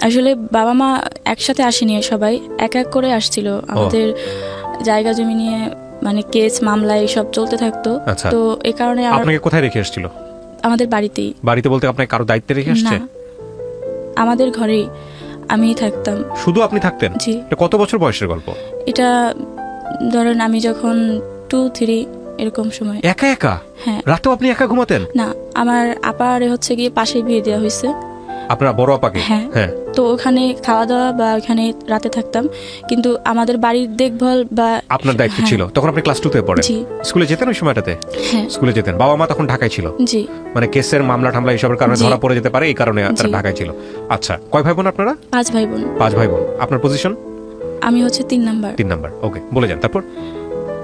আসলে বাবা মা একসাথে আসেনি, সবাই এক এক করে আসছিল। আমাদের জায়গা জমি নিয়ে মানে কেস মামলা এইসব চলতে থাকতো। তো এই কারণে আপনাকে কোথায় রেখে এসেছিল? আমাদের বাড়িতেই। বাড়িতে বলতে আপনাকে কারো দায়িত্বে রেখে আসছে? না, আমাদের ঘরেই আমি থাকতাম। শুধু আপনি থাকতেন? জি। এটা কত বছর বয়সের গল্প? এটা ধরেন আমি যখন 2-3 এরকম সময়। একা একা? হ্যাঁ। রাতেও আপনি একা ঘুমাতেন? না, আমার আপারে হচ্ছে গিয়ে পাশে বিয়ে দেওয়া হয়েছে। আপনার বড় আপাকে? হ্যাঁ। তো ওখানে খাওয়া দাওয়া বা ওখানে রাতে থাকতাম, কিন্তু আমাদের বাড়ির দেখভাল বা আপনার দায়িত্ব ছিল। তখন আপনি ক্লাস 2 তে পড়েন? জি। স্কুলে যেতেন ওই সময়টাতে? হ্যাঁ, স্কুলে যেতেন। বাবা মা তখন ঢাকায় ছিল? জি। মানে কেসের মামলা টামলা এইসবের কারণে ধরা পড়ে যেতে পারে, এই কারণে তারা ঢাকায় ছিল। আচ্ছা, কয় ভাই বোন আপনারা? 5 ভাই বোন। 5 ভাই বোন। আপনার পজিশন? আমি হচ্ছে 3 নাম্বার। 3 নাম্বার, ওকে, বলে যান।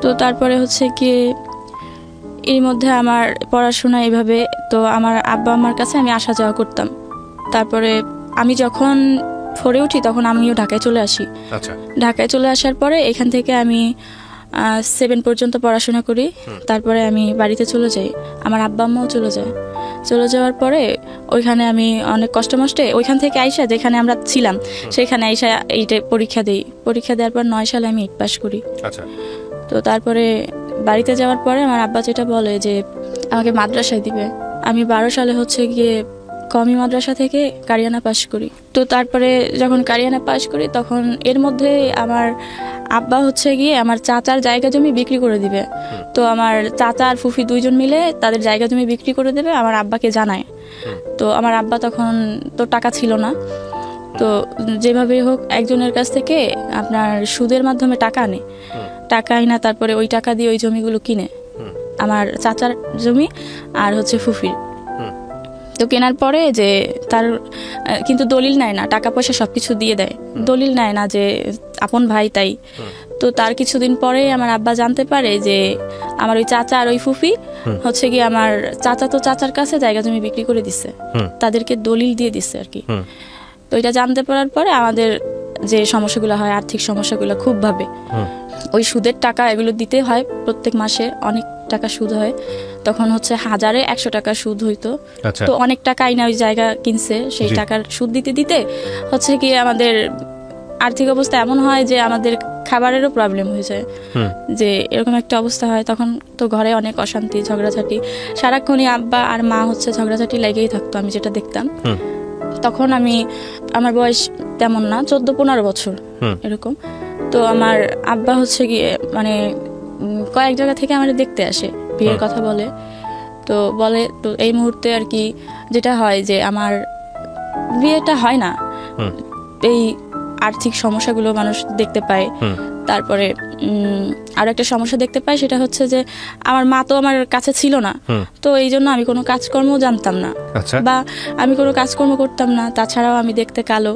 তো তারপরে হচ্ছে কি এর মধ্যে আমার পড়াশোনা এইভাবে, তো আমার আব্বা আমার কাছে আমি আসা যাওয়া করতাম। তারপরে আমি যখন 4-এ উঠি তখন আমিও ঢাকায় চলে আসি। আচ্ছা। ঢাকায় চলে আসার পরে এখান থেকে আমি 7 পর্যন্ত পড়াশোনা করি। তারপরে আমি বাড়িতে চলে যাই, আমার আব্বা আম্মাও চলে যায়। চলে যাওয়ার পরে ওইখানে আমি অনেক কষ্ট মষ্টে ওইখান থেকে আইসা যেখানে আমরা ছিলাম সেখানে আইসা এইটা পরীক্ষা দিই। পরীক্ষা দেওয়ার পর 9 সালে আমি 8 পাস করি। আচ্ছা। তো তারপরে বাড়িতে যাওয়ার পরে আমার আব্বা যেটা বলে যে আমাকে মাদ্রাসায় দিবে। আমি 12 সালে হচ্ছে গিয়ে কমি মাদ্রাসা থেকে কারিয়ানা পাস করি। তো তারপরে যখন কারিয়ানা পাস করি তখন এর মধ্যে আমার আব্বা হচ্ছে গিয়ে আমার চাচার জায়গা জমি বিক্রি করে দিবে। তো আমার চাচা আর ফুফি 2 জন মিলে তাদের জায়গা জমি বিক্রি করে দেবে, আমার আব্বাকে জানায়। তো আমার আব্বা তখন তো টাকা ছিল না, তো যেভাবে হোক একজনের কাছ থেকে আপনার সুদের মাধ্যমে টাকা আনে। টাকা আইনা তারপরে ওই টাকা দিয়ে ওই জমিগুলো কিনে, আমার চাচার জমি আর হচ্ছে ফুফির। তো কেনার পরে যে তার কিন্তু দলিল নেয় না, টাকা পয়সা সবকিছু দিয়ে দেয়, দলিল নেয় না যে আপন ভাই তাই। তো তার কিছুদিন পরে আমার আব্বা জানতে পারে যে আমার ওই চাচা আর ওই ফুফি হচ্ছে কি আমার চাচা তো চাচার কাছে জায়গা জমি বিক্রি করে দিচ্ছে, তাদেরকে দলিল দিয়ে দিচ্ছে আর কি। তো এটা জানতে পারার পরে আমাদের যে সমস্যাগুলো হয়, আর্থিক সমস্যাগুলো খুব ভাবে। ওই সুদের টাকা এগুলো দিতে হয় প্রত্যেক মাসে, অনেক টাকা সুদ হয়। তখন হচ্ছে 1000-100 টাকা সুদ হইতো। তো অনেক টাকা আইনা ওই জায়গা কিনছে, সেই টাকার সুদ দিতে দিতে হচ্ছে কি আমাদের আর্থিক অবস্থা এমন হয় যে আমাদের খাবারেরও প্রবলেম হয়ে যায়। যে এরকম একটা অবস্থা হয় তখন তো ঘরে অনেক অশান্তি, ঝগড়াঝাটি, সারাক্ষণই আব্বা আর মা হচ্ছে ঝগড়াঝাটি লেগেই থাকতো, আমি যেটা দেখতাম। তখন আমার বয়স তেমন না, 14-15 বছর এরকম। তো আমার আব্বা হচ্ছে গিয়ে মানে কয়েক জায়গা থেকে আমার দেখতে আসে, বিয়ের কথা বলে। তো বলে তো এই মুহূর্তে আর কি যেটা হয় যে আমার বিয়েটা হয় না, এই আর্থিক সমস্যাগুলো মানুষ দেখতে পায়। তারপরে আরো একটা সমস্যা দেখতে পাই, সেটা হচ্ছে যে আমার মা তো আমার কাছে ছিল না, তো এই জন্য আমি কোনো কাজকর্ম জানতাম না বা আমি কোনো কাজকর্ম করতাম না। তাছাড়াও আমি দেখতে কালো,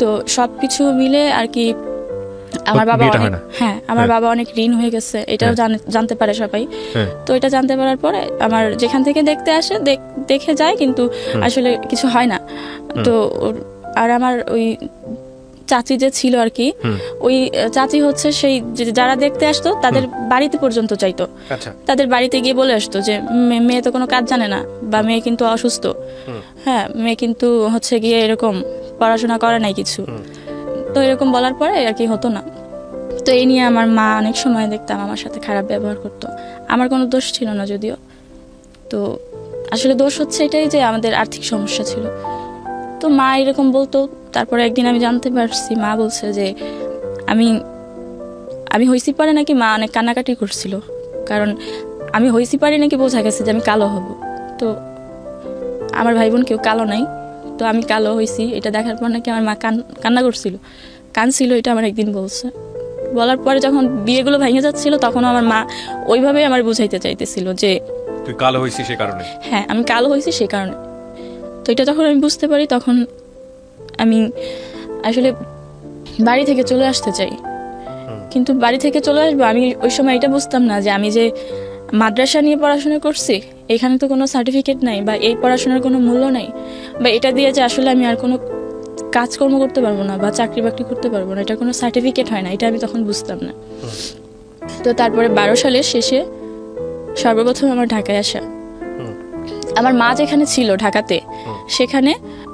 তো সবকিছু মিলে আর কি আমার বাবা আমার বাবা অনেক ঋণ হয়ে গেছে, এটাও জানতে পারে সবাই। তো এটা জানতে পারার পরে আমার যেখান থেকে দেখতে আসে দেখে যায়, কিন্তু আসলে কিছু হয় না। তো আর আমার ওই চাচি যে ছিল আর কি, ওই চাচি হচ্ছে সেই যারা দেখতে আসতো তাদের বাড়িতে পর্যন্ত চাইতো। তাদের বাড়িতে গিয়ে বলে আসতো যে মেয়ে তো কোনো কাজ জানে না, বা মেয়ে কিন্তু অসুস্থ, হ্যাঁ মেয়ে কিন্তু হচ্ছে গিয়ে এরকম পড়াশোনা করে নাই কিছু। তো এরকম বলার পরে আর কি হতো না। তো এই নিয়ে আমার মা অনেক সময় দেখতাম আমার সাথে খারাপ ব্যবহার করতো। আমার কোনো দোষ ছিল না যদিও। তো আসলে দোষ হচ্ছে এটাই যে আমাদের আর্থিক সমস্যা ছিল। তো মা এরকম বলতো। তারপরে একদিন আমি জানতে পারছি, মা বলছে যে আমি হইছি পারে নাকি মা অনেক কান্নাকাটি করছিল, কারণ আমি হইছি পারে নাকি বোঝা গেছে যে আমি কালো হব। তো আমার ভাই বোন কেউ কালো নাই, তো আমি কালো হইছি এটা দেখার পর নাকি আমার মা কান্না করছিল, কাঁদছিল, এটা আমার একদিন বলছে। বলার পরে যখন বিয়েগুলো ভেঙে যাচ্ছিল তখন আমার মা ওইভাবেই আমার বুঝাইতে চাইতেছিল যে তুই কালো হইছিস সেই কারণে। হ্যাঁ, আমি কালো হইছি সেই কারণে। তো এটা যখন আমি বুঝতে পারি তখন আমি আসলে বাড়ি থেকে চলে আসতে চাই, কিন্তু বাড়ি থেকে চলে আসবো আমি ওই সময় এটা বুঝতাম না যে আমি যে মাদ্রাসা নিয়ে পড়াশোনা করছি, এখানে তো কোনো সার্টিফিকেট নাই বা এই পড়াশোনার কোনো মূল্য নাই, বা এটা দিয়ে যে আসলে আমি আর কোনো কাজকর্ম করতে পারবো না বা চাকরি বাকরি করতে পারবো না, এটা কোনো সার্টিফিকেট হয় না, এটা আমি তখন বুঝতাম না। তো তারপরে 12 সালের শেষে সর্বপ্রথম আমার ঢাকায় আসা। আমার মা যেখানে ছিল ঢাকাতে, সেখানে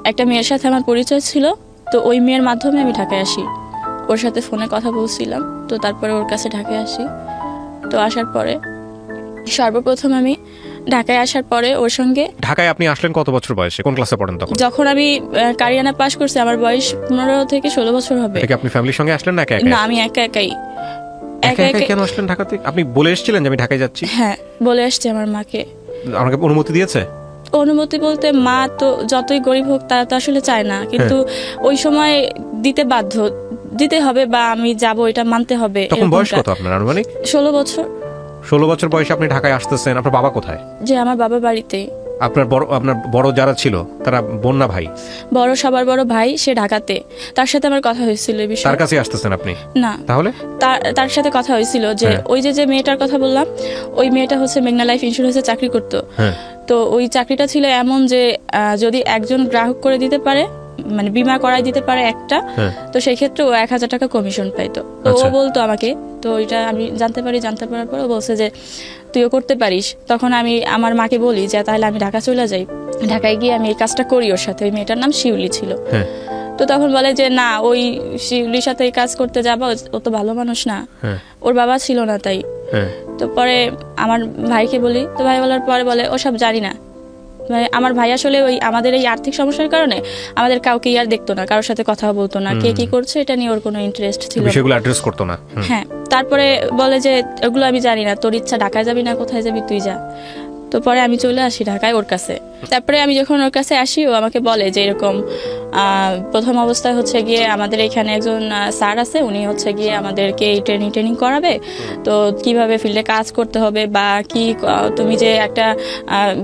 একটা মেয়ের সাথে আমার পরিচয় ছিল। তো ওই মেয়ের মাধ্যমে আমি ঢাকায় আসি, ওর সাথে ফোনে কথা বলছিলাম। তো তারপরে ওর কাছে ঢাকায় আসি। তো আসার পরে সর্বপ্রথম আমি ঢাকায় আসার পরে ওর সঙ্গে, ঢাকায় আপনি আসলেন কত বছর বয়সে, কোন ক্লাসে পড়েন তখন? যখন আমি কারিয়ানা পাস করছি আমার বয়স 15 থেকে 16 বছর হবে। এটা কি আপনি ফ্যামিলির সঙ্গে আসলেন না একা একা? না, আমি একা একাই। একা একা কেন আসলেন ঢাকাতে? আপনি বলে এসেছিলেন যে আমি ঢাকায় যাচ্ছি? হ্যাঁ, বলে আসছি আমার মাকে। আমাকে অনুমতি দিয়েছে? অনুমতি বলতে মা তো যতই গরিব হোক তারা তো আসলে চায় না, কিন্তু ওই সময় দিতে বাধ্য, দিতে হবে বা আমি যাব এটা মানতে হবে। তখন বয়স কত আপনার আনুমানিক? 16 বছর। 16 বছর বয়সে আপনি ঢাকায় আসতেছেন, আপনার বাবা কোথায়? যে আমার বাবা বাড়িতে। আপনার বড় যারা ছিল তারা বোন না ভাই? বড়, সবার বড় ভাই, সে ঢাকাতে। তার সাথে আমার কথা হয়েছিল এই বিষয়ে। তার কাছে আসতেছেন আপনি? না, তাহলে তার সাথে কথা হয়েছিল যে ওই যে মেয়েটার কথা বললাম, ওই মেয়েটা হচ্ছে মেঘনা লাইফ ইন্স্যুরেন্সে চাকরি করতো। তো ওই চাকরিটা ছিল এমন যে যদি একজন গ্রাহক করে দিতে পারে, মানে বীমা করাই দিতে পারে একটা, তো সেই ক্ষেত্রে ও 1000 টাকা কমিশন পাইতো। তো ও বলতো আমাকে, তো ওইটা আমি জানতে পারার পর ও বলছে যে তুইও করতে পারিস। তখন আমি আমার মাকে বলি যে তাহলে আমি ঢাকা চলে যাই, ঢাকায় গিয়ে আমি এই কাজটা করি ওর সাথে। ওই মেয়েটার নাম শিউলি ছিল। তো তখন বলে যে না, ওই শিউলির সাথে এই কাজ করতে যাবা, ও তো ভালো মানুষ না, ওর বাবা ছিল না তাই। তো পরে আমার ভাইকে বলি, তো ভাই বলার পরে বলে ওসব জানি না। মানে আমার ভাই আসলে ওই আমাদের এই আর্থিক সমস্যার কারণে আমাদের কাউকে আর দেখতো না, কারোর সাথে কথা বলতো না, কে কি করছে এটা নিয়ে ওর কোনো ইন্টারেস্ট ছিল না, সেগুলো অ্যাড্রেস করতো না। হ্যাঁ, তারপরে বলে যে ওগুলো আমি জানি না, তোর ইচ্ছা, ঢাকায় যাবি না কোথায় যাবি তুই যা। তো পরে আমি চলে আসি ঢাকায় ওর কাছে। তারপরে আমি যখন ওর কাছে আসি, ও আমাকে বলে যে এরকম প্রথম অবস্থায় হচ্ছে গিয়ে আমাদের এখানে একজন স্যার আছে, উনি হচ্ছে গিয়ে আমাদেরকে এই ট্রেনিং করাবে, তো কিভাবে ফিল্ডে কাজ করতে হবে বা কি, তুমি যে একটা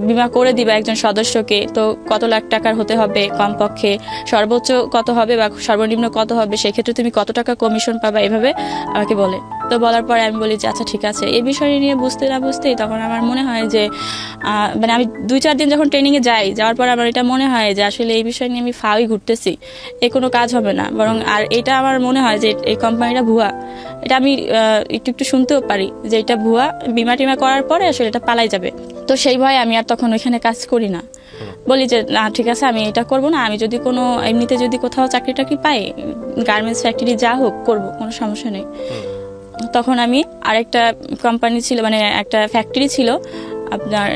বীমা করে দিবা একজন সদস্যকে, তো কত লাখ টাকার হতে হবে কমপক্ষে, সর্বোচ্চ কত হবে বা সর্বনিম্ন কত হবে, সেক্ষেত্রে তুমি কত টাকা কমিশন পাবা, এভাবে আমাকে বলে। তো বলার পরে আমি বলি যে আচ্ছা ঠিক আছে। এই বিষয় নিয়ে বুঝতে না বুঝতেই তখন আমার মনে হয় যে মানে আমি 2-4 দিন যখন ট্রেনিংয়ে যাওয়ার পর আমার এটা মনে হয় যে আসলে এই বিষয় নিয়ে আমি ফাউই ঘুরতেছি, কোনো কাজ হবে না, বরং আর এটা আমার মনে হয় যে এই কোম্পানিটা ভুয়া। এটা আমি একটু শুনতেও পারি যে এটা ভুয়া, বিমা টিমা করার পরে আসলে এটা পালাই যাবে। তো সেই ভয়ে আমি আর তখন ওইখানে কাজ করি না। বলি যে না ঠিক আছে, আমি এটা করব না, আমি যদি কোনো এমনিতে যদি কোথাও চাকরি টাকরি পাই, গার্মেন্টস ফ্যাক্টরি যা হোক করবো, কোনো সমস্যা নেই। তখন আমি আরেকটা কোম্পানি ছিল, মানে একটা ফ্যাক্টরি ছিল আপনার,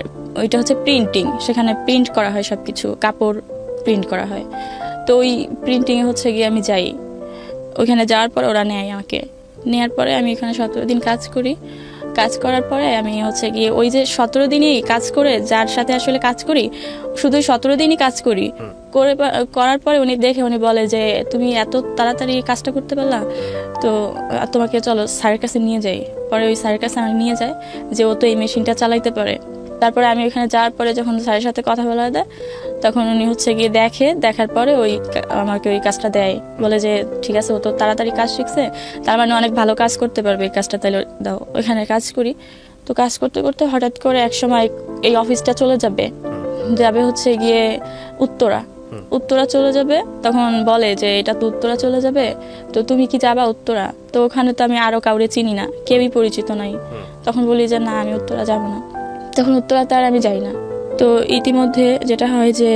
ওইটা হচ্ছে প্রিন্টিং, সেখানে প্রিন্ট করা হয় সব কিছু, কাপড় প্রিন্ট করা হয়। তো ওই প্রিন্টিংয়ে হচ্ছে গিয়ে আমি যাই, ওইখানে যাওয়ার পরে ওরা নেয় আমাকে, নেওয়ার পরে আমি এখানে 17 দিন কাজ করি। কাজ করার পরে আমি হচ্ছে গিয়ে ওই যে 17 দিনই কাজ করে, যার সাথে আসলে কাজ করি শুধু 17 দিনই কাজ করার পরে উনি বলে যে তুমি এত তাড়াতাড়ি কাজটা করতে পারলা, তো তোমাকে চলো স্যারের কাছে নিয়ে যাই। পরে ওই স্যারের কাছে আমাকে নিয়ে যায় যে ও তো এই মেশিনটা চালাইতে পারে। তারপরে আমি ওখানে যাওয়ার পরে যখন স্যারের সাথে কথা বলা দেয়, তখন উনি হচ্ছে গিয়ে দেখার পরে আমাকে ওই কাজটা দেয়, বলে যে ঠিক আছে, ও তো তাড়াতাড়ি কাজ শিখছে, তার মানে অনেক ভালো কাজ করতে পারবে, এই কাজটা তাহলে দাও। ওইখানে কাজ করি। তো কাজ করতে করতে হঠাৎ করে এক সময় এই অফিসটা চলে যাবে হচ্ছে গিয়ে উত্তরা চলে যাবে। তখন বলে যে এটা তো উত্তরা চলে যাবে, তো তুমি কি যাবা উত্তরা? তো ওখানে তো আমি আরো কাউরে চিনি না, কেউই পরিচিত নাই। তখন বলি যে না, আমি উত্তরা যাব না। তখন উত্তরাতে আর আমি যাই না। তো ইতিমধ্যে যেটা হয় যে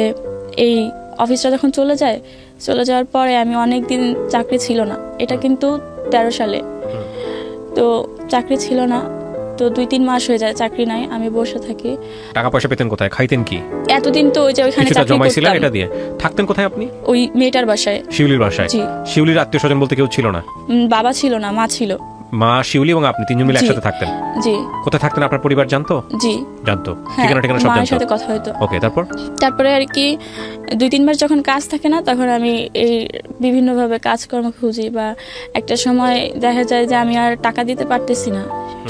এই অফিসটা যখন চলে যাওয়ার পরে আমি অনেক দিন চাকরি ছিল না, এটা কিন্তু 13 সালে। তো চাকরি ছিল না, তো 2-3 মাস হয়ে যায় চাকরি নাই, আমি বসে থাকি। টাকা পয়সা পেতেন কোথায়, খাইতেন কি? এতদিন তো ওই যে ওইখানে চাকরি করতাম, এটা দিয়ে থাকতেন কোথায় আপনি? ওই মেয়েটার বাসায়, শিউলির বাসায়। শিউলির আত্মীয় স্বজন বলতে কেউ ছিল না? বাবা ছিল না, মা ছিল। মা, শিউলি এবং আপনি 3 জন মিলে একসাথে থাকতেন? জি। কোথায় থাকতেন? আপনার পরিবার জানতো? জি জানতো, ঠিকানা সব জানতো? মার সাথে কথা হতো। ওকে, তারপরে আর কি 2-3 মাস যখন কাজ থাকে না, তখন আমি এই বিভিন্নভাবে কাজকর্ম খুঁজি, বা একটা সময় দেখা যায় যে আমি আর টাকা দিতে পারতেছি না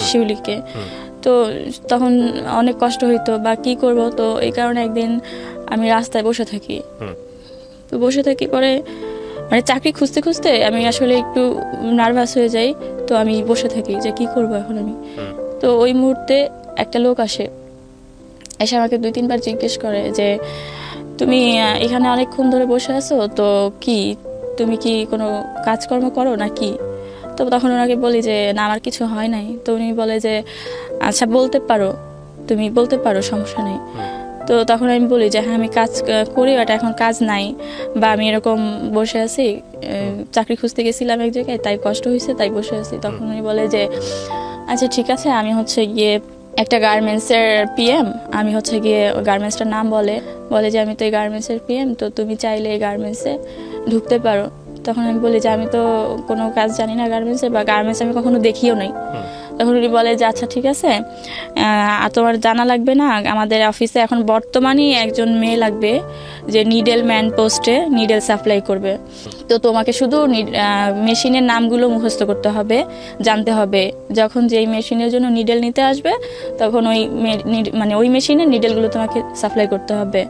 শিউলিকে, তো তখন অনেক কষ্ট হইতো বা কি করব। তো এই কারণে একদিন আমি রাস্তায় বসে থাকি। তো বসে থাকি পরে মানে চাকরি খুঁজতে খুঁজতে আমি আসলে একটু নার্ভাস হয়ে যাই। তো আমি বসে থাকি যে কি করব এখন আমি। তো ওই মুহূর্তে একটা লোক এসে আমাকে 2-3 বার জিজ্ঞেস করে যে তুমি এখানে অনেকক্ষণ ধরে বসে আছো, তো কি তুমি কি কোনো কাজকর্ম করো নাকি? তো তখন ওনাকে বলি যে না, আমার কিছু হয় নাই। তো উনি বলে যে আচ্ছা তুমি বলতে পারো, সমস্যা নেই। তো তখন আমি বলি যে হ্যাঁ আমি কাজ করি, বাট এখন কাজ নাই, বা আমি এরকম বসে আছি, চাকরি খুঁজতে গেছিলাম এক জায়গায়, তাই কষ্ট হয়েছে, তাই বসে আছি। তখন উনি বলে যে আচ্ছা ঠিক আছে, আমি হচ্ছে গিয়ে একটা গার্মেন্টসের পিএম, আমি হচ্ছে গিয়ে গার্মেন্টসটার নাম বলে যে আমি তো এই গার্মেন্টসের পিএম, তো তুমি চাইলে এই গার্মেন্টসে ঢুকতে পারো। তখন আমি বলি যে আমি তো কোনো কাজ জানি না গার্মেন্টসে, বা গার্মেন্টস আমি কখনো দেখিও নাই। তখন উনি বলে যে আচ্ছা ঠিক আছে, তোমার জানা লাগবে না, আমাদের অফিসে এখন বর্তমানে একজন মেয়ে লাগবে যে নিডেল ম্যান পোস্টে নিডেল সাপ্লাই করবে। তো তোমাকে শুধু মেশিনের নামগুলো মুখস্থ করতে হবে, জানতে হবে। যখন যেই মেশিনের জন্য নিডেল নিতে আসবে তখন ওই মানে ওই মেশিনের নিডেলগুলো তোমাকে সাপ্লাই করতে হবে,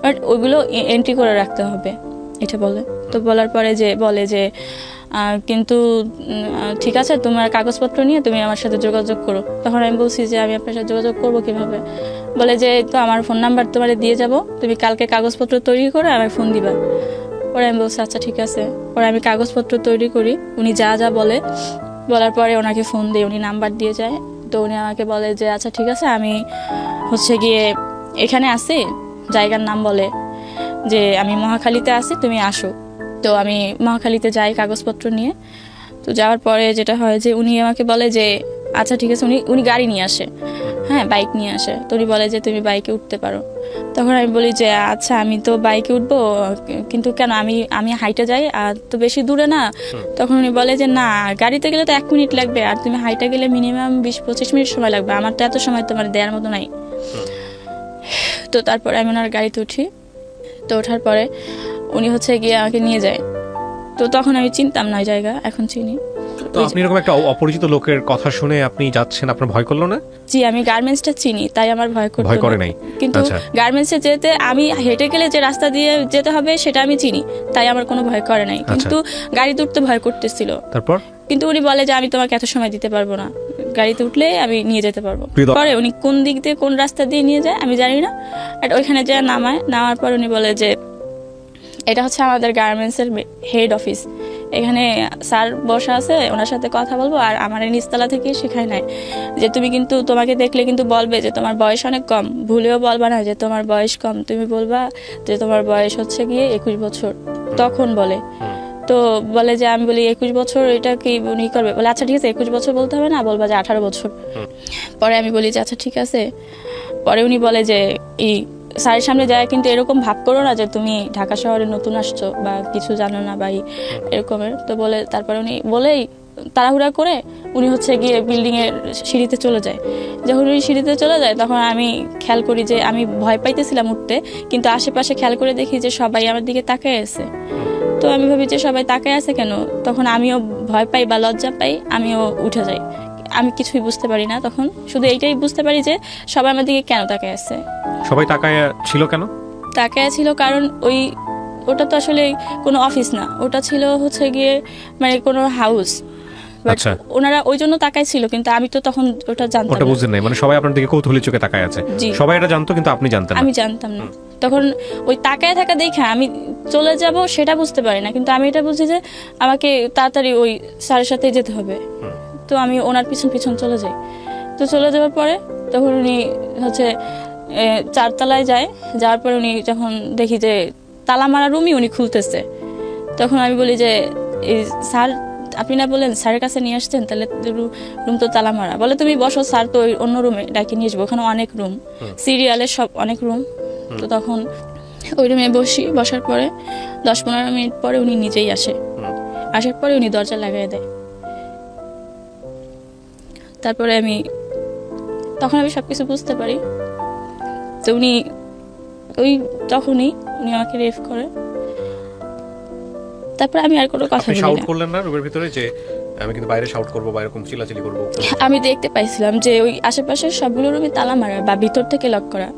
বাট ওইগুলো এন্ট্রি করে রাখতে হবে, এটা বলে। তো বলার পরে যে বলে যে কিন্তু ঠিক আছে, তোমার কাগজপত্র নিয়ে তুমি আমার সাথে যোগাযোগ করো। তখন আমি বলছি যে আমি আপনার সাথে যোগাযোগ করবো কিভাবে? বলে যে তো আমার ফোন নাম্বার তোমার দিয়ে যাব, তুমি কালকে কাগজপত্র তৈরি করে আমার ফোন দিবা। পরে আমি বলছি আচ্ছা ঠিক আছে। পরে আমি কাগজপত্র তৈরি করি, উনি যা যা বলার পরে ওনাকে ফোন দিই, উনি নাম্বার দিয়ে যায়। তো উনি আমাকে বলে যে আচ্ছা ঠিক আছে, আমি হচ্ছে গিয়ে এখানে আসি, জায়গার নাম বলে যে আমি মহাখালীতে আছি, তুমি আসো। তো আমি মহাখালীতে যাই কাগজপত্র নিয়ে। তো যাওয়ার পরে যেটা হয় যে উনি আমাকে বলে যে আচ্ছা ঠিক আছে, উনি গাড়ি নিয়ে আসে, হ্যাঁ বাইক নিয়ে আসে। তো উনি বলে যে তুমি বাইকে উঠতে পারো। তখন আমি বলি যে আচ্ছা আমি তো বাইকে উঠবো, কিন্তু কেন, আমি হাইটে যাই, আর তো বেশি দূরে না। তখন উনি বলে যে না, গাড়িতে গেলে তো 1 মিনিট লাগবে, আর তুমি হাইটে গেলে মিনিমাম 20-25 মিনিট সময় লাগবে, আমার তো এত সময় তোমার দেওয়ার মতো নাই। তো তারপরে আমি ওনার গাড়িতে উঠি। তো ওঠার পরে উনি হচ্ছে গিয়ে আমাকে নিয়ে যায়। তো তখন আমি চিনতাম না ওই জায়গা, এখন চিনি। তো আপনি এরকম একটা অপরিচিত লোকের কথা শুনে আপনি যাচ্ছেন, আপনার ভয় করলো না? জি, আমি গার্মেন্টসটা চিনি, তাই আমার ভয় করে নাই। কিন্তু গার্মেন্টসে যেতে আমি হেঁটে গেলে যে রাস্তা দিয়ে যেতে হবে সেটা আমি চিনি, তাই আমার কোনো ভয় করে নাই। কিন্তু গাড়িতে উঠতে ভয় করতেছিল। তারপর কিন্তু উনি বলে যে আমি তোমাকে এত সময় দিতে পারবো না, গাড়িতে উঠলে আমি নিয়ে যেতে পারবো। পরে উনি কোন দিক দিয়ে কোন রাস্তা দিয়ে নিয়ে যায় আমি জানি না, আর ওইখানে যা নামার পর উনি বলে যে এটা হচ্ছে আমাদের গার্মেন্টসের হেড অফিস, এখানে স্যার বসা আছে, ওনার সাথে কথা বলবো। আর আমার নিচতলা থেকে শেখায় নাই যে তুমি কিন্তু তোমাকে দেখলে কিন্তু বলবে যে তোমার বয়স অনেক কম, ভুলেও বলবা না যে তোমার বয়স কম, তুমি বলবা যে তোমার বয়স হচ্ছে গিয়ে 21 বছর। তখন বলে, তো বলে যে আমি বলি 21 বছর, এটা কি উনি করবে? বলে আচ্ছা ঠিক আছে, 21 বছর বলতে হবে না, বলবা যে 18 বছর। পরে আমি বলি যে আচ্ছা ঠিক আছে। পরে উনি বলে যে এই স্যারের সামনে যায় কিন্তু এরকম ভাব করো না যে তুমি ঢাকা শহরে নতুন আসছো বা কিছু জানো না বা এরকমের। তো বলে তারপরে উনি বলেই তাড়াহুড়া করে উনি হচ্ছে গিয়ে বিল্ডিং এর সিঁড়িতে চলে যায়। যখন উনি সিঁড়িতে চলে যায় তখন আমি খেয়াল করি যে আমি ভয় পাইতেছিলাম উঠতে, কিন্তু আশেপাশে খেয়াল করে দেখি যে সবাই আমার দিকে তাকায় আছে। তো আমি ভাবি যে সবাই তাকায় আছে কেন, তখন আমিও ভয় পাই বা লজ্জা পাই, আমিও উঠে যাই। আমি কিছুই বুঝতে পারি না, তখন শুধু এইটাই বুঝতে পারি যে সবাই আমার দিকে কেন তাকায় আছে। সবাই তাকায় ছিল কেন? তাকায় ছিল কারণ ওটা তো আসলে কোনো অফিস না, ওটা ছিল হচ্ছে গিয়ে মানে কোনো হাউস। আচ্ছা, ওনারা ওই জন্য তাকায় ছিল, কিন্তু আমি তো তখন ওটা জানতাম না। ওটা বুঝেন নাই, মানে সবাই আপনার দিকে কৌতূহলী চোখে তাকায় আছে। সবাই এটা জানতো কিন্তু আপনি জানতেন না। আমি জানতাম না। তখন ওই তাকায় থাকা দেখে আমি চলে যাব সেটা বুঝতে পারি না, কিন্তু আমি এটা বুঝি যে আমাকে তাড়াতাড়ি ওই স্যারের সাথে যেতে হবে। তো আমি ওনার পিছন পিছন চলে যাই। তো চলে যাওয়ার পরে তখন উনি হচ্ছে 4 তলায় যায়। যাওয়ার পরে উনি যখন দেখি যে তালা মারা রুমই উনি খুলতেছে, তখন আমি বলি যে স্যার আপনি না বলেন স্যারের কাছে নিয়ে আসছেন, তাহলে রুম তো তালা মারা। বলে তুমি বসো, স্যার তো ওই অন্য রুমে ডাকে নিয়ে আসবো, ওখানে অনেক রুম, সিরিয়ালের সব অনেক রুম। তো তখন ওই রুমে বসার পরে 10-15 মিনিট পরে উনি নিজেই আসার পরে উনি দরজা লাগাই দেয়। তারপরে তখন আমি সবকিছু বুঝতে পারি। তো তখনই উনি আমাকে রেফ করে। তারপর আমি আর কোনো কথা বলি না। শাউট করলেন না রুমের ভিতরে যে আমি কিন্তু বাইরে শাউট করব বা এরকম চিল্লাচিল্লি করব? আমি দেখতে পাইছিলাম যে ওই আশেপাশে সবগুলো রুমে তালা মারা বা ভিতর থেকে লক করা,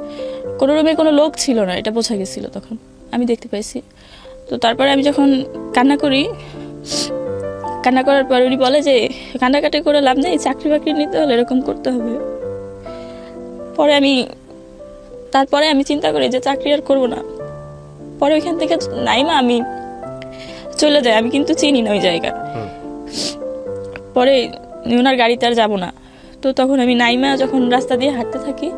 কোনো রুমে কোনো লোক ছিল না, এটা বোঝা গেছিল তখন, আমি দেখতে পাইছি। তো তারপরে আমি যখন কান্না করার পর উনি বলে যে কান্নাকাটি করে লাভ নেই, চাকরি বাকরি নিতে হলে এরকম করতে হবে। তারপরে আমি চিন্তা করি যে চাকরি আর করবো না। পরে ওইখান থেকে আমি চলে যাই, আমি কিন্তু চিনি না ওই জায়গা। পরে ওনার গাড়িতে আর যাবো না। তো তখন আমি যখন রাস্তা দিয়ে হাঁটতে থাকি,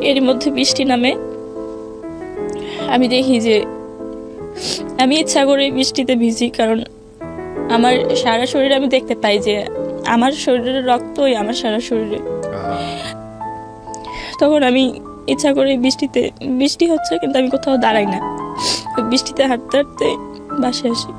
এর মধ্যে বৃষ্টি নামে। আমি দেখি যে আমি ইচ্ছা করে বৃষ্টিতে ভিজি, কারণ আমার সারা শরীরে আমি দেখতে পাই যে আমার শরীরের রক্তই আমার সারা শরীরে। তখন আমি ইচ্ছা করে বৃষ্টি হচ্ছে কিন্তু আমি কোথাও দাঁড়াই না, বৃষ্টিতে হাঁটতে হাঁটতে বাসায় আসি।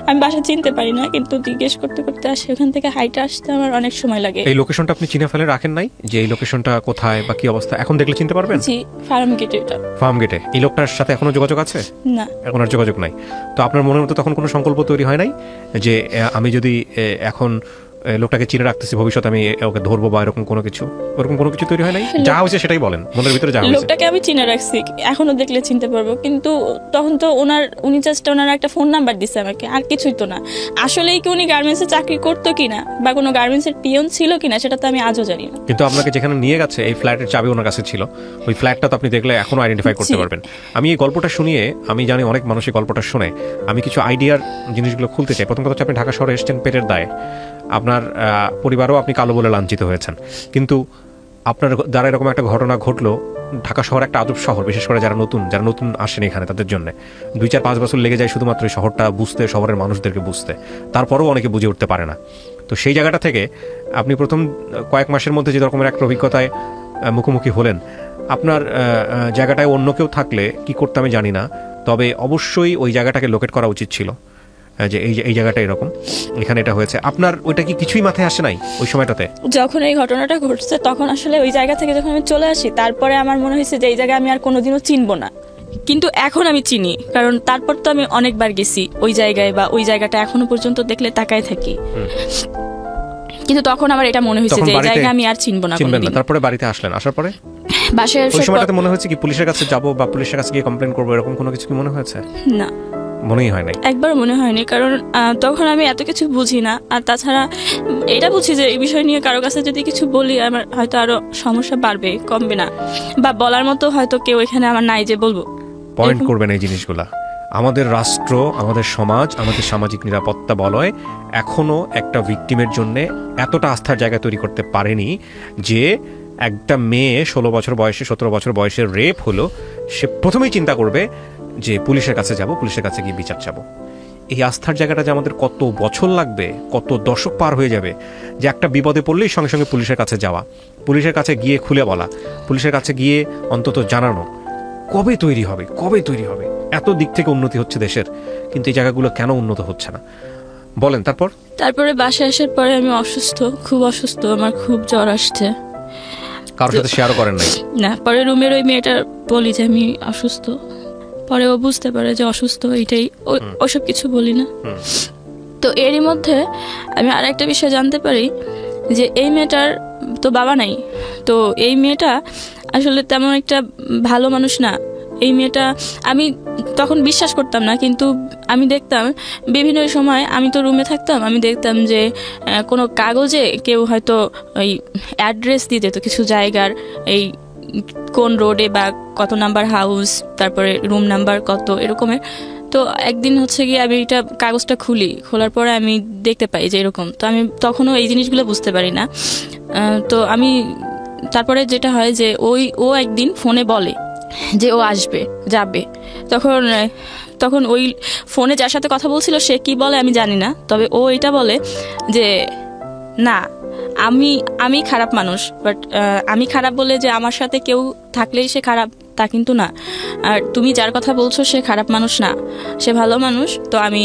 আমি বাসা চিনতে পারি না, কিন্তু জিজ্ঞেস করতে করতে আসি। ওখান থেকে হাইটে আসতে আমার অনেক সময় লাগে। এই লোকেশনটা আপনি চিনে ফেলে রাখেন নাই যে এই লোকেশনটা কোথায় বা কি অবস্থা? এখন দেখলে চিনতে পারবেন? জি, ফার্ম গেটে। এটা ফার্ম গেটে। এই লোকটার সাথে এখনো যোগাযোগ আছে? না, এখন আর যোগাযোগ নাই। তো আপনার মনের মতো তখন কোনো সংকল্প তৈরি হয় নাই যে আমি যদি এখন লোকটাকে চিনে রাখতেছি, ভবিষ্যতে আমি ওকে ধরবো বা এরকম কোনো কিছু, ওরকম কোনো কিছু তৈরি হয় নাই? যা হয়েছে সেটাই বলেন, মনের ভিতরে যা হয়েছে। লোকটাকে আমি চিনে রাখছি, এখনো দেখলে চিনতে পারবো, কিন্তু তখন তো উনি জাস্ট ওনার একটা ফোন নাম্বার দিছে আমাকে, আর কিছুই তো না। আসলেই কি উনি গার্মেন্টসে চাকরি করতো কিনা বা কোনো গার্মেন্টসের পিয়ন ছিল কিনা সেটা তো আমি আজও জানি না। কিন্তু আপনাকে যেখানে নিয়ে গেছে এই ফ্ল্যাটের চাবি ওনার কাছে ছিল, ওই ফ্ল্যাটটা তো আপনি দেখলে এখনো আইডেন্টিফাই করতে পারবেন। আমি এই গল্পটা শুনিয়ে, আমি জানি অনেক মানুষ এই গল্পটা শুনে, আমি কিছু আইডিয়ার জিনিসগুলো খুলতে চাই। প্রথম কথা হচ্ছে আপনি ঢাকা শহরে এসেছেন পেটের দায়ে, আপনার পরিবারও আপনি কালো বলে লাঞ্ছিত হয়েছেন, কিন্তু আপনার দ্বারা এরকম একটা ঘটনা ঘটলো। ঢাকা শহর একটা আজব শহর, বিশেষ করে যারা নতুন আসেন এখানে তাদের জন্য 2-4-5 বছর লেগে যায় শুধুমাত্র এই শহরটা বুঝতে, শহরের মানুষদেরকে বুঝতে, তারপরেও অনেকে বুঝে উঠতে পারে না। তো সেই জায়গাটা থেকে আপনি প্রথম কয়েক মাসের মধ্যে যে রকমের একটা অভিজ্ঞতায় মুখোমুখি হলেন, আপনার জায়গাটায় অন্য কেউ থাকলে কি করতে আমি জানি না, তবে অবশ্যই ওই জায়গাটাকে লোকেট করা উচিত ছিল যে এই জায়গাটা এরকম, এখানে এটা হয়েছে। আপনার ওইটা কি কিছুই মাথায় আসে নাই ওই সময়টাতে? যখন এই ঘটনাটা ঘটছে তখন আসলে ওই জায়গা থেকে যখন আমি চলে আসি, তারপরে আমার মনে হয়েছে যে এই জায়গা আমি আর কোনোদিনও চিনবো না। কিন্তু এখন আমি চিনি, কারণ তারপর তো আমি অনেকবার গেছি ওই জায়গায়, বা ওই জায়গাটা এখনো পর্যন্ত দেখলে তাকায় থাকি। কিন্তু তখন আমার এটা মনে হয়েছে যে এই জায়গা আমি আর চিনবো না। তারপরে বাড়িতে আসলেন, আসার পরে বাসায় ওই সময়টাতে মনে হয়েছে কি পুলিশের কাছে যাবো বা পুলিশের কাছে গিয়ে কমপ্লেন করবো, এরকম কোনো কিছু কি মনে হয়েছে? না, মনেই হয় নাই, একবার মনে হয়নি, কারণ তখন আমি এত কিছু বুঝি না। আর তাছাড়া এটা বুঝি যে এই বিষয় নিয়ে কারো কাছে যদি কিছু বলি আমার হয়তো আরো সমস্যা বাড়বে, কমবে না, বা বলার মতো হয়তো কেউ এখানে আমার নাই যে বলবো। পয়েন্ট করবেন এই জিনিসগুলা। আমাদের রাষ্ট্র, আমাদের সমাজ, আমাদের সামাজিক নিরাপত্তা বলয় এখনো একটা ভিকটিমের জন্য এতটা আস্থার জায়গা তৈরি করতে পারেনি যে একটা মেয়ে 16 বছর বয়সে, 17 বছর বয়সে রেপ হলো, সে প্রথমেই চিন্তা করবে যে পুলিশের কাছে যাব, পুলিশের কাছে গিয়ে বিচার চাবো। এই আস্থার জায়গাটা যে আমাদের কত বছর লাগবে, কত দশক পার হয়ে যাবে, যে একটা বিপদে পড়লেই সঙ্গে সঙ্গে পুলিশের কাছে যাওয়া, পুলিশের কাছে গিয়ে খুলে বলা, পুলিশের কাছে গিয়ে অন্তত জানানো, কবে তৈরি হবে? এত দিক থেকে উন্নতি হচ্ছে দেশের, কিন্তু এই জায়গাগুলো কেন উন্নত হচ্ছে না বলেন? তারপরে বাসায় আসার পরে আমি খুব অসুস্থ, আমার খুব জ্বর আসছে। কারোর সাথে শেয়ার করেন নাই? না, পরে রুমের ওই মেয়েটা বলি যে আমি অসুস্থ, পরে ও বুঝতে পারে যে অসুস্থ, এইটাই, ওসব কিছু বলি না। তো এরই মধ্যে আমি আর একটা বিষয় জানতে পারি যে এই মেয়েটার তো বাবা নাই, তো এই মেয়েটা আসলে তেমন একটা ভালো মানুষ না। এই মেয়েটা, আমি তখন বিশ্বাস করতাম না, কিন্তু আমি দেখতাম বিভিন্ন সময়, আমি তো রুমে থাকতাম, আমি দেখতাম যে কোনো কাগজে কেউ হয়তো ওই অ্যাড্রেস দিয়ে দিত কিছু জায়গার, এই কোন রোডে বা কত নাম্বার হাউস, তারপরে রুম নাম্বার কত, এরকমের। তো একদিন হচ্ছে গিয়ে আমি এটা কাগজটা খোলার পরে আমি দেখতে পাই যে এরকম। তো আমি তখনও এই জিনিসগুলো বুঝতে পারি না। তো আমি তারপরে যেটা হয় যে ও একদিন ফোনে বলে যে ও যাবে। তখন ওই ফোনে যার সাথে কথা বলছিল সে কি বলে আমি জানি না, তবে ও এটা বলে যে না, আমি খারাপ মানুষ, বাট আমি খারাপ বলে যে আমার সাথে কেউ থাকলেই সে খারাপ তা কিন্তু না। আর তুমি যার কথা বলছো সে খারাপ মানুষ না, সে ভালো মানুষ, তো আমি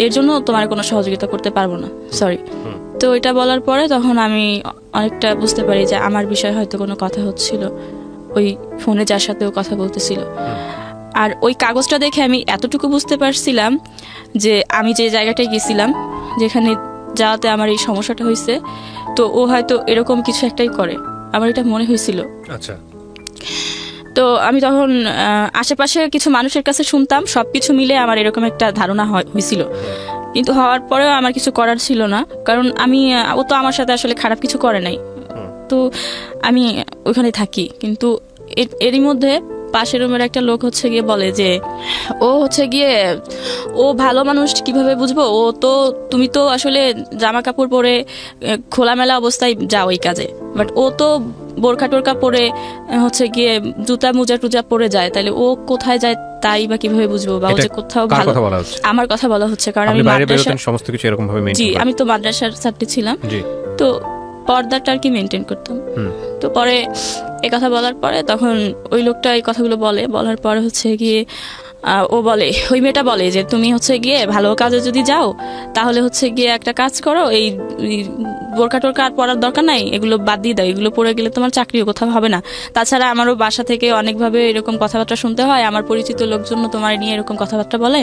এর জন্য তোমার কোনো সহযোগিতা করতে পারবো না, সরি। তো এটা বলার পরে তখন আমি অনেকটা বুঝতে পারি যে আমার বিষয়ে হয়তো কোনো কথা হচ্ছিল ওই ফোনে যার সাথেও কথা বলতেছিল। আর ওই কাগজটা দেখে আমি এতটুকু বুঝতে পারছিলাম যে আমি যে জায়গাটায় গেছিলাম, যেখানে যাওয়াতে আমার এই সমস্যাটা হয়েছে, তো ও হয়তো এরকম কিছু একটাই করে, আমার এটা মনে হয়েছিল। আচ্ছা। তো আমি তখন আশেপাশে কিছু মানুষের কাছে শুনতাম, সবকিছু মিলে আমার এরকম একটা ধারণা হয়েছিল, কিন্তু হওয়ার পরেও আমার কিছু করার ছিল না, কারণ ও তো আমার সাথে আসলে খারাপ কিছু করে নাই, তো আমি ওখানে থাকি। কিন্তু এরই মধ্যে পাশের রুমের একটা লোক হচ্ছে গিয়ে বলে যে ও ভালো মানুষ কিভাবে বুঝবো, তুমি তো আসলে জামা কাপড় পরে খোলামেলা অবস্থায় যাও এই কাজে, বাট ও তো বোরখা টোরকা পরে হচ্ছে গিয়ে জুতা মোজা টুজা পরে যায়, তাহলে ও কোথায় যায় তাই বা কিভাবে বুঝবো? বা ও যে কোথাও ভালো, আমার কথা বলা হচ্ছে, কারণ আমি সমস্ত কিছু এরকম ভাবে মেইনটেইন, জি আমি তো মাদ্রাসার ছাত্রী ছিলাম, তো পর্দাটা আর কি মেনটেন করতাম। তো পরে এই কথা বলার পরে তখন ওই লোকটা এই কথাগুলো বলার পরে হচ্ছে গিয়ে ও বলে, ওই মেয়েটা বলে যে তুমি হচ্ছে গিয়ে ভালো কাজে যদি যাও তাহলে হচ্ছে গিয়ে একটা কাজ করো, এই বোরকা টোরকা আর পরার দরকার নাই, এগুলো বাদ দিয়ে দাও, এগুলো পরে গেলে তোমার চাকরিও কোথাও হবে না। তাছাড়া আমারও বাসা থেকে অনেকভাবে এরকম কথাবার্তা শুনতে হয়, আমার পরিচিত লোকজন তোমার নিয়ে এরকম কথাবার্তা বলে,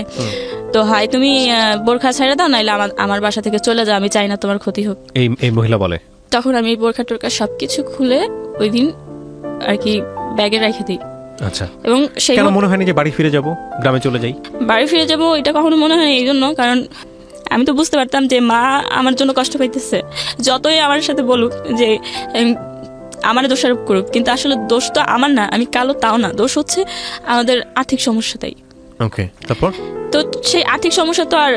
তো হয় তুমি বোরখা ছেড়ে দাও, নাইলে আমার বাসা থেকে চলে যাও, আমি চাই না তোমার ক্ষতি হোক। এই মহিলা বলে। তখন আমি বোরখা টোরকা সবকিছু খুলে ওই দিন আর কি ব্যাগে রেখে দিই। আচ্ছা, এবং কেন মনে হয়নি যে বাড়ি ফিরে যাব, গ্রামে চলে যাই? বাড়ি ফিরে যাব এটা কখনো মনে হয় এই জন্য, কারণ আমি তো বুঝতে পারতাম যে মা আমার জন্য কষ্ট পাইতেছে, যতই আমার সাথে বলুক যে আমার দোষারোপ করুক, কিন্তু আসলে দোষ তো আমার না, আমি কালো তাও না, দোষ হচ্ছে আমাদের আর্থিক সমস্যাটাই। ওকে, তারপর তো সেই আর্থিক সমস্যা তো আর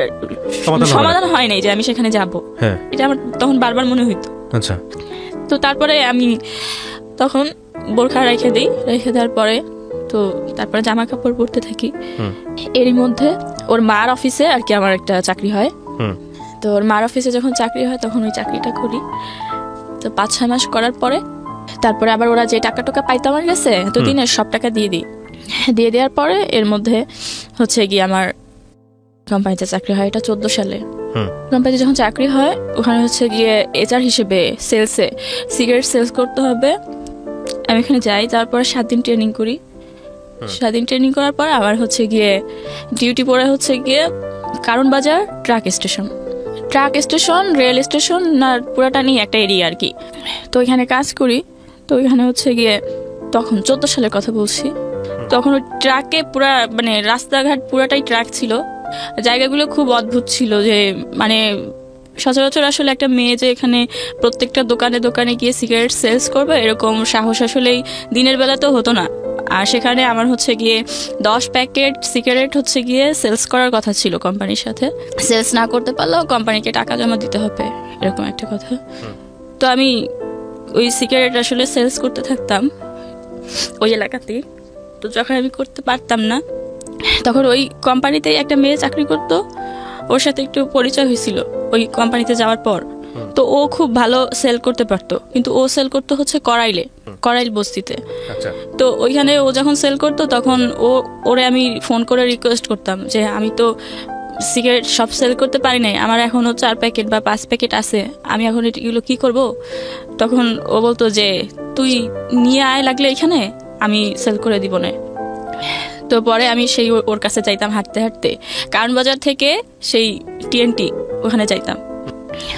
সমাধান হয় নাই যে আমি সেখানে যাব, এটা আমার তখন বারবার মনে হইতো। আচ্ছা, তো তারপরে আমি তখন বোরখা রেখে দেওয়ার পরে তো তারপরে জামা কাপড় পরতে থাকি। এরই মধ্যে ওর মার অফিসে আর কি আমার একটা চাকরি হয়, তো ওর মার অফিসে যখন চাকরি হয় তখন ওই চাকরিটা করি। তো 5-6 মাস করার পরে তারপরে আবার ওরা যে টাকা টোকা পাইতো আমার কাছে এতদিনের সব টাকা দিয়ে দেওয়ার পরে এর মধ্যে হচ্ছে গিয়ে আমার কোম্পানিতে চাকরি হয়, এটা 14 সালে। কোম্পানিতে যখন চাকরি হয় ওখানে হচ্ছে গিয়ে HR হিসেবে সেলসে সিগারেট সেলস করতে হবে। আমি এখানে যাই, তারপরে 7 দিন ট্রেনিং করি। 7 দিন ট্রেনিং করার পর আবার হচ্ছে গিয়ে ডিউটি পড়ে হচ্ছে গিয়ে কারণ বাজার ট্রাক স্টেশন রেল স্টেশন না পুরাটা নিয়ে একটা এরিয়া আর কি। তো এখানে কাজ করি। তো এখানে হচ্ছে গিয়ে তখন 14 সালের কথা বলছি, তখন ওই ট্রাকে পুরা মানে রাস্তাঘাট পুরাটাই ট্রাক ছিল, জায়গাগুলো খুব অদ্ভুত ছিল, যে মানে সচরাচর আসলে একটা মেয়ে যে এখানে প্রত্যেকটা দোকানে দোকানে গিয়ে সিগারেট সেলস করবে এরকম সাহস আসলেই দিনের বেলা তো হতো না। আর সেখানে আমার হচ্ছে গিয়ে 10 প্যাকেট সিগারেট হচ্ছে গিয়ে সেলস করার কথা ছিল কোম্পানির সাথে, সেলস না করতে পারলেও কোম্পানিকে টাকা জমা দিতে হবে, এরকম একটা কথা। তো আমি ওই সিগারেট আসলে সেলস করতে থাকতাম ওই এলাকাতেই। তো যখন আমি করতে পারতাম না তখন ওই কোম্পানিতেই একটা মেয়ে চাকরি করতো, ওর সাথে একটু পরিচয় হয়েছিল ওই কোম্পানিতে যাওয়ার পর। তো ও খুব ভালো সেল করতে পারতো, কিন্তু ও সেল করতো হচ্ছে করাইল বস্তিতে। তো ওইখানে ও যখন সেল করতো তখন ওরে আমি ফোন করে রিকোয়েস্ট করতাম যে আমি তো সিগারেট সব সেল করতে পারি নাই, আমার এখনো 4 প্যাকেট বা 5 প্যাকেট আছে, আমি এখন এগুলো কি করব? তখন ও বলতো যে তুই নিয়ে আয়, লাগলে এখানে আমি সেল করে দিব না। তো পরে আমি সেই ওর কাছে যাইতাম হাঁটতে হাঁটতে, কারণ বাজার থেকে সেই TNT ওখানে যাইতাম।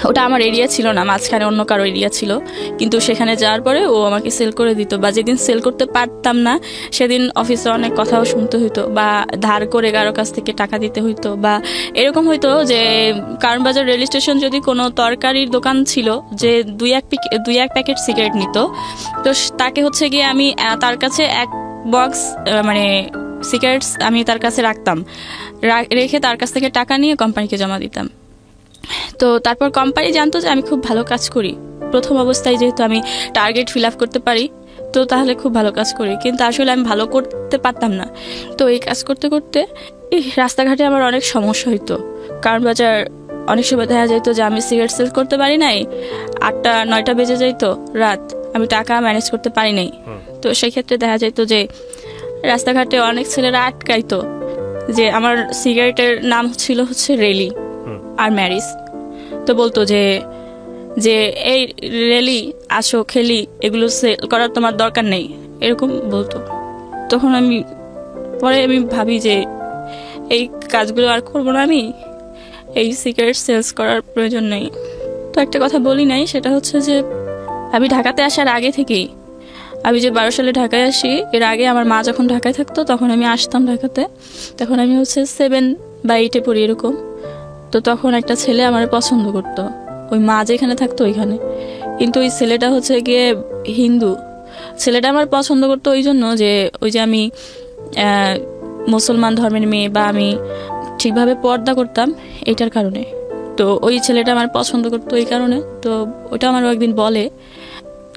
ওটা আমার এরিয়া ছিল না, মাঝখানে অন্য কারো এরিয়া ছিল, কিন্তু সেখানে যাওয়ার পরে ও আমাকে সেল করে দিত। বা যেদিন সেল করতে পারতাম না সেদিন অফিসে অনেক কথাও শুনতে হইতো, বা ধার করে কারো কাছ থেকে টাকা দিতে হইতো, বা এরকম হইতো যে কারণ বাজার রেল স্টেশন যদি কোনো তরকারির দোকান ছিল যে 2-1 প্যাকেট সিগারেট নিত, তো তাকে হচ্ছে গিয়ে আমি তার কাছে 1 বক্স মানে সিগারেটস আমি তার কাছে রাখতাম, রেখে তার কাছ থেকে টাকা নিয়ে কোম্পানিকে জমা দিতাম। তো তারপর কোম্পানি জানতো যে আমি খুব ভালো কাজ করি, প্রথম অবস্থায় যেহেতু আমি টার্গেট ফিল আপ করতে পারি তো তাহলে খুব ভালো কাজ করি, কিন্তু আসলে আমি ভালো করতে পারতাম না। তো এই কাজ করতে করতে রাস্তাঘাটে আমার অনেক সমস্যা হইতো, কারণ বাজার অনেক সময় দেখা যাইতো যে আমি সিগারেট সেল করতে পারি নাই, 8টা-9টা বেজে যাইতো রাত, আমি টাকা ম্যানেজ করতে পারি নাই। তো সেই ক্ষেত্রে দেখা যাইতো যে রাস্তাঘাটে অনেক ছেলেরা আটকাইতো, যে আমার সিগারেটের নাম ছিল হচ্ছে রেলি আর ম্যারিস। তো বলতো যে এই রেলি আসো খেলি, এগুলো সেল করার তোমার দরকার নেই, এরকম বলতো। তখন আমি ভাবি যে এই কাজগুলো আর করবো না, আমি এই সিগারেট সেলস করার প্রয়োজন নেই। তো একটা কথা বলি নাই, সেটা হচ্ছে যে আমি ঢাকাতে আসার আগে থেকেই, আমি যে 12 সালে ঢাকায় আসি এর আগে আমার মা যখন ঢাকায় থাকতো তখন আমি আসতাম ঢাকাতে, তখন আমি হচ্ছে 7 বা 8-এ পড়ি এরকম। তো তখন একটা ছেলে আমার পছন্দ করতো, ওই মা যেখানে থাকতো ওইখানে, কিন্তু ওই ছেলেটা হচ্ছে গিয়ে হিন্দু। ছেলেটা আমার পছন্দ করতো ওই জন্য যে ওই যে আমি মুসলমান ধর্মের মেয়ে, বা আমি ঠিকভাবে পর্দা করতাম এটার কারণে। তো ওই ছেলেটা আমার পছন্দ করতো এই কারণে। তো ওটা আমার একদিন বলে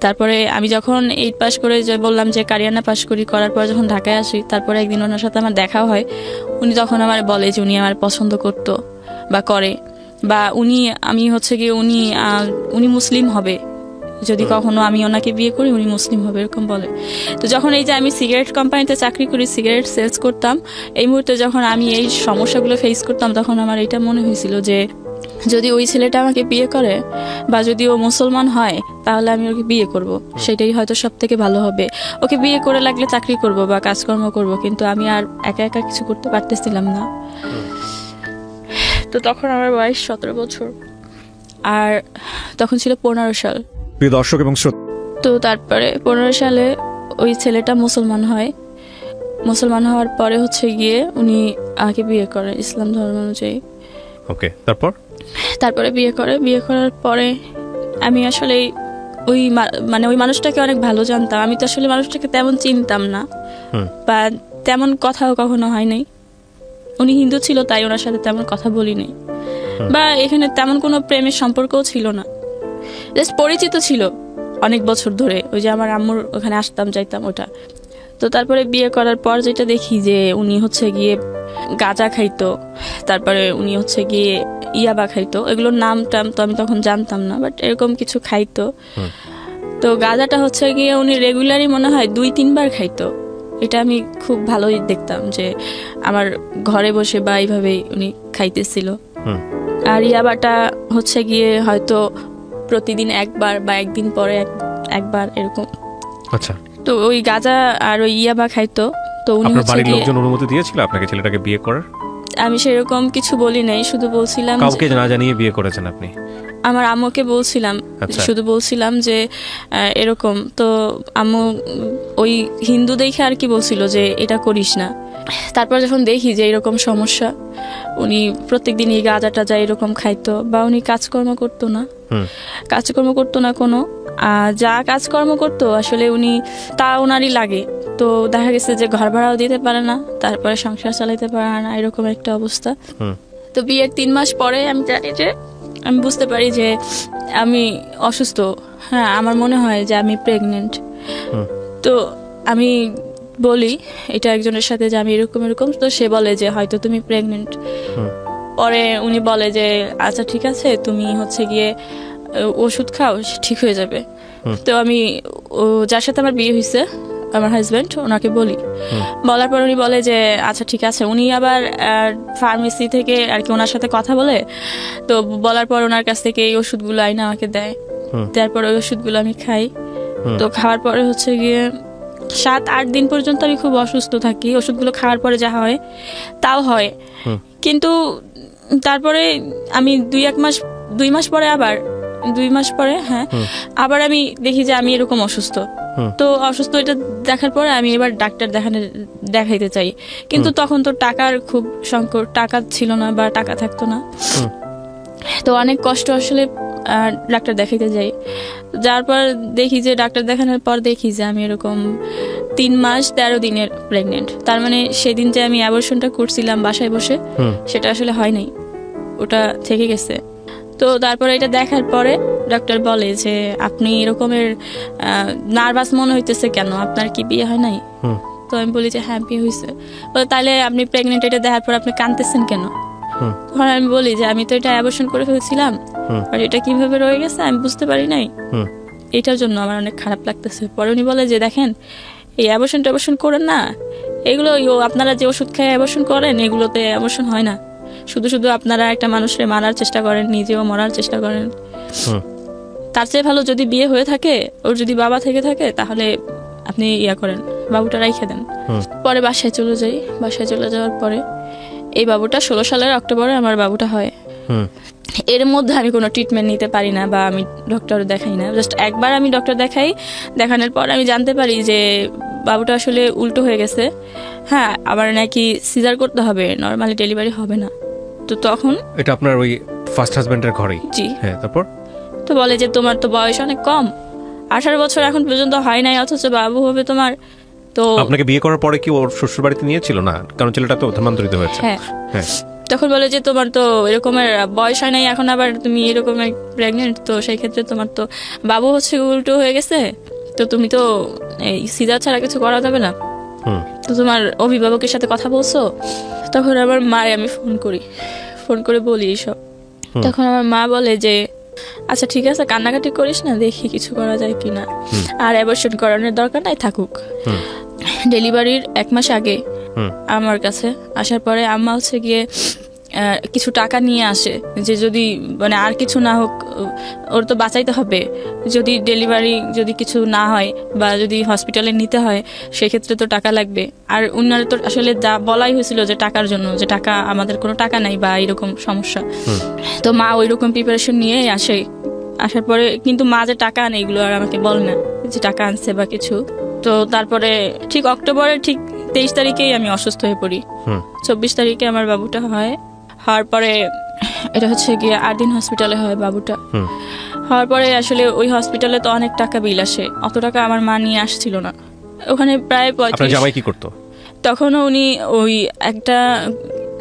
তারপরে আমি যখন 8 পাস করে যে বললাম যে কারিয়ানা পাস করার পর যখন ঢাকায় আসি, তারপরে একদিন ওনার সাথে আমার দেখা হয়। উনি তখন আমার বলে যে উনি আমার পছন্দ করতো বা করে, বা আমি হচ্ছে গিয়ে উনি মুসলিম হবে, যদি কখনো আমি ওনাকে বিয়ে করি উনি মুসলিম হবে, এরকম বলে। তো যখন এই যে আমি সিগারেট কোম্পানিতে চাকরি করি, সিগারেট সেলস করতাম, এই মুহূর্তে যখন আমি এই সমস্যাগুলো ফেস করতাম, তখন আমার এটা মনে হয়েছিল যে যদি ওই ছেলেটা আমাকে বিয়ে করে বা যদি ও মুসলমান হয়, তাহলে আমি ওকে বিয়ে করব, সেটাই হয়তো সব থেকে ভালো হবে। ওকে বিয়ে করে লাগলে চাকরি করব বা কাজকর্ম করব, কিন্তু আমি আর একা একা কিছু করতে পারতেছিলাম না। তো তখন আমার বয়স 17 বছর, আর তখন ছিল 15 সাল। প্রিয় দর্শক এবং শ্রোতা, তো তারপরে 15 সালে ওই ছেলেটা মুসলমান হয়। মুসলমান হওয়ার পরে হচ্ছে গিয়ে উনি আমাকে বিয়ে করে ইসলাম ধর্ম অনুযায়ী। ওকে, তারপরে বিয়ে করার পরে আমি আসলে ওই ওই মানুষটাকে অনেক ভালো জানতাম। আমি তো আসলে মানুষটাকে তেমন চিনতাম না, বা তেমন কথাও কখনো হয় নাই। উনি হিন্দু ছিল, তাই ওনার সাথে তেমন কথা বলি নাই, বা এখানে তেমন কোনো প্রেমের সম্পর্কও ছিল না, জাস্ট পরিচিত ছিল অনেক বছর ধরে। ওই যে আমার আম্মুর ওখানে আসতাম যাইতাম ওটা। তো তারপরে বিয়ে করার পর যেটা দেখি যে উনি হচ্ছে গিয়ে গাঁজা খাইতো, তারপরে উনি হচ্ছে গিয়ে ইয়াবা খাইতো। এগুলোর নাম টাম তো আমি তখন জানতাম না, বাট এরকম কিছু খাইতো। তো গাঁজাটা হচ্ছে গিয়ে উনি রেগুলারই মনে হয় 2-3 বার খাইতো। এটা আমি খুব ভালোই দেখতাম যে আমার ঘরে বসে বা এইভাবেই উনি খাইতেছিল। আর ইয়াবাটা হচ্ছে গিয়ে হয়তো প্রতিদিন একবার বা একদিন পরে একবার এরকম। আচ্ছা। তো ওই গাঁজা আর ওই ইয়াবা খাইতো। তো উনি আপনার বাড়ির লোকজন অনুমতি দিয়েছিল আপনাকে ছেলেটাকে বিয়ে করার? আমি সেরকম কিছু বলি নাই, শুধু বলছিলাম কাউকে না জানিয়ে বিয়ে করেছেন আপনি? আমার আম্মুকে বলছিলাম, শুধু বলছিলাম যে এরকম। তো আম্মু ওই হিন্দু দেখে আর কি বলছিল যে এটা করিস না। তারপর যখন দেখি যে এরকম সমস্যা, উনি প্রত্যেকদিন এই গাঁজা টাজা এরকম খাইতো, বা উনি কাজকর্ম করতো না কোনো। যা কাজকর্ম করতো আসলে উনি তা ওনারই লাগে। তো দেখা গেছে যে ঘর ভাড়াও দিতে পারে না, তারপরে সংসার চালাইতে পারে না, এরকম একটা অবস্থা। তো বিয়ের 3 মাস পরে আমি বুঝতে পারি যে আমি অসুস্থ। হ্যাঁ, আমার মনে হয় যে আমি প্রেগনেন্ট। তো আমি বলি এটা একজনের সাথে যে আমি এরকম। তো সে বলে যে হয়তো তুমি প্রেগনেন্ট। পরে উনি বলে যে আচ্ছা ঠিক আছে, তুমি হচ্ছে গিয়ে ওষুধ খাও, ঠিক হয়ে যাবে। তো আমি যার সাথে আমার বিয়ে হয়েছে, আমার হাজব্যান্ড, ওনাকে বলার পর উনি বলে যে আচ্ছা ঠিক আছে। উনি আবার ফার্মেসি থেকে আর কি ওনার সাথে কথা বলে। তো বলার পর ওনার কাছ থেকে এই ওষুধগুলো আইনা আমাকে দেয়। তারপর ওই ওষুধগুলো আমি খাই। তো খাওয়ার পরে হচ্ছে গিয়ে 7-8 দিন পর্যন্ত আমি খুব অসুস্থ থাকি। ওষুধগুলো খাওয়ার পরে যা হয় তাও হয়, কিন্তু তারপরে আমি 2 মাস পরে আবার আমি দেখি যে আমি এরকম অসুস্থ। তো অসুস্থ এটা দেখার পরে আমি এবার ডাক্তার দেখাইতে চাই, কিন্তু তখন তো টাকার খুব সংকট, টাকা ছিল না বা টাকা থাকতো না। তো অনেক কষ্ট আসলে ডাক্তার দেখাইতে যাই। যার পর দেখি যে ডাক্তার দেখানোর পর দেখি যে আমি এরকম 3 মাস 13 দিনের প্রেগনেন্ট। তার মানে সেদিন যে আমি অ্যাবর্শনটা করছিলাম বাসায় বসে, সেটা আসলে হয় নাই, ওটা থেকে গেছে। তো তারপরে এটা দেখার পরে ডাক্তার বলে যে আপনি এরকমের নার্ভাস মনে হইতেছে কেন, আপনার কি বিয়ে হয় নাই? তো আমি বলি যে হ্যাঁ বিয়ে হয়েছে। তাহলে আপনি প্রেগনেন্ট, এটা দেখার পর আপনি কাঁদতেছেন কেন? তখন আমি বলি যে আমি তো এটা অ্যাবর্শন করে ফেলছিলাম, আর এটা কিভাবে রয়ে গেছে আমি বুঝতে পারি নাই, এটার জন্য আমার অনেক খারাপ লাগতেছে। পরে উনি বলে যে দেখেন, এই অ্যাবর্শন করেন না, এগুলো আপনারা যে ওষুধ খেয়ে অ্যাবর্শন করেন, এগুলোতে অ্যাবর্শন হয় না। শুধু আপনারা একটা মানুষের মারার চেষ্টা করেন, নিজেও মরার চেষ্টা করেন। তার চেয়ে ভালো যদি বিয়ে হয়ে থাকে, ওর যদি বাবা থেকে থাকে, তাহলে আপনি করেন, বাবুটা রাইখে দেন। পরে বাসায় চলে যাই। বাসায় চলে যাওয়ার পরে এই বাবুটা 16 সালের অক্টোবরে আমার বাবুটা হয়। এর মধ্যে আমি কোনো ট্রিটমেন্ট নিতে পারি না বা আমি ডক্টর দেখাই না। জাস্ট একবার আমি ডক্টর দেখানোর পর আমি জানতে পারি যে বাবুটা আসলে উল্টো হয়ে গেছে। হ্যাঁ, আবার নাকি সিজার করতে হবে, নর্মালি ডেলিভারি হবে না। তো তখন এটা আপনার ওই ফার্স্ট হাজবেন্ডের ঘরেই? জি। হ্যাঁ, তারপর তো বলে যে তোমার তো বয়স অনেক কম, 18 বছর এখন পর্যন্ত হয় নাই, অথচ বাবু হবে তোমার। তো আপনাকে বিয়ে করার পরে কি ওর শ্বশুর বাড়িতে নিয়েছিল না? কারণ ছেলেটা তো ধর্মান্তরিত হয়েছে। হ্যাঁ, তখন বলে যে তোমার তো এরকমের বয়স হয় নাই, এখন আবার তুমি এরকমের প্রেগনেন্ট, তো সেই ক্ষেত্রে তোমার তো বাবু হচ্ছে উল্টো হয়ে গেছে, তো তুমি তো এই সিজার ছাড়া কিছু করা যাবে না, তো তোমার অভিভাবকের সাথে কথা বলছো? তখন আমার মায়ে আমি ফোন করে বলি এইসব। তখন আমার মা বলে যে আচ্ছা ঠিক আছে, কান্নাকাটি করিস না, দেখি কিছু করা যায় কিনা, আর অ্যাবর্শন করানোর দরকার নাই, থাকুক। ডেলিভারির 1 মাস আগে আমার কাছে আসার পরে আম্মা হচ্ছে গিয়ে কিছু টাকা নিয়ে আসে, যে যদি মানে আর কিছু না হোক, ওর তো বাঁচাইতে হবে, যদি ডেলিভারি যদি কিছু না হয় বা যদি হসপিটালে নিতে হয় সেক্ষেত্রে তো টাকা লাগবে। আর উনার তো আসলে যা বলাই হয়েছিল যে টাকার জন্য, যে টাকা আমাদের কোনো টাকা নাই বা এরকম সমস্যা, তো মা ওই রকম প্রিপারেশন নিয়ে আসে। আসার পরে কিন্তু মা যে টাকা আনে এগুলো আর আমাকে বলে না যে টাকা আনছে বা কিছু। তো তারপরে ঠিক অক্টোবরের ঠিক 23 তারিখেই আমি অসুস্থ হয়ে পড়ি। 24 তারিখে আমার বাবুটা হয়। হওয়ার পরে এটা হচ্ছে গিয়ে 8 দিন হসপিটালে হয় বাবুটা। হওয়ার পরে আসলে ওই হসপিটালে তো অনেক টাকা বিল আসে, অত টাকা আমার মা নিয়ে আসছিল না। ওখানে প্রায় 35। জামাই কি করতো তখন? উনি ওই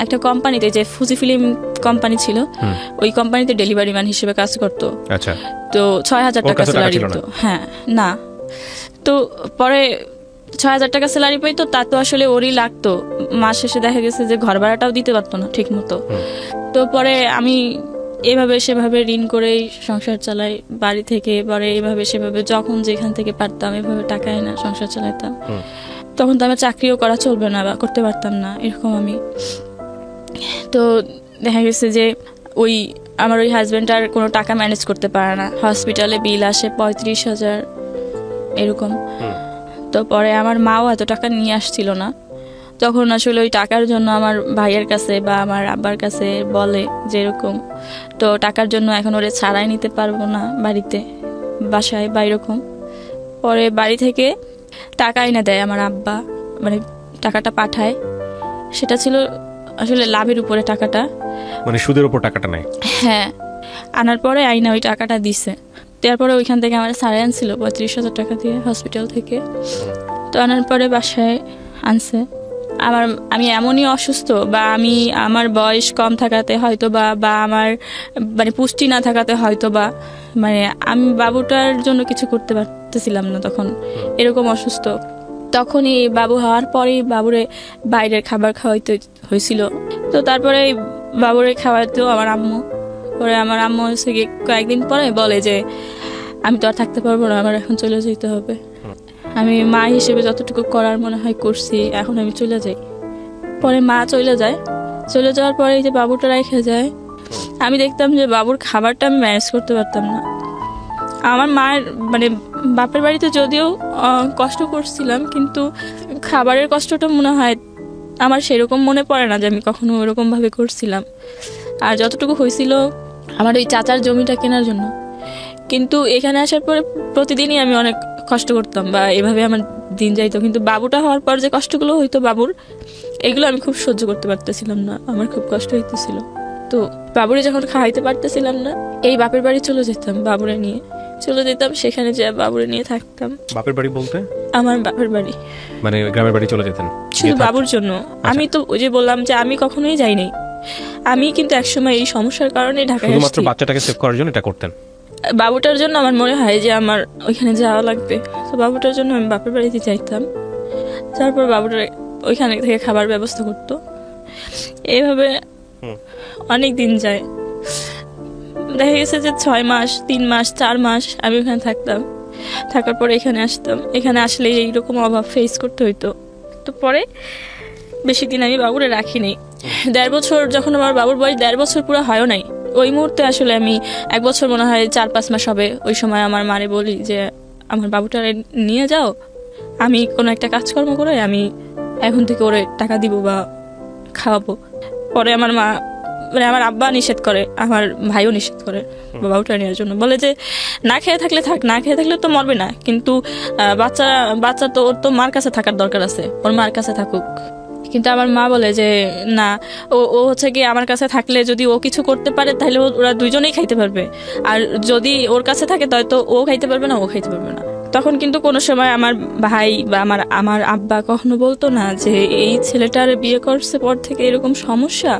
একটা কোম্পানিতে, যে ফুজি ফিল্ম কোম্পানি ছিল, ওই কোম্পানিতে ডেলিভারি ম্যান হিসেবে কাজ করতো। আচ্ছা। তো 6000 টাকা স্যালারি দিত। হ্যাঁ, না তো পরে 6000 টাকা স্যালারি পাইতো, তা তো আসলে ওরই লাগতো। মাস শেষে দেখা গেছে যে ঘর ভাড়াটাও দিতে পারতো না ঠিক মতো। তো পরে আমি এভাবে সেভাবে ঋণ করেই সংসার চালাই বাড়ি থেকে, পরে এভাবে সেভাবে যখন যেখান থেকে পারতাম এভাবে টাকা এনে সংসার চালাইতাম। তখন তো আমার চাকরিও করা চলবে না বা করতে পারতাম না, এরকম আমি। তো দেখা গেছে যে ওই আমার ওই হাজব্যান্ড আর কোনো টাকা ম্যানেজ করতে পারে না, হসপিটালে বিল আসে 35,000 এরকম। তো পরে আমার মাও এত টাকা নিয়ে আসছিল না। তখন আসলে ওই টাকার জন্য আমার ভাইয়ের কাছে বা আমার আব্বার কাছে বলে যে এরকম, তো টাকার জন্য এখন ওরে ছাড়াই নিতে পারবো না বাড়িতে, বাসায় বা এরকম। পরে বাড়ি থেকে টাকা এনে দেয় আমার আব্বা, মানে টাকাটা পাঠায়। সেটা ছিল আসলে লাভের উপরে টাকাটা, মানে সুদের উপর টাকাটা নেয়। হ্যাঁ, আনার পরে আইনা ওই টাকাটা দিছে। তারপরে ওইখান থেকে আমার ছাড়াই আনছিল 35,000 টাকা দিয়ে হসপিটাল থেকে। তো আনার পরে বাসায় আনছে। আমি এমনই অসুস্থ, বা আমার বয়স কম থাকাতে হয়তো বা আমার মানে পুষ্টি না থাকাতে হয়তো বা মানে আমি বাবুটার জন্য কিছু করতে পারতেছিলাম না তখন, এরকম অসুস্থ। তখনই বাবু হওয়ার পরেই বাবুরে বাইরের খাবার খাওয়াইতে হয়েছিল। তো তারপরে বাবুরে খাওয়াইতেও আমার আম্মু, পরে আমার আম্মু হচ্ছে গিয়ে কয়েকদিন পরে বলে যে আমি তো আর থাকতে পারবো না, আমার এখন চলে যেতে হবে। আমি মা হিসেবে যতটুকু করার মনে হয় করছি, এখন আমি চলে যাই। পরে মা চলে যাওয়ার পরে যে বাবুটা রেখে যায়, আমি দেখতাম যে বাবুর খাবারটা আমি ম্যানেজ করতে পারতাম না। আমার মায়ের মানে বাপের বাড়িতে যদিও কষ্ট করছিলাম, কিন্তু খাবারের কষ্টটা মনে হয় আমার সেরকম মনে পড়ে না যে আমি কখনো ওরকম ভাবে করছিলাম। আর যতটুকু হয়েছিল আমার ওই চাচার জমিটা কেনার জন্য। কিন্তু এখানে আসার পরে প্রতিদিনই আমি অনেক কষ্ট করতাম বা এভাবে আমার দিন যাইতো, কিন্তু বাবুটা হওয়ার পর যে কষ্টগুলো হইতো বাবুর, এগুলো আমি খুব সহ্য করতে পারতেছিলাম না, আমার খুব কষ্ট হইতেছিল। তো বাবুরে যখন খাওয়াইতে পারতেছিলাম না, এই বাপের বাড়ি চলে যেতাম, বাবুরে নিয়ে চলে যেতাম, সেখানে যে বাবুরে নিয়ে থাকতাম। বাপের বাড়ি বলতে আমার বাপের বাড়ি, মানে গ্রামের বাড়ি চলে যেতেন শুধু বাবুর জন্য। আমি তো ওই যে বললাম যে আমি কখনোই যাইনি, আমি কিন্তু একসময় এই সমস্যার কারণে ঢাকায় আসছি। শুধুমাত্র বাচ্চাটাকে সেভ করার জন্য এটা করতেন? বাবুটার জন্য আমার মনে হয় যে আমার ওইখানে যাওয়া লাগবে, তো বাবুটার জন্য আমি বাপের বাড়িতে যাইতাম। তারপর বাবুটার ওইখানে থেকে খাবার ব্যবস্থা করতো। এইভাবে অনেক দিন যায়, দেখা গেছে যে 6 মাস, 3 মাস, 4 মাস আমি ওখানে থাকতাম। থাকার পরে এখানে আসতাম, এখানে আসলে এইরকম অভাব ফেস করতে হইতো। তো পরে বেশি দিন আমি বাবুরে রাখিনি। 1.5 বছর, যখন আমার বাবুর বয়স 1.5 বছর পুরো হয়ও নাই, ওই মুহূর্তে আসলে আমি 1 বছর মনে হয় 4-5 মাস হবে, ওই সময় আমার মারে বলি যে আমার বাবুটা নিয়ে যাও, আমি কোনো একটা কাজকর্ম করে আমি এখন থেকে ওরে টাকা দিব বা খাওয়াবো। পরে আমার মা মানে আমার আব্বা নিষেধ করে, আমার ভাইও নিষেধ করে বাবুটা নেওয়ার জন্য, বলে যে না খেয়ে থাকলে থাক, না খেয়ে থাকলে তো মরবে না, কিন্তু বাচ্চা তো ওর তো মার কাছে থাকার দরকার আছে, ওর মার কাছে থাকুক। কিন্তু আমার মা বলে যে না, ও হচ্ছে কি আমার কাছে থাকলে যদি ও কিছু করতে পারে তাহলে ওরা দুইজনেই খাইতে পারবে, আর যদি ওর কাছে থাকে তাহলে তো ও খাইতে পারবে না, ও খাইতে পারবে না। তখন কিন্তু কোনো সময় আমার ভাই বা আমার আব্বা কখনো বলতো না যে এই ছেলেটার বিয়ে করছে পর থেকে এরকম সমস্যা,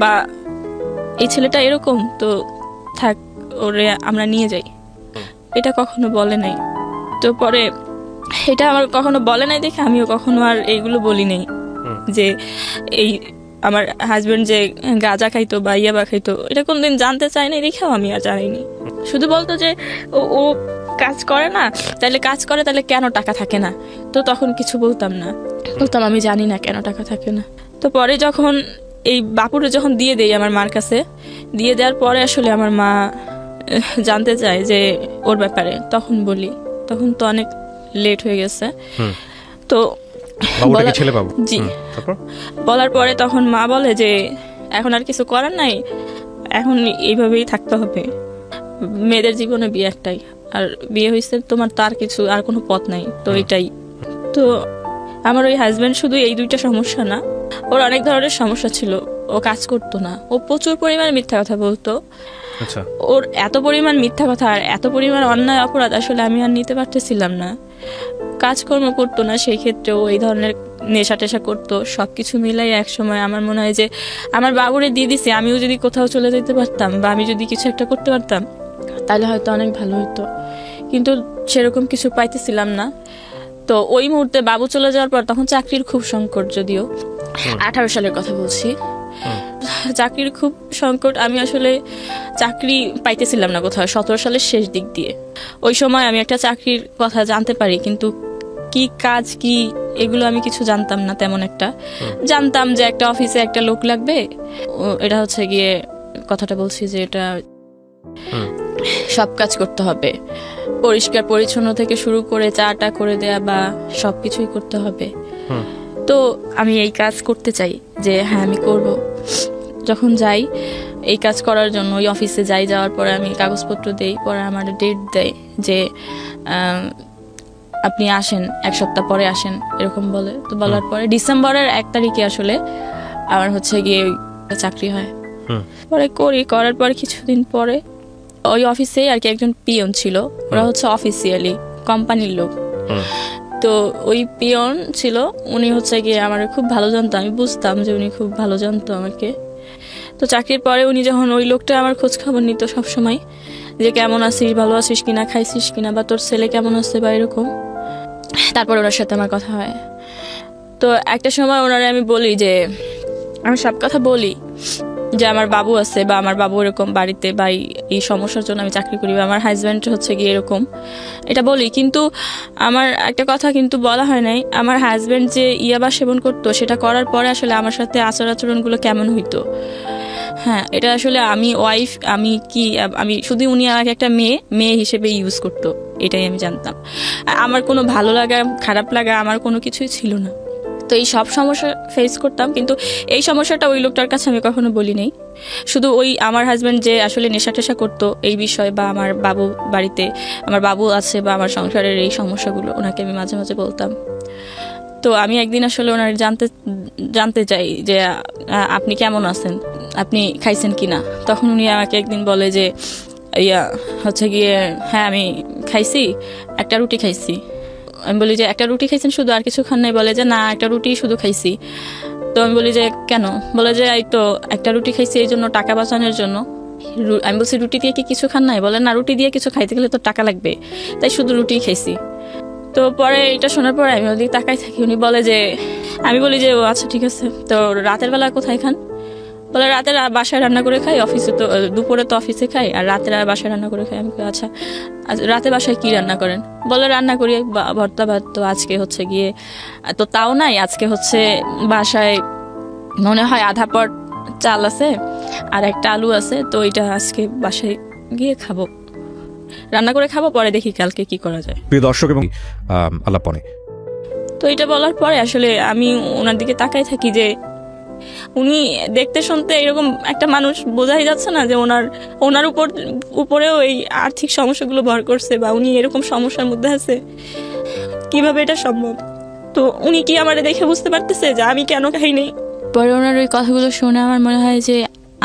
বা এই ছেলেটা এরকম, তো থাক ওরে আমরা নিয়ে যাই, এটা কখনো বলে নাই। তো পরে এটা আমার কখনো বলে নাই দেখে আমিও কখনো আর এইগুলো বলি নাই যে এই আমার হাজবেন্ড যে গাঁজা খাইতো বা ইয়াবা খাইতো, এটা কোনদিন জানতে চাই নাই দেখেও আমি আর জানিনি। শুধু বলতো যে ও কাজ করে না, তাহলে কাজ করে তাহলে কেন টাকা থাকে না, তো তখন কিছু বলতাম না, বলতাম আমি জানি না কেন টাকা থাকে না। তো পরে যখন এই বাপুরে যখন দিয়ে দেই আমার মার কাছে, দিয়ে দেওয়ার পরে আসলে আমার মা জানতে চায় যে ওর ব্যাপারে, তখন বলি, তখন তো অনেক লেট হয়ে গেছে। তো জি, বলার পরে তখন মা বলে যে এখন আর কিছু করার নাই, এখন এইভাবেই থাকতে হবে, মেয়েদের জীবনে বিয়ে একটাই, আর বিয়ে হয়েছে তোমার, তার কিছু আর কোনো পথ নাই, তো এটাই। তো আমার ওই হাজবেন্ড শুধু এই দুইটা সমস্যা না, ওর অনেক ধরনের সমস্যা ছিল। ও কাজ করতো না, ও প্রচুর পরিমাণে মিথ্যা কথা বলতো। ওর এত পরিমাণ মিথ্যা কথা আর এত পরিমাণ অন্যায় অপরাধ আসলে আমি আর নিতে পারতেছিলাম না। কাজকর্ম করতো না, সেই ক্ষেত্রে ও এই ধরনের নেশা টেশা করতো। সবকিছু মিলাই এক সময় আমার মনে হয় যে আমার বাবুরে দিয়ে দিছি, আমিও যদি কোথাও চলে যেতে পারতাম বা আমি যদি কিছু একটা করতে পারতাম তাহলে হয়তো অনেক ভালো হতো, কিন্তু সেরকম কিছু পাইতেছিলাম না। তো ওই মুহূর্তে বাবু চলে যাওয়ার পর তখন চাকরির খুব সংকট, যদিও 18 সালের কথা বলছি, চাকরির খুব সংকট। আমি আসলে চাকরি পাইতেছিলাম না কোথাও, 17 সালের শেষ দিক দিয়ে। ওই সময় আমি একটা চাকরির কথা জানতে পারি, কিন্তু কি কাজ কি এগুলো আমি কিছু জানতাম না তেমন একটা। জানতাম যে একটা অফিসে একটা লোক লাগবে, এটা হচ্ছে গিয়ে কথাটা বলছি যে এটা সব কাজ করতে হবে, পরিষ্কার পরিচ্ছন্ন থেকে শুরু করে চাটা করে দেয়া বা সবকিছুই করতে হবে। তো আমি এই কাজ করতে চাই যে হ্যাঁ আমি করব। যখন যাই এই কাজ করার জন্য ওই অফিসে যাই, যাওয়ার পরে আমি কাগজপত্র দেই, পরে আমার ডেট দেয় যে আপনি আসেন, 1 সপ্তাহ পরে আসেন, এরকম বলে। তো বলার পরে ডিসেম্বরের 1 তারিখে আসলে আমার হচ্ছে গিয়ে চাকরি হয়। পরে করার পর কিছুদিন পরে ওই অফিসে আর কি একজন পিয়ন ছিল, ওরা হচ্ছে অফিসিয়ালি কোম্পানির লোক। তো ওই পিয়ন ছিল, উনি হচ্ছে গিয়ে আমার খুব ভালো জানতো, আমি বুঝতাম যে উনি খুব ভালো জানতো আমাকে। তো চাকরির পরে উনি যখন, ওই লোকটা আমার খোঁজ খবর নিত সবসময়, যে কেমন আছিস, ভালো আছিস কিনা, খাইছিস কিনা, বা তোর ছেলে কেমন আছে বা এরকম। তারপর ওনার সাথে আমার কথা হয়। তো একটা সময় ওনারে আমি বলি যে, আমি সব কথা বলি যে আমার বাবু আছে বা আমার বাবু এরকম বাড়িতে বা এই সমস্যার জন্য আমি চাকরি করি বা আমার হাজব্যান্ড হচ্ছে গিয়ে এরকম, এটা বলি। কিন্তু আমার একটা কথা কিন্তু বলা হয় নাই, আমার হাজব্যান্ড যে ইয়াবা সেবন করতো সেটা করার পরে আসলে আমার সাথে আচরণগুলো কেমন হইতো। হ্যাঁ, এটা আসলে আমি ওয়াইফ, আমি শুধু উনি আমাকে একটা মেয়ে হিসেবে ইউজ করতো, এটাই আমি জানতাম। আমার কোনো ভালো লাগা খারাপ লাগা আমার কোনো কিছুই ছিল না। তো এই সব সমস্যা ফেস করতাম, কিন্তু এই সমস্যাটা ওই লোকটার কাছে আমি কখনো বলি নাই। শুধু ওই আমার হাজব্যান্ড যে আসলে নেশা টেশা করতো এই বিষয়, বা আমার বাবু বাড়িতে আমার বাবু আছে বা আমার সংসারের এই সমস্যাগুলো ওনাকে আমি মাঝে মাঝে বলতাম। তো আমি একদিন আসলে ওনার জানতে চাই যে আপনি কেমন আছেন, আপনি খাইছেন কিনা। তখন উনি আমাকে একদিন বলে যে হচ্ছে গিয়ে হ্যাঁ আমি খাইছি, একটা রুটি খাইছি। আমি বলি যে একটা রুটি খাইছেন শুধু, আর কিছু খান নাই? বলে যে না, একটা রুটি শুধু খাইছি। তো আমি বলি যে কেন? বলে যে এই তো একটা রুটি খাইছি এই জন্য, টাকা বাঁচানোর জন্য। আমি বলছি রুটি দিয়ে কি কিছু খান নাই? বলে না, রুটি দিয়ে কিছু খাইতে গেলে তো টাকা লাগবে, তাই শুধু রুটি খাইছি। তো পরে এটা শোনার পরে আমি ওদিকে তাকাই থাকি। উনি বলে যে, আমি বলি যে ও আচ্ছা ঠিক আছে, তো রাতের বেলা কোথায় খান? বলে রাতের বাসায় রান্না করে খাই, অফিসে তো দুপুরে তো অফিসে খাই, আর রাতের বাসায় রান্না করে খাই। আমি আচ্ছা রাতে বাসায় কি রান্না করেন? বলে রান্না করি ভর্তা ভাত। তো আজকে হচ্ছে গিয়ে তো তাও নাই, আজকে হচ্ছে বাসায় মনে হয় আধা পট চাল আছে আর একটা আলু আছে, তো এটা আজকে বাসায় গিয়ে খাবো, রান্না করে খাবো, পরে দেখি কালকে কি করা যায়। প্রিয় দর্শক এবং আলাপনে, তো এটা বলার পরে আসলে আমি ওনার দিকে তাকাই থাকি যে উনি দেখতে শুনতে এরকম একটা মানুষ, বোঝাই যাচ্ছে না যে ওনার উপরেও এই আর্থিক সমস্যাগুলো ভর করছে বা উনি এরকম সমস্যার মধ্যে আছে। কিভাবে এটা সম্ভব? তো উনি কি আমারে দেখে বুঝতে পারতেছে যে আমি কেন খাইনি? পরে ওনার ওই কথাগুলো শুনে আমার মনে হয় যে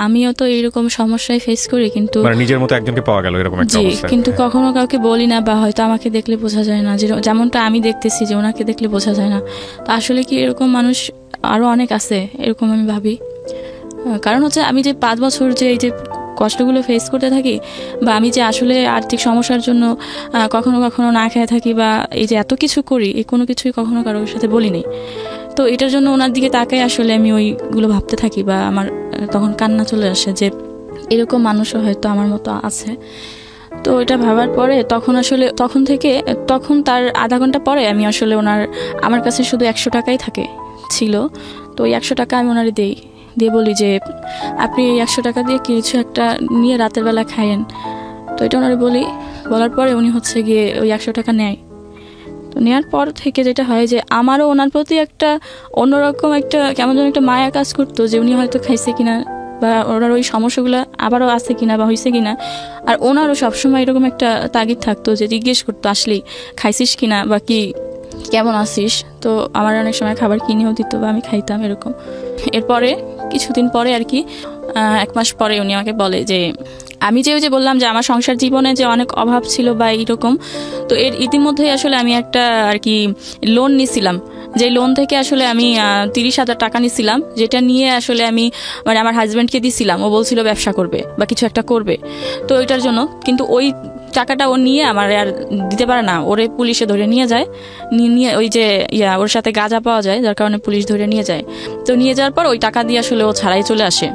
আমিও তো এরকম সমস্যায় ফেস করি, কিন্তু নিজের মতো একজনকে পাওয়া গেল এরকম একটা অবস্থা, কিন্তু কখনো কাউকে বলি না, বা হয়তো আমাকে দেখলে বোঝা যায় না, যেমনটা আমি দেখতেছি যে ওনাকে দেখলে বোঝা যায় না। তো আসলে কি এরকম মানুষ আরো অনেক আছে, এরকম আমি ভাবি। কারণ হচ্ছে আমি যে 5 বছর যে এই যে কষ্টগুলো ফেস করতে থাকি, বা আমি যে আসলে আর্থিক সমস্যার জন্য কখনো কখনো না খেয়ে থাকি, বা এই যে এত কিছু করি, এই কোনো কিছুই কখনো কারোর সাথে বলিনি। তো এটার জন্য ওনার দিকে তাকাই আসলে আমি ওইগুলো ভাবতে থাকি, বা আমার তখন কান্না চলে আসে যে এরকম মানুষও হয়তো আমার মতো আছে। তো এটা ভাবার পরে তখন তার আধা ঘন্টা পরে আমি আসলে আমার কাছে শুধু 100 টাকাই ছিল। তো ওই 100 টাকা আমি ওনারে দিয়ে বলি যে আপনি এই 100 টাকা দিয়ে কিছু একটা নিয়ে রাতের বেলা খাইয়েন। তো এটা ওনারে বলার পরে উনি হচ্ছে গিয়ে ওই 100 টাকা নেয়। তো নেওয়ার পর থেকে যেটা হয় যে আমারও ওনার প্রতি একটা অন্যরকম একটা কেমন যেন একটা মায়া কাজ করতো, যে উনি হয়তো খাইছে কিনা, বা ওনার ওই সমস্যাগুলো আবারও আছে কিনা বা হয়েছে কিনা। আর ওনারও সবসময় এরকম একটা তাগিদ থাকতো যে জিজ্ঞেস করতো আসলেই খাইছিস কিনা, বা কি কেমন আছিস। তো আমার অনেক সময় খাবার কিনেও দিত বা আমি খাইতাম এরকম। এরপরে কিছুদিন পরে আর কি 1 মাস পরে উনি আমাকে বলে যে আমি ওই যে বললাম যে আমার সংসার জীবনে যে অনেক অভাব ছিল বা এইরকম, তো এর ইতিমধ্যেই আসলে আমি একটা আর কি লোন নিছিলাম, যে লোন থেকে আসলে আমি 30,000 টাকা নিছিলাম, যেটা নিয়ে আসলে আমি মানে আমার হাজব্যান্ডকে দিছিলাম। ও বলছিল ব্যবসা করবে বা কিছু একটা করবে, তো ওইটার জন্য। কিন্তু ওই টাকাটা ও নিয়ে আমার আর দিতে পারে না, ওরে পুলিশে ধরে নিয়ে যায়। নিয়ে ওই যে ওর সাথে গাঁজা পাওয়া যায়, যার কারণে পুলিশ ধরে নিয়ে যায়। তো নিয়ে যাওয়ার পর ওই টাকা দিয়ে আসলে ও ছাড়াই চলে আসে।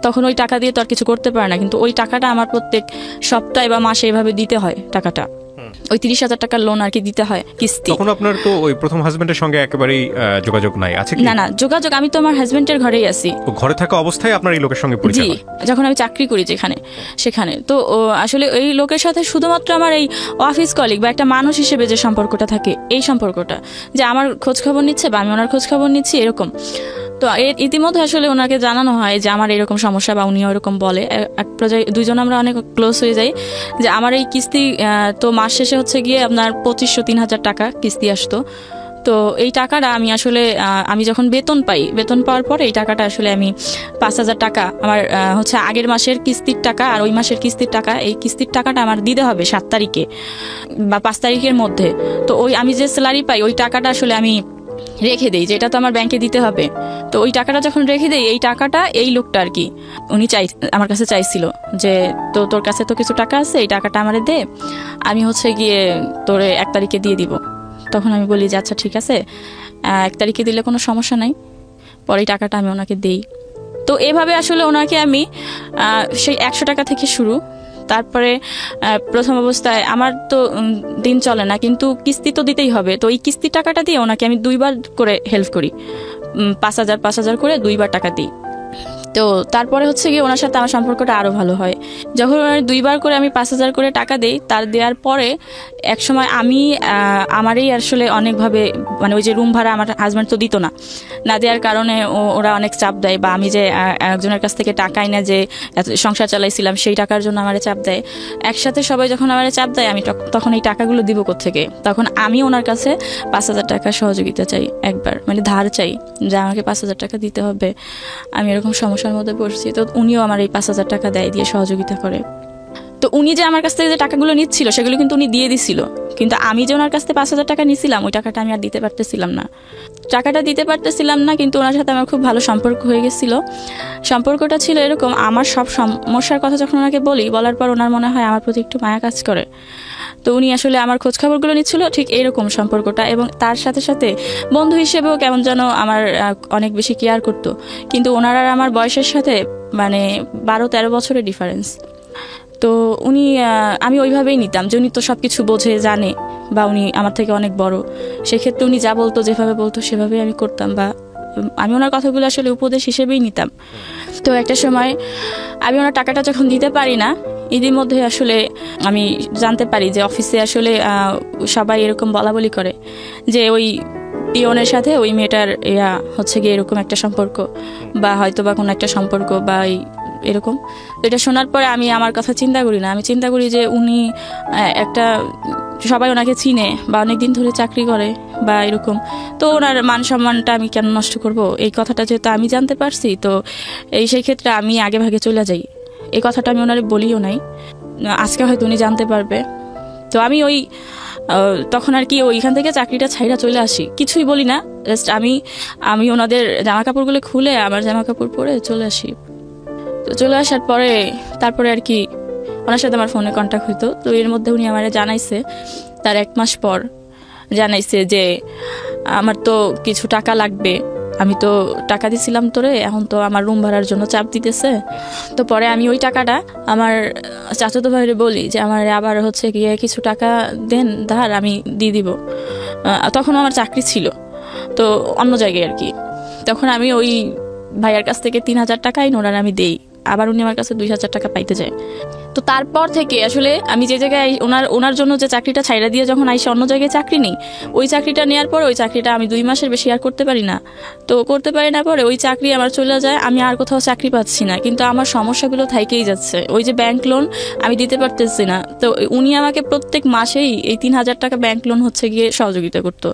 তখন ওই টাকা দিয়ে তো আর কিছু করতে পারে না, কিন্তু ওই টাকাটা আমার প্রত্যেক সপ্তাহে বা মাসে এভাবে দিতে হয়। টাকাটা ওই 30,000 টাকার লোন আর কি দিতে হয় কিস্তি। তখন আপনার তো ওই প্রথম হাজবেন্ডের সঙ্গে একেবারেই যোগাযোগ নাই, আছে কি? না, যোগাযোগ, আমি তো আমার হাজবেন্ডের ঘরেই আছি। ঘরে থাকা অবস্থায় আপনার এই লোকের সঙ্গে পরিচয়? জি, যখন আমি চাকরি করি সেখানে। তো আসলে এই লোকের সাথে শুধুমাত্র আমার এই অফিস কলিগ বা একটা মানুষ হিসেবে যে সম্পর্কটা থাকে, এই সম্পর্কটা, যে আমার খোঁজ খবর নিচ্ছে বা আমি ওনার খোঁজ খবর নিচ্ছি এরকম। তো ইতিমধ্যে আসলে ওনাকে জানানো হয় যে আমার এরকম সমস্যা, বা উনিও এরকম বলে। এক পর্যায়ে দুইজন আমরা অনেক ক্লোজ হয়ে যাই, যে আমার এই কিস্তি তো মাস শেষে হচ্ছে গিয়ে আপনার 2500-3000 টাকা কিস্তি আসতো। তো এই টাকাটা আমি আসলে আমি যখন বেতন পাওয়ার পরে এই টাকাটা আসলে আমি 5,000 টাকা আমার হচ্ছে আগের মাসের কিস্তির টাকা আর ওই মাসের কিস্তির টাকা, এই কিস্তির টাকাটা আমার দিতে হবে 7 তারিখে বা 5 তারিখের মধ্যে। তো ওই আমি যে স্যালারি পাই ওই টাকাটা আসলে আমি রেখে দেই, যেটা তো আমার ব্যাংকে দিতে হবে। তো ওই টাকাটা যখন রেখে দেই, এই টাকাটা এই লোকটা আর কি উনি আমার কাছে চাইছিল যে তোর কাছে তো কিছু টাকা আছে, এই টাকাটা আমারে দে, আমি হচ্ছে গিয়ে তোরে 1 তারিখে দিয়ে দিব। তখন আমি বলি যে আচ্ছা ঠিক আছে, 1 তারিখে দিলে কোনো সমস্যা নাই, পরে টাকাটা আমি ওনাকে দেই। তো এভাবে আসলে ওনাকে আমি সেই 100 টাকা থেকে শুরু। তারপরে প্রথম অবস্থায় আমার তো দিন চলে না, কিন্তু কিস্তি তো দিতেই হবে। তো এই কিস্তির টাকাটা দিয়ে ওনাকে আমি 2বার করে হেল্প করি, 5,000 করে 2বার টাকা দিই। তো তারপরে হচ্ছে গিয়ে ওনার সাথে আমার সম্পর্কটা আরো ভালো হয়। যখন ওনার 2বার করে আমি 5,000 করে টাকা দেই, তার দেওয়ার পরে এক সময় আমি আমারই আসলে অনেকভাবে মানে ওই যে রুম ভাড়া আমার হাজব্যান্ড তো দিত না দেওয়ার কারণে ওরা অনেক চাপ দেয়, বা আমি যে একজনের কাছ থেকে টাকাই না যে সংসার চালাইছিলাম সেই টাকার জন্য আমার চাপ দেয়। একসাথে সবাই যখন আমার চাপ দেয়, আমি তখন এই টাকাগুলো দিব কোত্থেকে? তখন আমি ওনার কাছে 5,000 টাকা সহযোগিতা চাই, একবার মানে ধার চাই যে আমাকে 5,000 টাকা দিতে হবে, আমি এরকম সমস্যার মধ্যে পড়ছি। তো উনিও আমার এই 5,000 টাকা দেয়, দিয়ে সহযোগিতা করে। তো উনি যে আমার কাছ থেকে যে টাকাগুলো নিচ্ছিল সেগুলো কিন্তু উনি দিয়ে দিছিল, কিন্তু আমি যে ওনার কাছ থেকে 5,000 টাকা নিছিলাম ওই টাকাটা আমি আর দিতে পারতেছিলাম না। কিন্তু ওনার সাথে আমার খুব ভালো সম্পর্ক হয়ে গেছিল। সম্পর্কটা ছিল এরকম, আমার সব সমস্যার কথা যখন ওনাকে বলার পর ওনার মনে হয় আমার প্রতি একটু মায়া কাজ করে। তো উনি আসলে আমার খোঁজ খবরগুলো নিচ্ছিল, ঠিক এইরকম সম্পর্কটা। এবং তার সাথে সাথে বন্ধু হিসেবেও কেমন যেন আমার অনেক বেশি কেয়ার করতো। কিন্তু ওনার আর আমার বয়সের সাথে মানে 12-13 বছরের ডিফারেন্স। তো আমি ওইভাবেই নিতাম যে উনি তো সবকিছু বোঝে, জানে, বা উনি আমার থেকে অনেক বড়। সেক্ষেত্রে উনি যা বলতো, যেভাবে বলতো সেভাবেই আমি করতাম, বা আমি ওনার কথাগুলো আসলে উপদেশ হিসেবেই নিতাম। তো একটা সময় আমি ওনার টাকাটা যখন দিতে পারি না, ঈদের মধ্যে আসলে আমি জানতে পারি যে অফিসে আসলে সবাই এরকম বলাবলি করে যে ওই পিয়নের সাথে ওই মেয়েটার হচ্ছে গিয়ে এরকম একটা সম্পর্ক, বা হয়তো বা কোনো একটা সম্পর্ক বা এরকম। তো এটা শোনার পরে আমি আমার কথা চিন্তা করি না, আমি চিন্তা করি যে উনি একটা সবাই ওনাকে চিনে বা অনেকদিন ধরে চাকরি করে বা এরকম, তো ওনার মান সম্মানটা আমি কেন নষ্ট করব? এই কথাটা যেহেতু আমি জানতে পারছি, তো সেই ক্ষেত্রে আমি আগে ভাগে চলে যাই। এই কথাটা আমি ওনারে বলিও নাই, আজকে হয়তো উনি জানতে পারবে। তো আমি তখন আর কি ওইখান থেকে চাকরিটা ছাইরা চলে আসি, কিছুই বলি না, জাস্ট আমি ওনাদের জামা কাপড়গুলো খুলে আমার জামা কাপড় পরে চলে আসি। তো চলে আসার পরে তারপরে আর কি ওনার সাথে আমার ফোনে কন্ট্যাক্ট হইতো। তো এর মধ্যে উনি আমার জানাইছে তার 1 মাস পর জানাইছে যে আমার তো কিছু টাকা লাগবে, আমি তো টাকা দিছিলাম তোরে, এখন তো আমার রুম ভাড়ার জন্য চাপ দিতেছে। তো পরে আমি ওই টাকাটা আমার চাচাতো ভাইরে বলি যে আমার আবার হচ্ছে গিয়ে কিছু টাকা দেন ধার, আমি দিয়ে দিব। তখন আমার চাকরি ছিল তো অন্য জায়গায় আর কি। তখন আমি ওই ভাইয়ার কাছ থেকে 3,000 টাকাই নোরার আমি দেই, আবার উনি আমার কাছে 2,000 টাকা পাইতে যায়। তো তারপর থেকে আসলে আমি যে জায়গায় ওনার জন্য যে চাকরিটা ছাইড়া দিয়ে যখন আইসে অন্য জায়গায় চাকরি নেই, ওই চাকরিটা নেওয়ার পর ওই চাকরিটা আমি 2 মাসের বেশি আর করতে পারি না। তো করতে পারি না পরে ওই চাকরি আমার চলে যায়, আমি আর কোথাও চাকরি পাচ্ছি না, কিন্তু আমার সমস্যাগুলো থাইকেই যাচ্ছে। ওই যে ব্যাংক লোন আমি দিতে পারতেছি না, তো উনি আমাকে প্রত্যেক মাসেই এই 3,000 টাকা ব্যাংক লোন হচ্ছে গিয়ে সহযোগিতা করতো।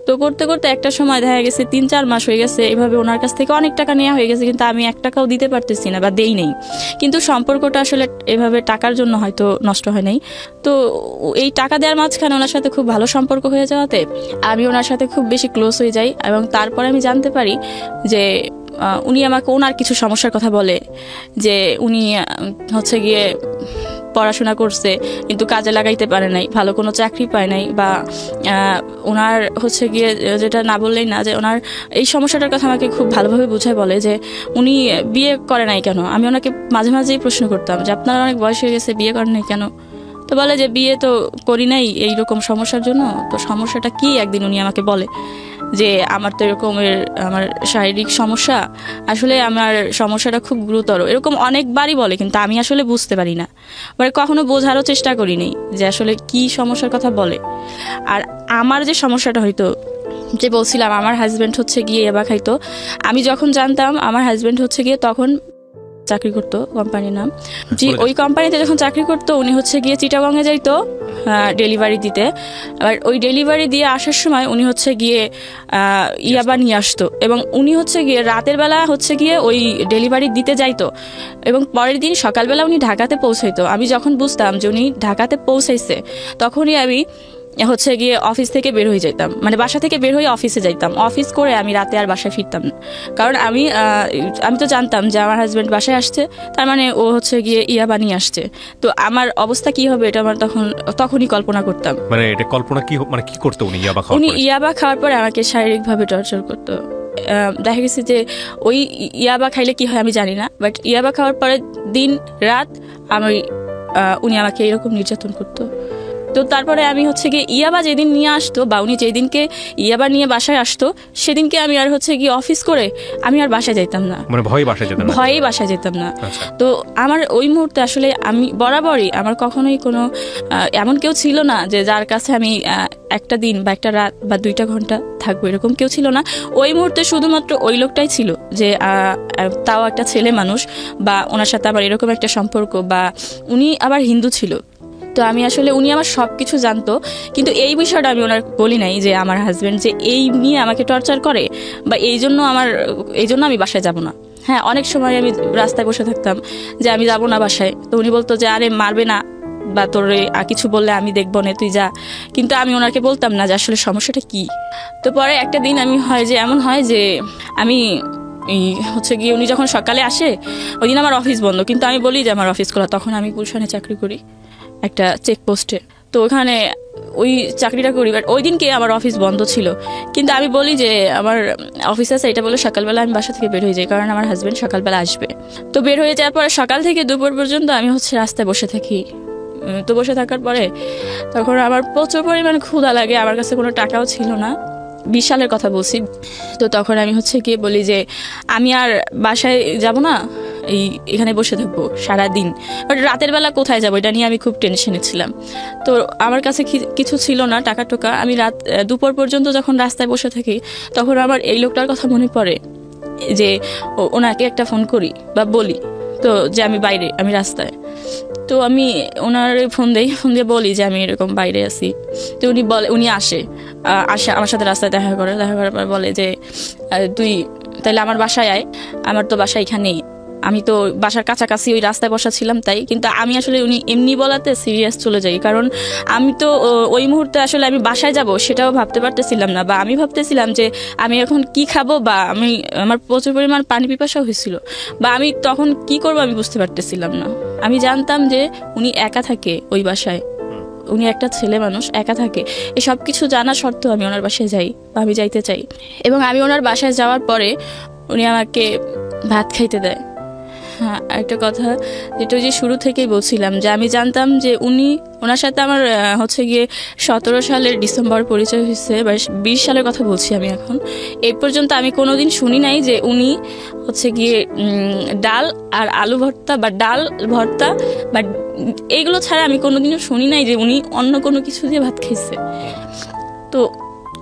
তো করতে করতে একটা সময় দেখা গেছে 3-4 মাস হয়ে গেছে, এইভাবে ওনার কাছ থেকে অনেক টাকা নেওয়া হয়ে গেছে, কিন্তু আমি 1 টাকাও দিতে পারতেছি না বা দেই নেই। কিন্তু সম্পর্কটা আসলে এভাবে টাকার জন্য হয়তো নষ্ট হয় নাই। তো এই টাকা দেওয়ার মাঝখানে ওনার সাথে খুব ভালো সম্পর্ক হয়ে যাওয়াতে আমি ওনার সাথে খুব বেশি ক্লোজ হয়ে যাই। এবং তারপরে আমি জানতে পারি যে উনি আমাকে ওনার কিছু সমস্যার কথা বলে, যে উনি হচ্ছে গিয়ে পড়াশোনা করছে কিন্তু কাজে লাগাইতে পারে নাই, ভালো কোনো চাকরি পায় নাই, বা ওনার হচ্ছে গিয়ে যেটা না বললেই না, যে ওনার এই সমস্যাটার কথা আমাকে খুব ভালোভাবে বুঝায় বলে যে উনি বিয়ে করে নাই কেন। আমি ওনাকে মাঝে মাঝেই প্রশ্ন করতাম যে আপনার অনেক বয়স হয়ে গেছে, বিয়ে করেন নাই কেন? তো বলে যে বিয়ে তো করি নাই এইরকম সমস্যার জন্য। তো সমস্যাটা কি একদিন উনি আমাকে বলে যে আমার তো এরকমের আমার শারীরিক সমস্যা, আসলে আমার সমস্যাটা খুব গুরুতর, এরকম অনেকবারই বলে, কিন্তু আমি আসলে বুঝতে পারি না, মানে কখনো বোঝারও চেষ্টা করিনি যে আসলে কি সমস্যার কথা বলে। আর আমার যে সমস্যাটা হয়তো, যে বলছিলাম আমার হাজবেন্ড হচ্ছে গিয়ে ইয়াবা খাইতো, আমি যখন জানতাম আমার হাজবেন্ড হচ্ছে গিয়ে তখন চাকরি করতো, কোম্পানির নাম জি, ওই কোম্পানিতে যখন চাকরি করতো উনি হচ্ছে গিয়ে চিটাগংয়ে যাইতো ডেলিভারি দিতে। আর ওই ডেলিভারি দিয়ে আসার সময় উনি হচ্ছে গিয়ে ইয়াবা নিয়ে আসতো, এবং উনি হচ্ছে গিয়ে রাতের বেলা হচ্ছে গিয়ে ওই ডেলিভারি দিতে যাইতো, এবং পরের দিন সকালবেলা উনি ঢাকাতে পৌঁছাইতো। আমি যখন বুঝতাম যে উনি ঢাকাতে পৌঁছাইছে তখনই আমি হচ্ছে গিয়ে অফিস থেকে বের হয়ে যেতাম, মানে বাসা থেকে বের হয়ে অফিসে যাইতাম। অফিস করে আমি রাতে আর বাসায় ফিরতাম না, কারণ আমি তো জানতাম যে আমার হাজবেন্ড বাসায় আসছে, তার মানে ও হচ্ছে গিয়ে ইয়াবা নিয়ে আসছে। তো আমার অবস্থা কি হবে এটা আমার তখনই কল্পনা করতাম। মানে এটা কল্পনা কি, মানে কি করতো উনি ইয়াবা খাওয়ার পরে? উনি ইয়াবা খাওয়ার পরে আমাকে শারীরিকভাবে টর্চার করতো। দেখা গেছে যে ওই ইয়াবা খাইলে কি হয় আমি জানি না, বাট ইয়াবা খাওয়ার পরে দিন রাত উনি আমাকে এরকম নির্যাতন করতো। তো তারপরে আমি হচ্ছে গিয়ে ইয়াবা যেদিন নিয়ে আসতো, বা উনি যেদিনকে ইয়াবা নিয়ে বাসায় আসতো, সেদিনকে আমি আর হচ্ছে গিয়ে অফিস করে আমি আর বাসায় যাইতাম না, মানে ভয়েই বাসায় যেতাম না। তো আমার ওই মুহূর্তে আসলে আমি বরাবরই আমার কখনোই কোনো এমন কেউ ছিল না যে যার কাছে আমি একটা দিন বা একটা রাত বা 2টা ঘন্টা থাকবো, এরকম কেউ ছিল না। ওই মুহূর্তে শুধুমাত্র ওই লোকটাই ছিল, যে তাও একটা ছেলে মানুষ, বা ওনার সাথে আবার এরকম একটা সম্পর্ক, বা উনি আবার হিন্দু ছিল। তো আমি আসলে উনি আমার সব কিছু জানতো, কিন্তু এই বিষয়টা আমি ওনার বলি নাই যে আমার হাজবেন্ড যে এই নিয়ে আমাকে টর্চার করে, বা এই জন্য আমি বাসায় যাব না। হ্যাঁ, অনেক সময় আমি রাস্তায় বসে থাকতাম যে আমি যাব না বাসায়, তো উনি বলতো যে আরে মারবে না, বা তোর কিছু বললে আমি দেখবো না, তুই যা। কিন্তু আমি ওনাকে বলতাম না যে আসলে সমস্যাটা কি। তো পরে একটা দিন এমন হয় যে আমি হচ্ছে গিয়ে উনি যখন সকালে আসে, ওই দিন আমার অফিস বন্ধ, কিন্তু আমি বলি যে আমার অফিস খোলা। তখন আমি গুলশানে চাকরি করি একটা চেকপোস্টে, তো ওখানে ওই চাকরিটা করি। বাট ওই দিনকে আমার অফিস বন্ধ ছিল, কিন্তু আমি বলি যে আমার অফিস আছে, এটা বলে সকালবেলা আমি বাসা থেকে বের হয়ে যাই, কারণ আমার হাজবেন্ড সকালবেলা আসবে। তো বের হয়ে যাওয়ার পরে সকাল থেকে দুপুর পর্যন্ত আমি হচ্ছে রাস্তায় বসে থাকি। তো বসে থাকার পরে তখন আমার প্রচুর পরিমাণে ক্ষুধা লাগে, আমার কাছে কোনো টাকাও ছিল না, 20 সালের কথা বলছি। তো তখন আমি হচ্ছে গিয়ে বলি যে আমি আর বাসায় যাব না, এখানে বসে থাকবো সারাদিন। বাট রাতের বেলা কোথায় যাবো এটা নিয়ে আমি খুব টেনশনে ছিলাম। তো আমার কাছে কিছু ছিল না টাকা টোকা। আমি দুপুর পর্যন্ত যখন রাস্তায় বসে থাকি, তখন আমার এই লোকটার কথা মনে পড়ে যে ওনাকে একটা ফোন করি বা বলি, তো যে আমি রাস্তায়। তো আমি ওনার ফোন দিয়ে বলি যে আমি এরকম বাইরে আছি। তো উনি আসে আমার সাথে রাস্তায় দেখা করার পর বলে যে তুই তাহলে আমার বাসায় আয়, আমার তো বাসা এখানেই, আমি তো বাসার কাছাকাছি ওই রাস্তায় বসা ছিলাম তাই, কিন্তু আমি আসলে উনি এমনি বলাতে সিরিয়াস চলে যাই, কারণ আমি তো ওই মুহূর্তে আসলে আমি বাসায় যাব সেটাও ভাবতে পারতেছিলাম না, বা আমি ভাবতেছিলাম যে আমি এখন কি খাবো, বা আমার প্রচুর পরিমাণ পানি পিপাসা হয়েছিল, বা আমি তখন কি করবো আমি বুঝতে পারতেছিলাম না। আমি জানতাম যে উনি একা থাকে ওই বাসায়, উনি একটা ছেলে মানুষ একা থাকে, এই সব কিছু জানা সত্ত্বেও আমি ওনার বাসায় যাই বা আমি যাইতে চাই। এবং আমি ওনার বাসায় যাওয়ার পরে উনি আমাকে ভাত খাইতে দেয়। হ্যাঁ, একটা কথা যেটা যে শুরু থেকেই বলছিলাম যে আমি জানতাম যে ওনার সাথে আমার হচ্ছে গিয়ে 17 সালের ডিসেম্বর পরিচয় হয়েছে, বা 20 সালের কথা বলছি আমি এখন। এই পর্যন্ত আমি কোনোদিন শুনি নাই যে উনি হচ্ছে গিয়ে ডাল আর আলু ভর্তা বা ডাল ভর্তা বা এইগুলো ছাড়া আমি কোনোদিনও শুনি নাই যে উনি অন্য কোনো কিছু দিয়ে ভাত খাইছে। তো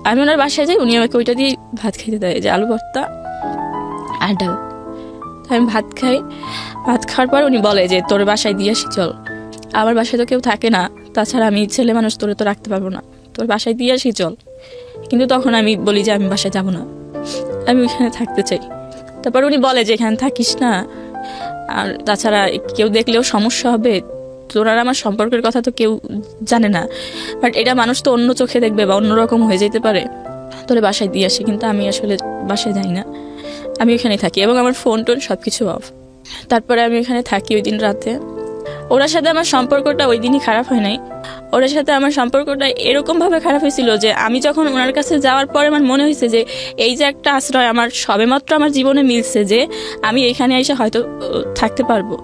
আমি ওনার বাসায় যাই, উনি আমাকে ওইটা দিয়ে ভাত খাইতে দেয়, যে আলু ভর্তা আর ডাল। আমি ভাত খাই, ভাত খাওয়ার পর উনি বলে যে তোর বাসায় দিয়ে আসি চল, আমার বাসায় তো কেউ থাকে না, তাছাড়া আমি ছেলে মানুষ, তোরে তো রাখতে পারবো না, তোর বাসায় দিয়ে আসি চল। কিন্তু তখন আমি বলি যে আমি বাসায় যাব না, আমি ওইখানে থাকতে চাই। তারপর উনি বলে যে এখানে থাকিস না, আর তাছাড়া কেউ দেখলেও সমস্যা হবে, তোর আর আমার সম্পর্কের কথা তো কেউ জানে না, বাট এটা মানুষ তো অন্য চোখে দেখবে বা অন্যরকম হয়ে যেতে পারে, তোরে বাসায় দিয়ে আসি। কিন্তু আমি আসলে বাসায় যাই না, আমি ওখানে থাকি এবং আমার ফোন টোন সব কিছু অফ। তারপরে আমি ওখানে থাকি ওই দিন রাতে। ওনার সাথে আমার সম্পর্কটা ওই দিনই খারাপ হয় নাই, ওনার সাথে আমার সম্পর্কটা এরকমভাবে খারাপ হয়েছিল যে আমি যখন ওনার কাছে যাওয়ার পরে আমার মনে হয়েছে যে এই যে একটা আশ্রয় আমার সবেমাত্র আমার জীবনে মিলছে, যে আমি এখানে এসে হয়তো থাকতে পারবো।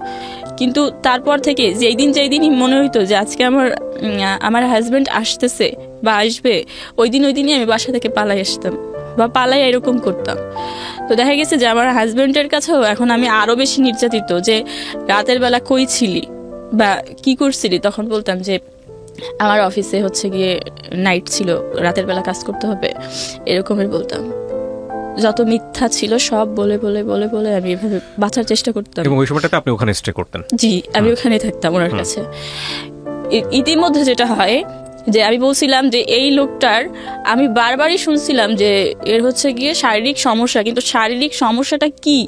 কিন্তু তারপর থেকে যেই দিনই মনে হইতো যে আজকে আমার হাজব্যান্ড আসতেছে বা আসবে, ওই দিনই আমি বাসা থেকে পালাই আসতাম বা পালাই এরকম করতাম। তো দেখা গেছে যে আমার হাজব্যান্ডের কাছেও এখন আমি আরো বেশি নির্যাতিত, যে রাতের বেলা কই ছিলি বা কি করছিলি, তখন বলতাম যে আমার অফিসে হচ্ছে গিয়ে নাইট ছিল, রাতের বেলা কাজ করতে হবে, এরকমই বলতাম। যত মিথ্যা ছিল সব বলে বলে বলে বলে আমি এভাবে বাঁচার চেষ্টা করতাম। এবং ওই সময়টাতে আপনি ওখানে স্টে করতেন? জি, আমি ওখানে থাকতাম ওনার কাছে। ইতিমধ্যে যেটা হয় যে আমি বলছিলাম যে এই লোকটার, আমি বারবারই শুনছিলাম যে এর হচ্ছে গিয়ে শারীরিক সমস্যা, কিন্তু শারীরিক সমস্যাটা কি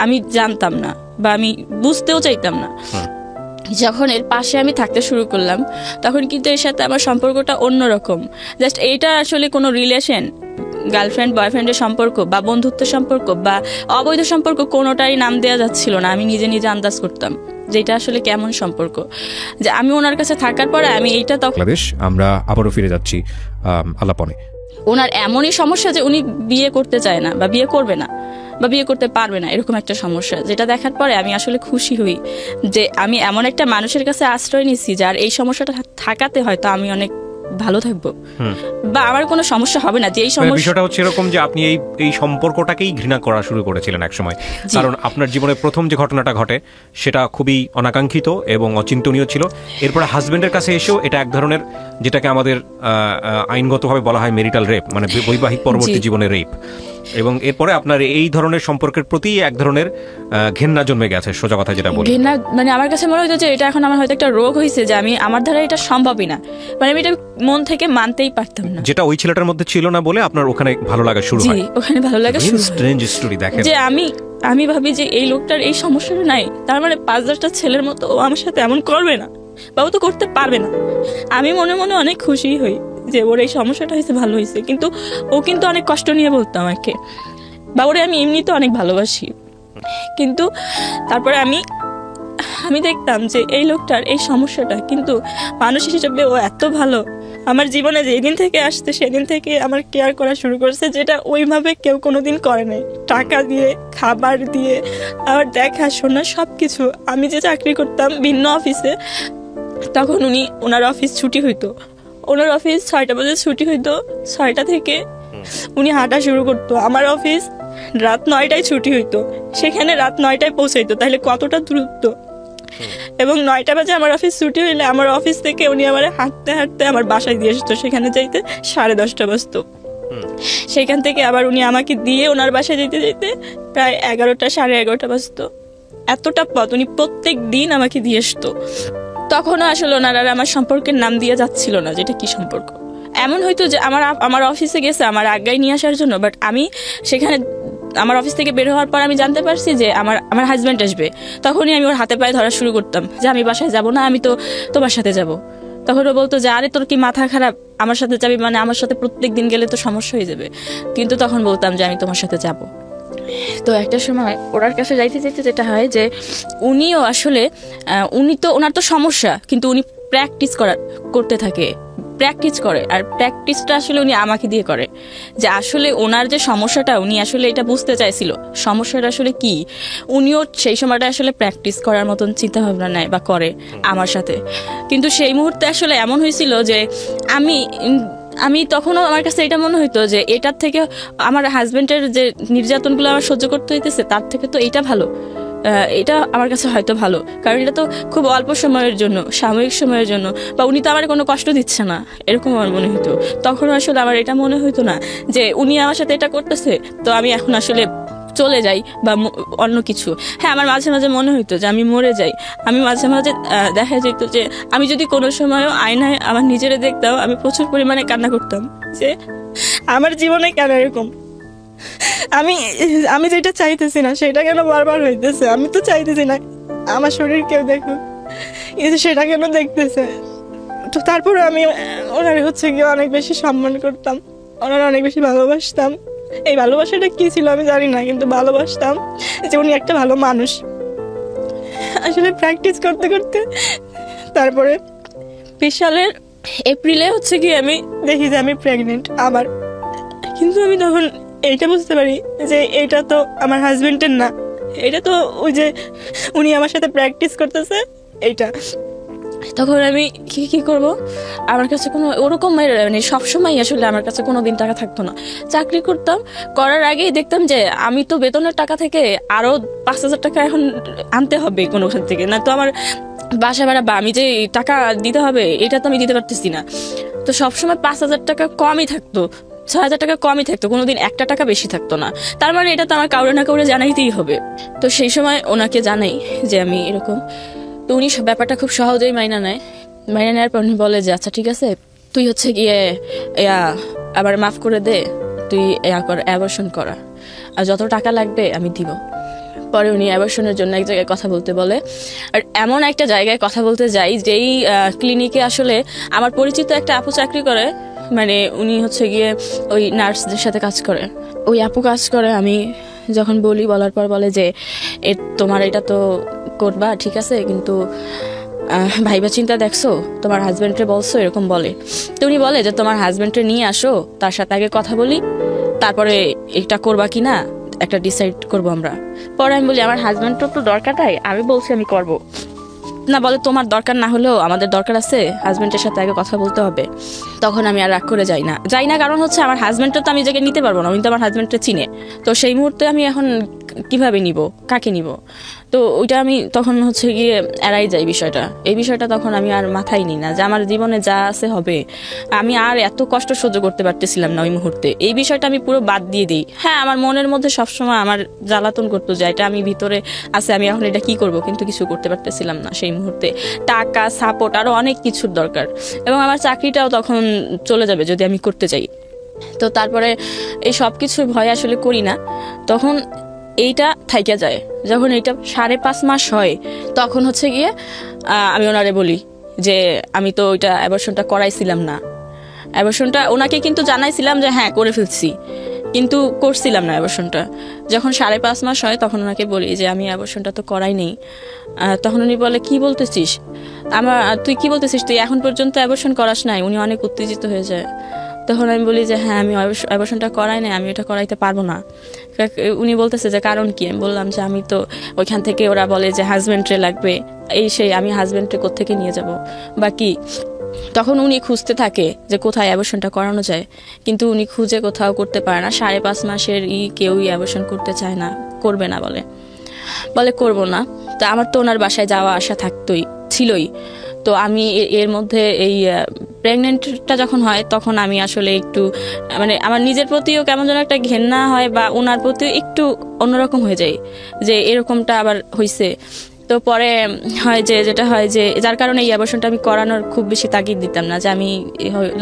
আমি জানতাম না বা আমি বুঝতেও চাইতাম না। যখন এর পাশে আমি থাকতে শুরু করলাম তখন কিন্তু এর সাথে আমার সম্পর্কটা অন্যরকম। জাস্ট এইটা আসলে কোনো রিলেশন, গার্লফ্রেন্ড বয়ফ্রেন্ডের সম্পর্ক বা বন্ধুত্বের সম্পর্ক বা অবৈধ সম্পর্ক কোনোটাই নাম দেওয়া যাচ্ছিল না। আমি নিজে নিজে আন্দাজ করতাম যে এটা আসলে কেমন সম্পর্ক। যে আমি ওনার কাছে থাকার পরে আমি এইটা তখন আমরা আবারও ফিরে যাচ্ছি আলাপনে। ওনার এমনই সমস্যা যে উনি বিয়ে করতে চায় না বা বিয়ে করবে না বা বিয়ে করতে পারবে না, এরকম একটা সমস্যা, যেটা দেখার পরে আমি আসলে খুশি হই যে আমি এমন একটা মানুষের কাছে আশ্রয় নিয়েছি যার এই সমস্যাটা থাকাতে হয়তো আমি অনেক ভালো থাকবো বা আমার কোনো সমস্যা হবে না। যে এই বিষয়টা হচ্ছে এরকম যে আপনি এই সম্পর্কটাকেই ঘৃণা করা শুরু করেছিলেন একসময়, কারণ আপনার জীবনে প্রথম যে ঘটনাটা ঘটে সেটা খুবই অনাকাঙ্ক্ষিত এবং অচিন্তনীয় ছিল। এরপরে হাজবেন্ডের কাছে এসেও এটা এক ধরনের, যেটাকে আমাদের আইনগতভাবে বলা হয় মেরিটাল রেপ, মানে বৈবাহিক পরবর্তী জীবনের রেপ। এবং এরপরে আপনার এই ধরনের সম্পর্কের প্রতি এক ধরনের ঘেন্না জন্মে গেছে, সোজা কথা যেটা বলি। ঘেন্না মানে আমার কাছে মনে হতো যে এটা এখন আমার হয়তো একটা রোগ হয়েছে, যে আমার দ্বারা এটা সম্ভবই না, মানে আমি এটা মন থেকে মানতেই পারতাম না, যেটা ওই ছেলেটার মধ্যে ছিল না বলে আপনার ওখানে ভালো লাগা শুরু হয়। ওখানে ভালো লাগা শুরু হয়। স্ট্রেঞ্জ স্টোরি দেখেন, যে আমি ভাবি যে এই লোকটার এই সমস্যাটা নাই, তার মানে 5-10টা ছেলের মতো ও আমার সাথে এমন করবে না বা ও তো করতে পারবে না। আমি মনে মনে অনেক খুশি হই যে ওর এই সমস্যাটা হয়েছে, ভালো হয়েছে। কিন্তু ও কিন্তু অনেক কষ্ট নিয়ে বলতো আমাকে, বা ওরে আমি এমনি তো অনেক ভালোবাসি। কিন্তু তারপরে আমি দেখতাম যে এই লোকটার এই সমস্যাটা, কিন্তু মানুষ হিসেবে ও এত ভালো। আমার জীবনে যেদিন থেকে আসছে সেদিন থেকে আমার কেয়ার করা শুরু করেছে, যেটা ওইভাবে কেউ কোনোদিন করে নাই। টাকা দিয়ে, খাবার দিয়ে, আমার দেখাশোনা সবকিছু। আমি যে চাকরি করতাম ভিন্ন অফিসে, তখন ওনার অফিস ছুটি হইতো, ওনার অফিস 6টা বাজে ছুটি হইতো, 6টা থেকে উনি হাঁটা শুরু করতো। আমার অফিস রাত 9টায় ছুটি হইতো, সেখানে রাত 9টায় পৌঁছাইতো, তাহলে কতটা দূরত্ব। এবং 9টা বাজে আমার অফিস ছুটি হইলে আমার অফিস থেকে উনি আমার হাঁটতে হাঁটতে আমার বাসায় দিয়ে আসতো, সেখানে যাইতে 10:30 বাজতো। সেখান থেকে আবার উনি আমাকে দিয়ে ওনার বাসায় যেতে যেতে প্রায় 11টা 11:30 বাজতো। এতটা পথ উনি প্রত্যেক দিন আমাকে দিয়ে আসতো। তখনও আসলে ওনারা আমার সম্পর্কের নাম দিয়ে যাচ্ছিল না, যেটা কি সম্পর্ক। এমন হয়তো যে আমার অফিসে গেছে আমার আজ্ঞায় নিয়ে আসার জন্য, বাট আমি সেখানে আমার অফিস থেকে বের হওয়ার পর আমি জানতে পারছি যে আমার হাজব্যান্ড আসবে, তখনই আমি ওর হাতে পায়ে ধরা শুরু করতাম যে আমি বাসায় যাব না, আমি তো তোমার সাথে যাব। তখন ও বলতো যে আরে তোর কি মাথা খারাপ, আমার সাথে যাবি মানে আমার সাথে প্রত্যেক দিন গেলে তো সমস্যা হয়ে যাবে। কিন্তু তখন বলতাম যে আমি তোমার সাথে যাব। তো একটা সময় ওনার কাছে যাইতে যাইতে যেটা হয় যে উনিও আসলে ওনার তো সমস্যা, কিন্তু উনি করতে থাকে, প্র্যাকটিস করে। আর প্র্যাকটিসটা আসলে উনি আমাকে দিয়ে করে, যে আসলে ওনার যে সমস্যাটা উনি আসলে এটা বুঝতে চাইছিল সমস্যাটা আসলে কি। উনিও সেই সময়টা আসলে প্র্যাকটিস করার মতন চিন্তা ভাবনা নেয় বা করে আমার সাথে। কিন্তু সেই মুহূর্তে আসলে এমন হয়েছিল যে আমি তখনও আমার কাছে এটা মনে হইতো যে এটার থেকে আমার হাজবেন্ডের যে নির্যাতনগুলো আমার সহ্য করতে হইতেছে তার থেকে তো এটা ভালো, এটা আমার কাছে হয়তো ভালো, কারণ এটা তো খুব অল্প সময়ের জন্য, সাময়িক সময়ের জন্য, বা উনি তো আমার কোনো কষ্ট দিচ্ছে না, এরকম আমার মনে হতো। তখন আসলে আমার এটা মনে হইতো না যে উনি আমার সাথে এটা করতেছে তো আমি এখন আসলে চলে যাই বা অন্য কিছু। হ্যাঁ, আমার মাঝে মাঝে মনে হইতো যে আমি মরে যাই। আমি মাঝে মাঝে দেখা যেত যে আমি যদি কোনো সময়ও আয়নায় আমার নিজেরে দেখতাম, আমি প্রচুর পরিমাণে কান্না করতাম যে আমার জীবনে কেন এরকম, আমি যেটা চাইতেছি না সেটা কেন বারবার হইতেছে। আমি তো চাইতেছি না আমার শরীর কেউ দেখুক, কিন্তু সেটা কেন দেখতেছে। তো তারপরে আমি ওনার হচ্ছে গিয়ে অনেক বেশি সম্মান করতাম, ওনারা অনেক বেশি ভালোবাসতাম। এই ভালোবাসাটা কি ছিল আমি জানি না, কিন্তু ভালোবাসতাম যে উনি একটা ভালো মানুষ। আসলে প্র্যাকটিস করতে করতে তারপরে 20 সালের এপ্রিলে হচ্ছে কি আমি দেখি যে আমি প্রেগনেন্ট আবার। কিন্তু আমি তখন এইটা বুঝতে পারি যে এটা তো আমার হাজবেন্ডের না, এটা তো ওই যে উনি আমার সাথে প্র্যাকটিস করতেছে এইটা। তখন আমি কি করব, আমার কাছে কোনো ওরকম মানে সবসময় আসলে আমার কাছে কোনো দিন টাকা থাকতো না। চাকরি করতাম, করার আগেই দেখতাম যে আমি তো বেতনের টাকা থেকে আরো 5,000 টাকা এখন আনতে হবে কোনো ওখান থেকে, না তো আমার বাসা ভাড়া বা আমি যে টাকা দিতে হবে এটা তো আমি দিতে পারতেছি না। তো সবসময় 5,000 টাকা কমই থাকতো, 6,000 টাকা কমই থাকতো, কোনোদিন একটা টাকা বেশি থাকতো না। তার মানে এটা তো আমার কাউরে না কাউরে জানাইতেই হবে। তো সেই সময় ওনাকে জানাই যে আমি এরকম। তো উনি ব্যাপারটা খুব সহজেই মাইনা নেওয়ার পর উনি বলে যে আচ্ছা ঠিক আছে, তুই হচ্ছে গিয়ে আবার মাফ করে দে, তুই অ্যাবর্শন করা, আর যত টাকা লাগবে আমি দিব। পরে উনি অ্যাবর্শনের জন্য এক জায়গায় কথা বলতে বলে, আর এমন একটা জায়গায় কথা বলতে যাই যেই ক্লিনিকে আসলে আমার পরিচিত একটা আপু চাকরি করে, মানে উনি হচ্ছে গিয়ে ওই নার্সদের সাথে কাজ করে, ওই আপু কাজ করে। আমি যখন বলার পর বলে যে তোমার এটা তো করবা ঠিক আছে, কিন্তু ভাইবা চিন্তা দেখছো, তোমার হাজবেন্ডকে বলছো, এরকম বলে। তো উনি বলে যে তোমার হাজবেন্ডকে নিয়ে আসো, তার সাথে আগে কথা বলি, তারপরে এটা করবা কিনা একটা ডিসাইড করবো আমরা। পরে আমি বলি আমার হাজবেন্ডের তো দরকারটাই, আমি বলছি আমি করব না। বলে তোমার দরকার না হলেও আমাদের দরকার আছে, হাজবেন্ডের সাথে আগে কথা বলতে হবে। তখন আমি আর রাগ করে যাই না, কারণ হচ্ছে আমার হাজবেন্ডটা তো আমি জায়গায় নিতে পারবো না, উনি তো আমার হাজবেন্ডটা চিনে। তো সেই মুহূর্তে আমি এখন কিভাবে নিব, কাকে নিব, তো ওইটা আমি তখন হচ্ছে গিয়ে এড়াই যাই বিষয়টা। এই বিষয়টা তখন আমি আর মাথায় নিই না যে আমার জীবনে যা আছে হবে। আমি আর এত কষ্ট সহ্য করতে পারতেছিলাম না ওই মুহূর্তে, এই বিষয়টা আমি পুরো বাদ দিয়ে দিই। হ্যাঁ, আমার মনের মধ্যে সবসময় আমার জ্বালাতন করতো যে এটা আমি ভিতরে আছে, আমি এখন এটা কি করব, কিন্তু কিছু করতে পারতেছিলাম না সেই মুহূর্তে। টাকা, সাপোর্ট, আরো অনেক কিছুর দরকার, এবং আমার চাকরিটাও তখন চলে যাবে যদি আমি করতে চাই। তো তারপরে এই সব কিছুর ভয় আসলে করি না। তখন এইটা থাইকা যায়, যখন এইটা 5.5 মাস হয় তখন হচ্ছে গিয়ে আমি ওনারে বলি যে আমি তো ওইটা অ্যাবর্শনটা করাইছিলাম না। অ্যাবর্শনটা ওনাকে কিন্তু জানাইছিলাম যে হ্যাঁ করে ফেলছি, কিন্তু করছিলাম না অ্যাবর্শনটা। যখন 5.5 মাস হয় তখন ওনাকে বলি যে আমি অ্যাবর্শনটা তো করাই নেই। তখন উনি বলে কি বলতেছিস, তুই কি বলতেছিস, তুই এখন পর্যন্ত অ্যাবর্শন করাস নাই। উনি অনেক উত্তেজিত হয়ে যায়। তখন আমি বলি যে হ্যাঁ আমি অ্যাবর্শনটা করাই নাই, আমি এটা করাইতে পারবো না। উনি বলতেছে যে কারণ কি, আমি বললাম যে আমি তো ওইখান থেকে ওরা বলে যে হাজবেন্ডরে লাগবে, এই সেই, আমি হাজবেন্ডরে কোত্থেকে নিয়ে যাব বা কি। তখন উনি খুঁজতে থাকে যে কোথায় অ্যাবর্শনটা করানো যায়, কিন্তু উনি খুঁজে কোথাও করতে পারে না। 5.5 মাসের কেউই অ্যাবর্শন করতে চায় না, করবে না বলে করবো না। তা আমার তো ওনার বাসায় যাওয়া আসা ছিলই। তো আমি এর মধ্যে এই প্রেগনেন্টটা যখন হয় তখন আমি আসলে একটু মানে আমার নিজের প্রতিও কেমন যেন একটা ঘেন্না হয়, বা ওনার প্রতিও একটু অন্যরকম হয়ে যায় যে এরকমটা আবার হয়েছে। তো পরে হয় যে যেটা হয় যে যার কারণে এই অ্যাবর্শনটা আমি করানোর খুব বেশি তাগিদ দিতাম না, যে আমি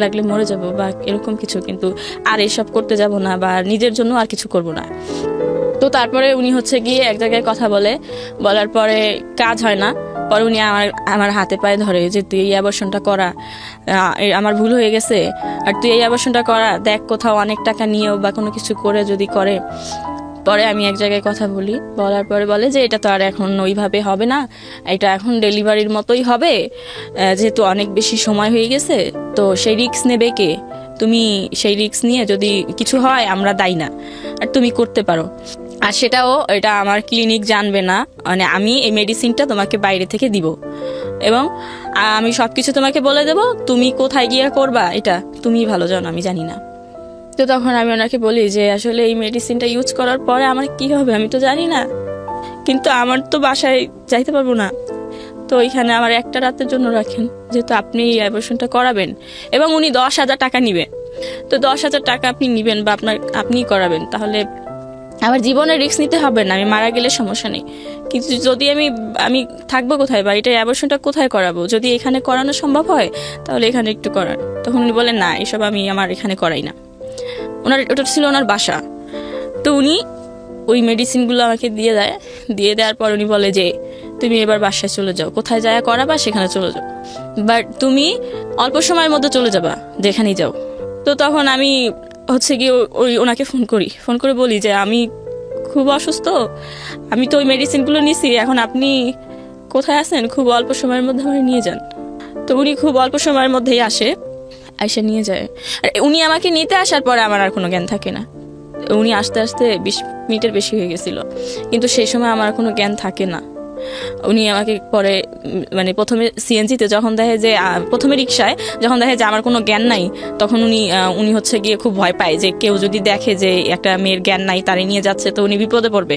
লাগলে মরে যাব বা এরকম কিছু, কিন্তু আর এসব করতে যাব না বা নিজের জন্য আর কিছু করব না। তো তারপরে উনি হচ্ছে গিয়ে এক জায়গায় কথা বলার পরে কাজ হয় না। পরে উনি আমার হাতে পায়ে ধরে যে তুই এই অ্যাবর্শনটা করা, আমার ভুল হয়ে গেছে, আর তুই এই অ্যাবর্শনটা করা, দেখ কোথাও অনেক টাকা নিয়েও বা কোনো কিছু করে যদি করে। পরে আমি এক জায়গায় কথা বলার পরে বলে যে এটা তো আর এখন ওইভাবে হবে না, এটা এখন ডেলিভারির মতোই হবে, যেহেতু অনেক বেশি সময় হয়ে গেছে, তো সেই রিস্ক নেবে কে? তুমি সেই রিস্ক নিয়ে যদি কিছু হয় আমরা দায়ী না, আর তুমি করতে পারো। আর এটা আমার ক্লিনিক জানবে না, মানে আমি এই মেডিসিনটা তোমাকে বাইরে থেকে দিব এবং আমি সবকিছু তোমাকে বলে দেব, তুমি কোথায় গিয়ে করবা এটা তুমি ভালো জানো, আমি জানি না। তো তখন আমি ওনাকে বলি যে আসলে এই মেডিসিনটা ইউজ করার পরে আমার কি হবে আমি তো জানি না, কিন্তু আমার তো বাসায় যাইতে পারবো না, তো ওইখানে আমার একটা রাতের জন্য রাখেন, যেহেতু আপনি এই অ্যাবর্শনটা করাবেন এবং উনি 10,000 টাকা নিবে। তো 10,000 টাকা আপনি নিবেন বা আপনিই করাবেন, তাহলে আমার জীবনের রিস্ক নিতে হবে না, আমি মারা গেলে সমস্যা নেই, কিন্তু যদি আমি থাকবো কোথায় বা এটা অ্যাবর্শনটা কোথায় করাবো, যদি এখানে করানো সম্ভব হয় তাহলে এখানে একটু করান। তখন উনি বলেন না, এসব আমি আমার এখানে করাই না। ওটা ছিল ওনার বাসা। তো উনি ওই মেডিসিনগুলো আমাকে দিয়ে দেওয়ার পর উনি বলে যে তুমি এবার বাসায় চলে যাও, কোথায় যায় করাবা সেখানে চলে যাও, বাট তুমি অল্প সময়ের মধ্যে চলে যাবা যেখানেই যাও। তো তখন আমি হচ্ছে গিয়ে ওনাকে ফোন করে বলি যে আমি খুব অসুস্থ, আমি তো ওই মেডিসিনগুলো নিছি, এখন আপনি কোথায় আছেন, খুব অল্প সময়ের মধ্যে আমার নিয়ে যান। তো উনি খুব অল্প সময়ের মধ্যেই আইসা নিয়ে যায়। আর উনি আমাকে নিতে আসার পরে আমার আর কোনো জ্ঞান থাকে না, উনি আস্তে আস্তে 20 মিনিটের বেশি হয়ে গেছিল, কিন্তু সেই সময় আমার কোনো জ্ঞান থাকে না। উনি আমাকে পরে মানে প্রথমে সিএনজিতে যখন দেখে যে প্রথমে রিক্সায় যখন দেখে যে আমার কোনো জ্ঞান নাই, তখন উনি হচ্ছে গিয়ে খুব ভয় পায় যে কেউ যদি দেখে যে একটা মেয়ের জ্ঞান নাই তারে নিয়ে যাচ্ছে তো উনি বিপদে পড়বে।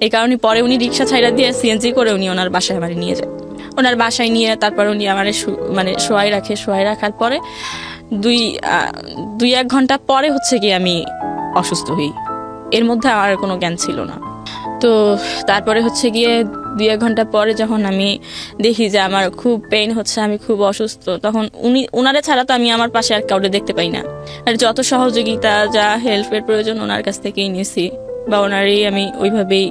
এই কারণে পরে উনি রিক্সা ছাইড়া দিয়ে সিএনজি করে উনি ওনার বাসায় আমার নিয়ে যায়। ওনার বাসায় নিয়ে তারপর উনি আমার শোয়াই রাখার পরে 2-1 ঘন্টা পরে হচ্ছে গিয়ে আমি অসুস্থ হই। এর মধ্যে আমার কোনো জ্ঞান ছিল না। তো তারপরে হচ্ছে গিয়ে 2-1 ঘন্টা পরে যখন আমি দেখি যে আমার খুব পেইন হচ্ছে, আমি খুব অসুস্থ, তখন উনারে ছাড়া তো আমি আমার পাশে আর কাউকে দেখতে পাই না। আর যত সহযোগিতা যা হেল্পের প্রয়োজন ওনার কাছ থেকেই নিয়েছি, বা ওনারই আমি ওইভাবেই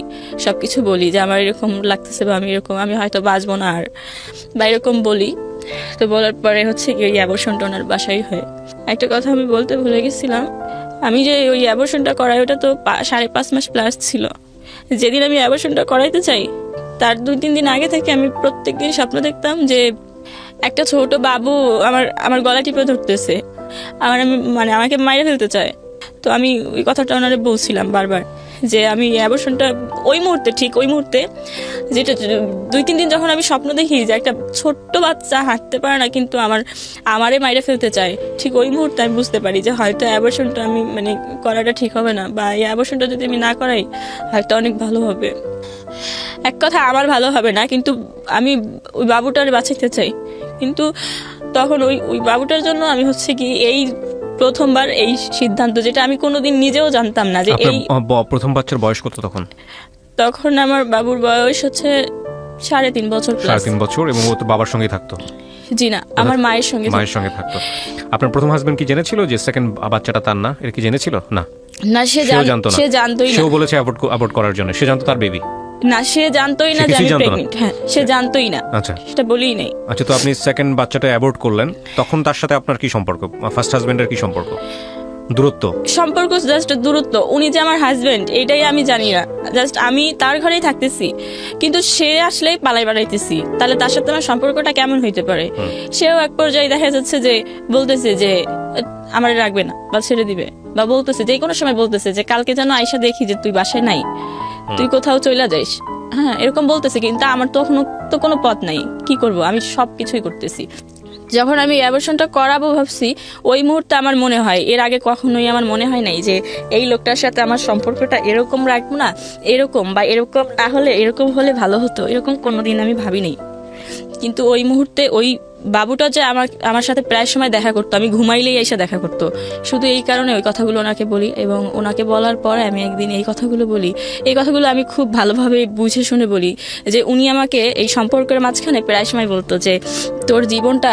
সবকিছু বলি যে আমার এরকম লাগতেছে বা আমি হয়তো বাঁচবো না আর, বা এরকম বলি। তো বলার পরে হচ্ছে কি ওই অ্যাবর্শনটা ওনার বাসায় হয়। একটা কথা আমি বলতে ভুলে গেছিলাম, আমি যে ওই অ্যাবর্শনটা করাই ওটা তো 5.5 মাস প্লাস ছিল। যেদিন আমি অ্যাবর্শনটা করাইতে চাই তার 2-3 দিন আগে থেকে আমি প্রত্যেকদিন স্বপ্ন দেখতাম যে একটা ছোট বাবু আমার গলা টিপে ধরতেছে, আমাকে মাইরে ফেলতে চায়। তো আমি ওই কথাটা ওনারে বলছিলাম বারবার যে আমি অ্যাবর্শনটা ওই মুহূর্তে যেটা 2-3 দিন যখন আমি স্বপ্ন দেখি যে একটা ছোট্ট বাচ্চা হাঁটতে পারে না কিন্তু আমারে মাইরে ফেলতে চায়, ঠিক ওই মুহূর্তে আমি বুঝতে পারি যে হয়তো অ্যাবর্শনটা আমি করাটা ঠিক হবে না, বা এই অ্যাবর্শনটা যদি আমি না করাই হয়তো অনেক ভালো হবে। এক কথা আমার ভালো হবে না, কিন্তু আমি ওই বাবুটার বাঁচাইতে চাই। কিন্তু তখন ওই বাবুটার জন্য আমি হচ্ছে কি এই প্রথমবার এই সিদ্ধান্ত, যেটা আমি কোনোদিন নিজেও জানতাম না যে এই প্রথম বাচ্চার বয়স কত তখন আমার বাবুর বয়স হচ্ছে 3.5 বছর। 3.5 বছর। এবং ও তো বাবার সঙ্গে থাকতো? জি না, আমার মায়ের সঙ্গে থাকতো। আপনার প্রথম হাজবেন্ড কি জেনেছিল যে সেকেন্ড বাচ্চাটা তার না? এটা কি জেনেছিল? না, সে জানতোই না। সেও বলেছে অ্যাবর্ট করার জন্য। সে জানতো তার বেবি? না, সে জানতোই না যে আমি প্রেগন্যান্ট। হ্যাঁ, সে জানতোই না। আচ্ছা, সেটা বলিই নাই। আচ্ছা, তো আপনি সেকেন্ড বাচ্চাটা অ্যাবর্ট করলেন, তখন তার সাথে আপনার কি সম্পর্ক? ফার্স্ট হাজবেন্ডের কি সম্পর্ক? সম্পর্ক জাস্ট দূরত্ব। উনি যে আমার হাজবেন্ড এটাই আমি জানি না, জাস্ট আমি তার ঘরেই থাকতেছি, কিন্তু সে আসলেই পালাই বাড়াইতেছি, তাহলে তার সাথে আমার সম্পর্কটা কেমন হইতে পারে? সেও এক পর্যায়ে দেখা যাচ্ছে যে বলতেছে যে আমার রাখবে না বা ছেড়ে দিবে, বা বলতেছে যে কোনো সময় বলতেছে যে কালকে যেন আয়সা দেখি যে তুই বাসায় নাই, তুই কোথাও চলে যাইস। হ্যাঁ, এরকম বলতেছে, কিন্তু আমার তো কোনো পথ নাই, কি করব? আমি সবকিছুই করতেছি। যখন আমি অ্যাবর্শনটা করাবো ভাবছি, ওই মুহূর্তে আমার মনে হয়, এর আগে কখনোই আমার মনে হয় নাই যে এই লোকটার সাথে আমার সম্পর্কটা এরকম রাখবো না, এরকম তাহলে এরকম হলে ভালো হতো, এরকম কোনোদিন আমি ভাবিনি। কিন্তু ওই মুহূর্তে ওই বাবুটা যে আমার সাথে প্রায় সময় দেখা করতো, আমি ঘুমাইলেই এসে দেখা করতো, শুধু এই কারণে ওই কথাগুলো ওনাকে বলি। এবং ওনাকে বলার পরে আমি একদিন এই কথাগুলো বলি, এই কথাগুলো আমি খুব ভালোভাবে বুঝে শুনে বলি যে উনি আমাকে এই সম্পর্কের মাঝখানে প্রায় সময় বলতো যে তোর জীবনটা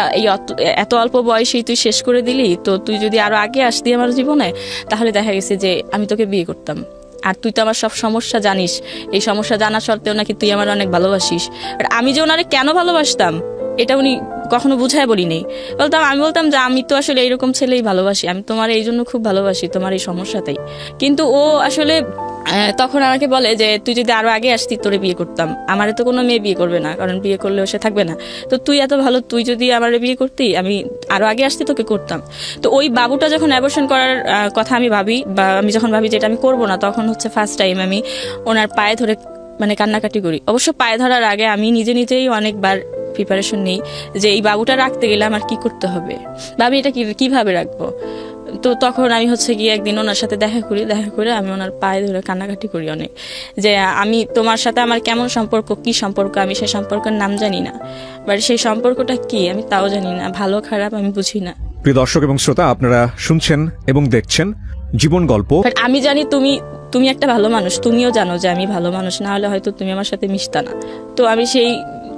এত অল্প বয়সেই তুই শেষ করে দিলি, তো তুই যদি আরো আগে আসতি আমার জীবনে তাহলে দেখা গেছে যে আমি তোকে বিয়ে করতাম। আর তুই তো আমার সব সমস্যা জানিস, এই সমস্যা জানা সত্ত্বেও নাকি তুই আমার অনেক ভালোবাসিস। আর আমি যে ওনারে কেন ভালোবাসতাম এটা উনি কখনো বুঝায় বলি নেই। আমি বলতাম যে আমি তো আসলে এইরকম ছেলেই ভালোবাসি, আমি তোমার এই জন্য খুব ভালোবাসি, তোমার এই সমস্যাতেই। কিন্তু ও আসলে তখন আমাকে বলে যে তুই যদি আরো আগে আসতি তোরে বিয়ে করতাম, আমারে তো কোনো মেয়ে বিয়ে করবে না, কারণ বিয়ে করলেও সে থাকবে না। তো তুই এত ভালো, তুই যদি আমারে বিয়ে করতি, আমি আরো আগে আসতি তোকে করতাম। তো ওই বাবুটা যখন অ্যাবর্শন করার কথা আমি ভাবি, বা আমি যখন ভাবি যে এটা আমি করবো না, তখন হচ্ছে ফার্স্ট টাইম আমি ওনার পায়ে ধরে মানে কান্নাকাটি করি। অবশ্য পায়ে ধরার আগে আমি নিজে নিজেই অনেকবার প্রিপারেশন নেই যে এই বাবুটা রাখতে গেলে আমার কি করতে হবে, ভাবি এটা কিভাবে রাখবো। তো তখন আমি হচ্ছে গিয়ে একদিন ওনার সাথে দেখা করে আমি ওনার পায়ে ধরে কান্নাকাটি করি অনেক, যে আমি তোমার সাথে আমার কেমন সম্পর্ক, কি সম্পর্ক, আমি সেই সম্পর্কের নাম জানি না, বাট সেই সম্পর্কটা কি আমি তাও জানি না, ভালো খারাপ আমি বুঝি না। প্রিয় দর্শক এবং শ্রোতা, আপনারা শুনছেন এবং দেখছেন জীবন গল্প। আমি জানি তুমি একটা ভালো মানুষ, তুমিও জানো যে আমি ভালো মানুষ, না হলে হয়তো তুমি আমার সাথে মিশতা না। তো আমি সেই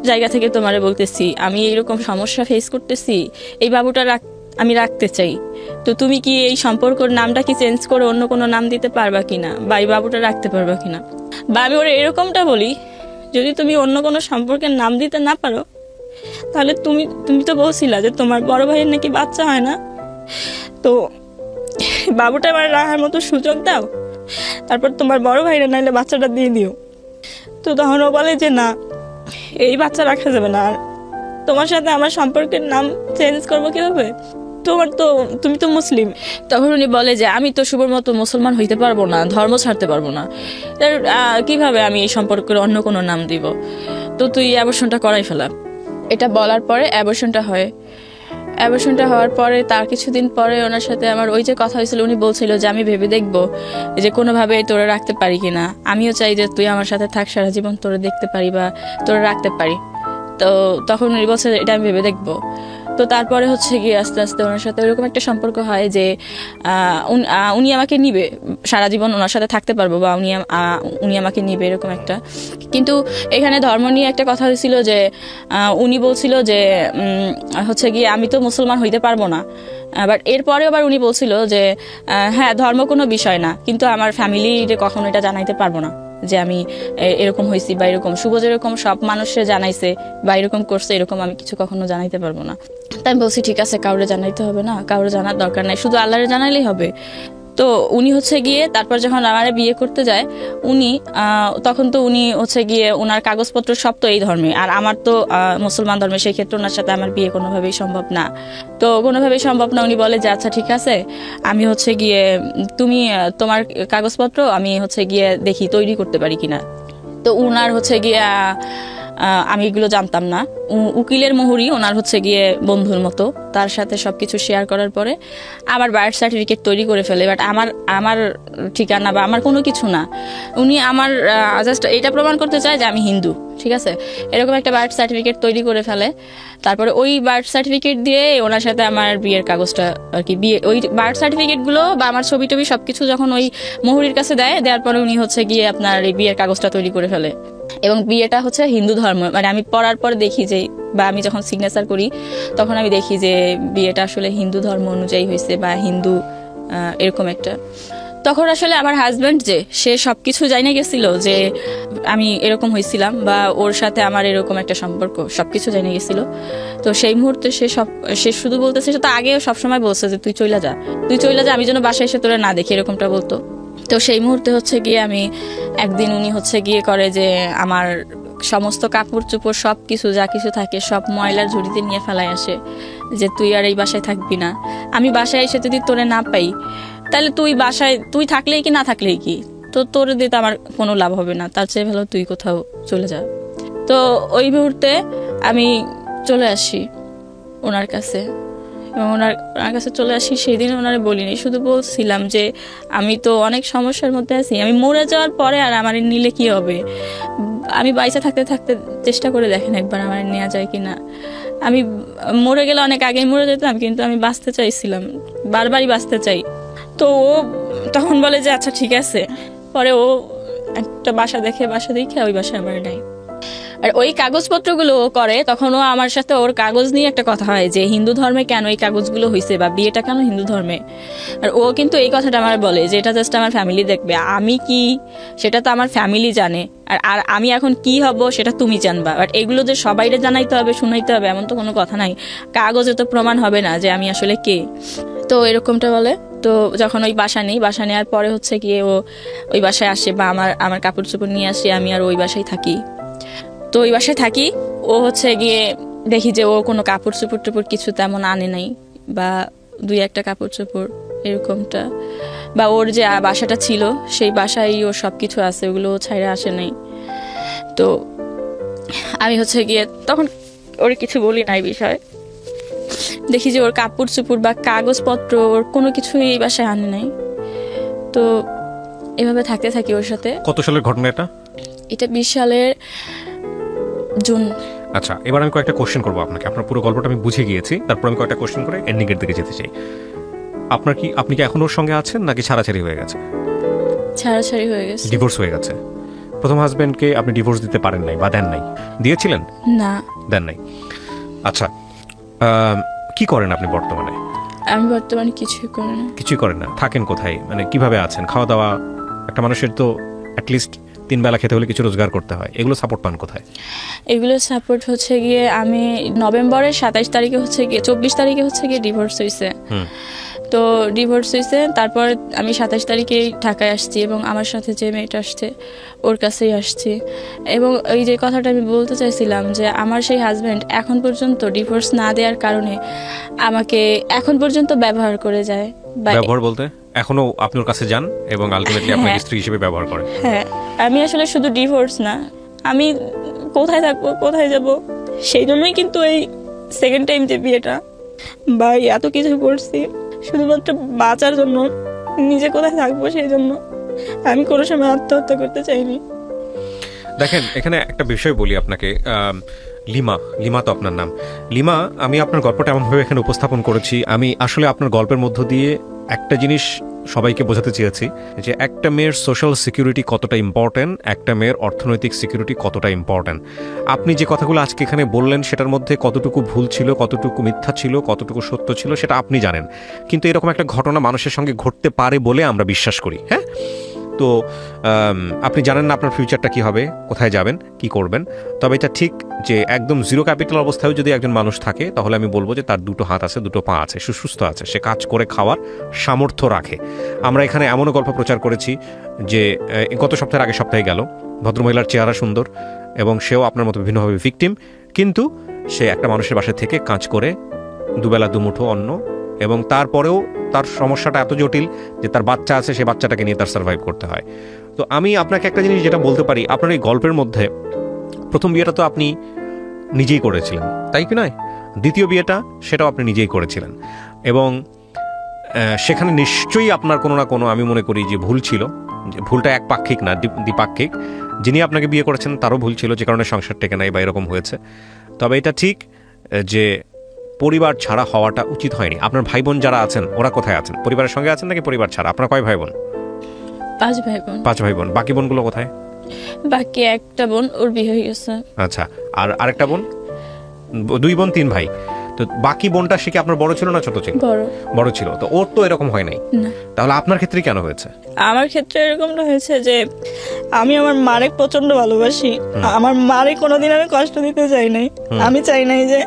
জায়গা থেকে তোমারে বলতেছি আমি এরকম সমস্যা ফেস করতেছি, এই বাবুটা আমি রাখতে চাই। তো তুমি কি এই সম্পর্কের নামটা কি চেঞ্জ করে অন্য কোনো নাম দিতে পারবা কিনা, বা এই বাবুটা রাখতে পারবা কিনা। বা আমি ওরা এরকমটা বলি, যদি তুমি অন্য কোনো সম্পর্কের নাম দিতে না পারো, তাহলে তুমি তো বলছিলা যে তোমার বড় ভাইয়ের নাকি বাচ্চা হয় না, তো বাবুটা আমার রাখার মতো সুযোগ দাও, তারপর তোমার বড় ভাইরা নাইলে বাচ্চাটা দিয়ে দিও। তো তখন ও বলে যে না, এই বাচ্চা রাখা যাবে না, আর তোমার সাথে আমার সম্পর্কের নাম চেঞ্জ করবো কিভাবে, তুমি তো মুসলিম। তখন উনি বলে যে আমি তো শুভর মতো মুসলমান হইতে পারবো না, ধর্ম ছাড়তে পারবো না, কিভাবে আমি এই সম্পর্কের অন্য কোনো নাম দিব, তো তুই অ্যাবর্শনটা করাই ফেলা। এটা বলার পরে অ্যাবর্শনটা হয়। অ্যাবর্শনটা হওয়ার পরে তার কিছুদিন পরে ওনার সাথে আমার ওই যে কথা হয়েছিল, উনি বলছিল যে আমি ভেবে দেখবো যে কোনোভাবে তোরে রাখতে পারি কিনা, আমিও চাই যে তুই আমার সাথে থাক সারা জীবন, তোরে দেখতে পারি বা তোরে রাখতে পারি। তো তখন উনি বলছে এটা আমি ভেবে দেখবো। তো তারপরে হচ্ছে গিয়ে আস্তে আস্তে ওনার সাথে ওরকম একটা সম্পর্ক হয় যে উনি আমাকে নিবে, সারা জীবন ওনার সাথে থাকতে পারবো, বা উনি আমাকে নিবে, এরকম একটা। কিন্তু এখানে ধর্ম নিয়ে একটা কথা হয়েছিল যে উনি বলছিল যে হচ্ছে গিয়ে আমি তো মুসলমান হইতে পারবো না, বাট এরপরে আবার উনি বলছিল যে হ্যাঁ ধর্ম কোনো বিষয় না, কিন্তু আমার ফ্যামিলিরে কখনো এটা জানাইতে পারবো না যে আমি এরকম হয়েছি, বা এরকম শুভ যেরকম সব মানুষের জানাইছে বা এরকম করছে, এরকম আমি কিছু কখনো জানাইতে পারবো না। তাই আমি বলছি ঠিক আছে, কাউরে জানাইতে হবে না, কাউরে জানার দরকার নাই, শুধু আল্লাহরে জানাইলেই হবে। তো উনি হচ্ছে গিয়ে তারপর যখন আমার বিয়ে করতে যায় উনি, তখন তো উনি হচ্ছে গিয়ে ওনার কাগজপত্র সব তো এই ধর্মে, আর আমার তো মুসলমান ধর্মে, সেই ক্ষেত্রে ওনার সাথে আমার বিয়ে কোনোভাবেই সম্ভব না। তো কোনোভাবেই সম্ভব না। উনি বলে যে আচ্ছা ঠিক আছে, আমি হচ্ছে গিয়ে তুমি তোমার কাগজপত্র আমি হচ্ছে গিয়ে দেখি তৈরি করতে পারি কিনা। তো উনার হচ্ছে গিয়ে আমি এগুলো জানতাম না, উকিলের মোহরি ওনার হচ্ছে গিয়ে বন্ধুর মতো, তার সাথে সবকিছু শেয়ার করার পরে আমার বার্থ সার্টিফিকেট তৈরি করে ফেলে, বাট আমার ঠিকানা বা আমার কোনো কিছু না, উনি আমার জাস্ট এটা প্রমাণ করতে চায় যে আমি হিন্দু, ঠিক আছে, এরকম একটা বার্থ সার্টিফিকেট তৈরি করে ফেলে। তারপরে ওই বার্থ সার্টিফিকেট দিয়ে ওনার সাথে আমার বিয়ের কাগজটা আর কি, বিয়ে ওই বার্থ সার্টিফিকেটগুলো বা আমার ছবি টবি সবকিছু যখন ওই মোহরির কাছে দেওয়ার পরে উনি হচ্ছে গিয়ে আপনার এই বিয়ের কাগজটা তৈরি করে ফেলে। এবং বিয়েটা হচ্ছে হিন্দু ধর্ম, মানে আমি পড়ার পর দেখি যে, বা আমি যখন সিগনেচার করি তখন আমি দেখি যে বিয়েটা আসলে হিন্দু ধর্ম অনুযায়ী হয়েছে, বা হিন্দু এরকম একটা। তখন আসলে আমার হাজব্যান্ড যে সে সবকিছু জানিয়ে গেছিল যে আমি এরকম হয়েছিলাম, বা ওর সাথে আমার এরকম একটা সম্পর্ক, সবকিছু জানিয়ে গেছিল। তো সেই মুহূর্তে সে শুধু বলতেছে, সে তো আগেও সবসময় বলছে যে তুই চইলা যা, আমি যেন বাসায় এসে তোরা না দেখি, এরকমটা বলতো। তো সেই মুহূর্তে হচ্ছে গিয়ে আমি একদিন উনি হচ্ছে গিয়ে করে যে আমার সমস্ত কাপড় চোপড় সব কিছু যা কিছু থাকে সব ময়লার ঝুড়িতে নিয়ে ফেলায় আসে, যে তুই আর এই বাসায় থাকবি না, আমি বাসায় এসে যদি তোরে না পাই তাহলে তুই থাকলেই কি না থাকলেই কি, তো তোর দিতে আমার কোনো লাভ হবে না, তার চেয়ে ভালো তুই কোথাও চলে যা। তো ওই মুহূর্তে আমি চলে আসি ওনার কাছে, এবং ওনার কাছে চলে আসি। সেই দিন ওনারে বলিনি, শুধু বলছিলাম যে আমি তো অনেক সমস্যার মধ্যে আছি, আমি মরে যাওয়ার পরে আর আমার নিলে কি হবে, আমি বাইসে থাকতে থাকতে চেষ্টা করে দেখেন একবার আমার নেওয়া যায় কিনা। আমি মরে গেলে অনেক আগেই মরে যেতাম, কিন্তু আমি বাঁচতে চাইছিলাম, বারবারই বাঁচতে চাই। তো ও তখন বলে যে আচ্ছা ঠিক আছে। পরে ও একটা বাসা দেখে ওই বাসায় আমার নেয়। আর ওই কাগজপত্রগুলো ও করে, তখন ও আমার সাথে ওর কাগজ নিয়ে একটা কথা হয় যে হিন্দু ধর্মে কেন এই কাগজগুলো হয়েছে বা বিয়েটা কেন হিন্দু ধর্মে। আর ও কিন্তু এই কথাটা আমার বলে যে এটা জাস্ট আমার ফ্যামিলি দেখবে, আমি কি সেটা তো আমার ফ্যামিলি জানে, আর আর আমি এখন কি হব সেটা তুমি জানবা। বাট এগুলো যে সবাইরে জানাইতে হবে শুনাইতে হবে এমন তো কোনো কথা নাই, কাগজে তো প্রমাণ হবে না যে আমি আসলে কে। তো এরকমটা বলে। তো যখন ওই বাসা নেওয়ার পরে হচ্ছে গিয়ে ও ওই বাসায় আসে বা আমার কাপড় চোপড় নিয়ে আসে, আমি আর ওই বাসায় থাকি। তো ওই বাসায় থাকি, ও হচ্ছে গিয়ে দেখি যে ও কোনো কাপড় চোপড় টোপড় কিছু তেমন আনে নাই, বা 2-1টা কাপড় চোপড় এরকমটা, বা ওর যে বাসাটা ছিল সেই বাসায় ওর সব কিছু আছে, ওগুলো ও ছাইড়ে আসে নাই। তো আমি হচ্ছে গিয়ে তখন ওর কিছু বলি না এই বিষয়ে, দেখি যে ওর কাপড় চোপড় বা কাগজপত্র ওর কোনো কিছুই এই বাসায় আনে নাই। তো এভাবে থাকতে থাকি ওর সাথে। কত সালের ঘটনা এটা? এটা 20 সালের জুন। আচ্ছা, এবার আমি কয়েকটা কোশ্চেন করবো আপনাকে। আপনার পুরো গল্পটা আমি বুঝে গিয়েছি, তারপর আমি কয়েকটা কোশ্চেন করে এন্ডিং এর দিকে যেতে চাই। আপনি কি এখন ওর সঙ্গে আছেন নাকি ছাড়াছাড়ি হয়ে গেছে? ছাড়াছাড়ি হয়ে গেছে, ডিভোর্স হয়ে গেছে। প্রথম হাজবেন্ডকে আপনি ডিভোর্স দিতে পারেন নাই বা দেন নাই? দিয়েছিলেন? না, দেন নাই। আচ্ছা, কি করেন আপনি বর্তমানে? আমি বর্তমানে কিছুই করি না। কিছুই করেন না? থাকেন কোথায়, মানে কিভাবে আছেন? খাওয়া দাওয়া, একটা মানুষের তো অ্যাটলিস্ট 3 বেলা খেতে হলে কিছু রোজগার করতে হয়, এগুলো সাপোর্ট পান কোথায়? এগুলো সাপোর্ট হচ্ছে গিয়ে আমি নভেম্বরের 27 তারিখে হচ্ছে গিয়ে 24 তারিখে হচ্ছে গিয়ে ডিভোর্স হয়েছে। তো ডিভোর্স হয়েছে, তারপর আমি 27 তারিখেই ঢাকায় আসছি এবং আমার সাথে যে মেয়েটা আসছে ওর কাছেই আসছি। এবং এই যে কথাটা আমি বলতে চাইছিলাম যে আমার সেই হাজব্যান্ড এখন পর্যন্ত ডিভোর্স না দেওয়ার কারণে আমাকে এখন পর্যন্ত ব্যবহার করে যায়। ব্যবহার বলতে এখনো আপনি ওর কাছে যান এবং আলটিমেটলি আপনাকে স্ত্রী হিসেবে ব্যবহার করেন? হ্যাঁ, আমি আসলে শুধু ডিভোর্স না, আমি কোথায় থাকবো কোথায় যাব সেই জন্যই কিন্তু এই সেকেন্ড টাইম যে বিয়েটা বা এত কিছু করছি শুধুমাত্র বাঁচার জন্য, নিজে কোথায় থাকবো সেই জন্য। আমি কোনো সময় আত্মহত্যা করতে চাইনি। দেখেন, এখানে একটা বিষয় বলি আপনাকে। লিমা তো আপনার নাম। লিমা, আমি আপনার গল্পটা এমনভাবে এখানে উপস্থাপন করেছি, আমি আসলে আপনার গল্পের মধ্য দিয়ে একটা জিনিস সবাইকে বোঝাতে চেয়েছি যে একটা মেয়ের সোশ্যাল সিকিউরিটি কতটা ইম্পর্টেন্ট, একটা মেয়ের অর্থনৈতিক সিকিউরিটি কতটা ইম্পর্টেন্ট। আপনি যে কথাগুলো আজকে এখানে বললেন সেটার মধ্যে কতটুকু ভুল ছিল, কতটুকু মিথ্যা ছিল, কতটুকু সত্য ছিল সেটা আপনি জানেন, কিন্তু এরকম একটা ঘটনা মানুষের সঙ্গে ঘটতে পারে বলে আমরা বিশ্বাস করি। হ্যাঁ, তো আপনি জানেন না আপনার ফিউচারটা কি হবে, কোথায় যাবেন, কি করবেন। তবে এটা ঠিক যে একদম জিরো ক্যাপিটাল অবস্থায় যদি একজন মানুষ থাকে তাহলে আমি বলবো যে তার 2 হাত আছে, 2 পা আছে, সুস্থ আছে, সে কাজ করে খাওয়ার সামর্থ্য রাখে। আমরা এখানে এমনও গল্প প্রচার করেছি যে গত সপ্তাহের আগে সপ্তাহে গেল, ভদ্রমহিলার চেহারা সুন্দর এবং সেও আপনার মতো বিভিন্নভাবে ভিকটিম, কিন্তু সে একটা মানুষের বাসা থেকে কাজ করে 2 বেলা 2 মুঠো অন্ন, এবং তারপরেও তার সমস্যাটা এত জটিল যে তার বাচ্চা আছে, সে বাচ্চাটাকে নিয়ে তার সার্ভাইভ করতে হয়। তো আমি আপনাকে একটা জিনিস যেটা বলতে পারি, আপনার এই গল্পের মধ্যে প্রথম বিয়েটা তো আপনি নিজেই করেছিলেন, তাই কি নয়? দ্বিতীয় বিয়েটা সেটাও আপনি নিজেই করেছিলেন, এবং সেখানে নিশ্চয়ই আপনার কোনো না কোনো, আমি মনে করি যে ভুল ছিল, যে ভুলটা একপাক্ষিক না, দ্বিপাক্ষিক। যিনি আপনাকে বিয়ে করেছেন তারও ভুল ছিল, যে কারণে সংসার টেকে নাই বা এরকম হয়েছে। তবে এটা ঠিক যে পরিবার ছাড়া হওয়াটা উচিত হয়নি। আপনার ভাই বোন যারা আছেন ওরা কোথায় আছেন? পরিবারের সঙ্গে আছেন নাকি পরিবার ছাড়া? আপনার কয় ভাই বোন? 5 ভাই বোন। 5 ভাই বোন। বাকি বোনগুলো কোথায়? বাকি একটা বোন, ওর বিয়ে হয়ে গেছে। আচ্ছা, আর আরেকটা বোন? 2 বোন 3 ভাই। তো বাকি বোনটা সে কি আপনার বড় ছিল না ছোট ছিল? বড় ছিল। তো ওর তো এরকম হয় নাই, তাহলে আপনার ক্ষেত্রে কেন হয়েছে? আমার ক্ষেত্রে এরকমটা হয়েছে যে আমি আমার মারে প্রচন্ড ভালোবাসি, আমার মারে কোনোদিন আমি কষ্ট দিতে চাই নাই, আমি চাই নাই যে।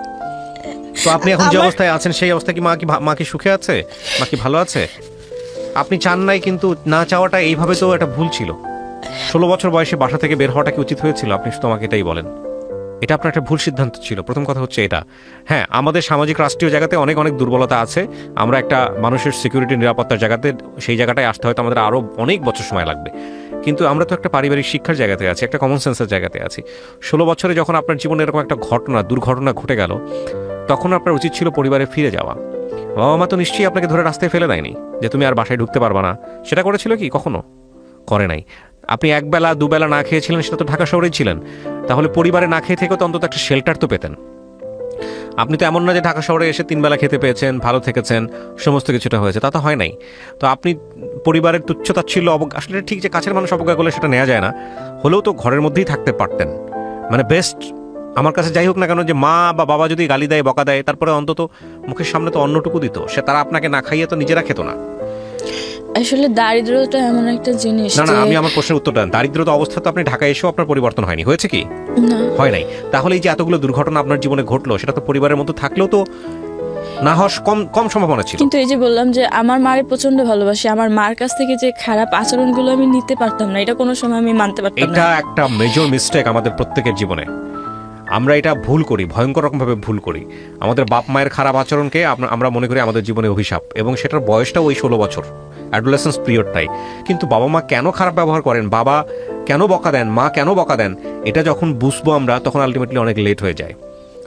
তো আপনি এখন যে অবস্থায় আছেন সেই অবস্থায় কি মা কি সুখে আছে, মা কি ভালো আছে? আপনি চান নাই, কিন্তু না চাওয়াটা এইভাবে তো একটা ভুল ছিল। 16 বছর বয়সে বাসা থেকে বের হওয়াটা কি উচিত হয়েছিল? আপনি শুধু আমাকে এটাই বলেন। এটা আপনার একটা ভুল সিদ্ধান্ত ছিল, প্রথম কথা হচ্ছে এটা। হ্যাঁ, আমাদের সামাজিক রাষ্ট্রীয় জায়গাতে অনেক অনেক দুর্বলতা আছে। আমরা একটা মানুষের সিকিউরিটি, নিরাপত্তার জায়গাতে, সেই জায়গাটায় আসতে হয়তো আমাদের আরও অনেক বছর সময় লাগবে, কিন্তু আমরা তো একটা পারিবারিক শিক্ষার জায়গাতে আছি, একটা কমন সেন্সের জায়গাতে আছি। 16 বছরে যখন আপনার জীবনে এরকম একটা দুর্ঘটনা ঘটে গেল, তখন আপনার উচিত ছিল পরিবারে ফিরে যাওয়া। বাবা মা তো নিশ্চয়ই আপনাকে ধরে রাস্তায় ফেলে দেয়নি যে তুমি আর বাসায় ঢুকতে পারবা না। সেটা করেছিল কি? কখনো করে নাই। আপনি 1 বেলা 2 বেলা না খেয়েছিলেন, সেটা তো ঢাকা শহরেই ছিলেন, তাহলে পরিবারে না খেয়ে থেকেও তো অন্তত একটা শেল্টার তো পেতেন। আপনি তো এমন না যে ঢাকা শহরে এসে 3 বেলা খেতে পেয়েছেন, ভালো থেকেছেন, সমস্ত কিছুটা হয়েছে, তা তো হয় নাই। তো আপনি পরিবারের তুচ্ছতাচ্ছিল্য, আসলে ঠিক যে কাছের মানুষ অবজ্ঞা করলে সেটা নেওয়া যায় না, হলেও তো ঘরের মধ্যেই থাকতে পারতেন। মানে বেস্ট আমার কাছে যাই হোক না কেন যে মা বা বাবা যদি গালি দেয় বকা দেয় তারপরে অন্তত মুখের সামনে তো অন্নটুকু দিত, সে তারা আপনাকে না খাইয়ে তো নিজেরা খেত না। আসলে দারিদ্রতা এমন একটা জিনিস না না, আমি আমার প্রশ্নের উত্তর দেন। দারিদ্রতা অবস্থা তো আপনি ঢাকায় এসেও আপনার পরিবর্তন হয়নি, হয়েছে কি? না, হয় নাই। তাহলে এই যে এতগুলো দুর্ঘটনা আপনার জীবনে ঘটলো সেটা তো পরিবারের মধ্যে থাকলেও তো না হওয়ার কম সম্ভাবনা ছিল। কিন্তু এই যে বললাম যে আমার মারে প্রচন্ড ভালোবাসি, আমার মার কাছ থেকে যে খারাপ আচরণগুলো আমি নিতে পারতাম না, এটা কোনো সময় আমি মানতে পারতাম না। এটা একটা মেজর মিস্টেক আমাদের প্রত্যেকের জীবনে। আমরা এটা ভুল করি, ভয়ঙ্কর রকমভাবে ভুল করি। আমাদের বাপ মায়ের খারাপ আচরণকে আমরা মনে করি আমাদের জীবনে অভিশাপ, এবং সেটার বয়সটাও ওই 16 বছর, অ্যাডোলেসেন্স পিরিয়ডটাই। কিন্তু বাবা মা কেন খারাপ ব্যবহার করেন, বাবা কেন বকা দেন, মা কেন বকা দেন, এটা যখন বুঝবো আমরা তখন আলটিমেটলি অনেক লেট হয়ে যায়।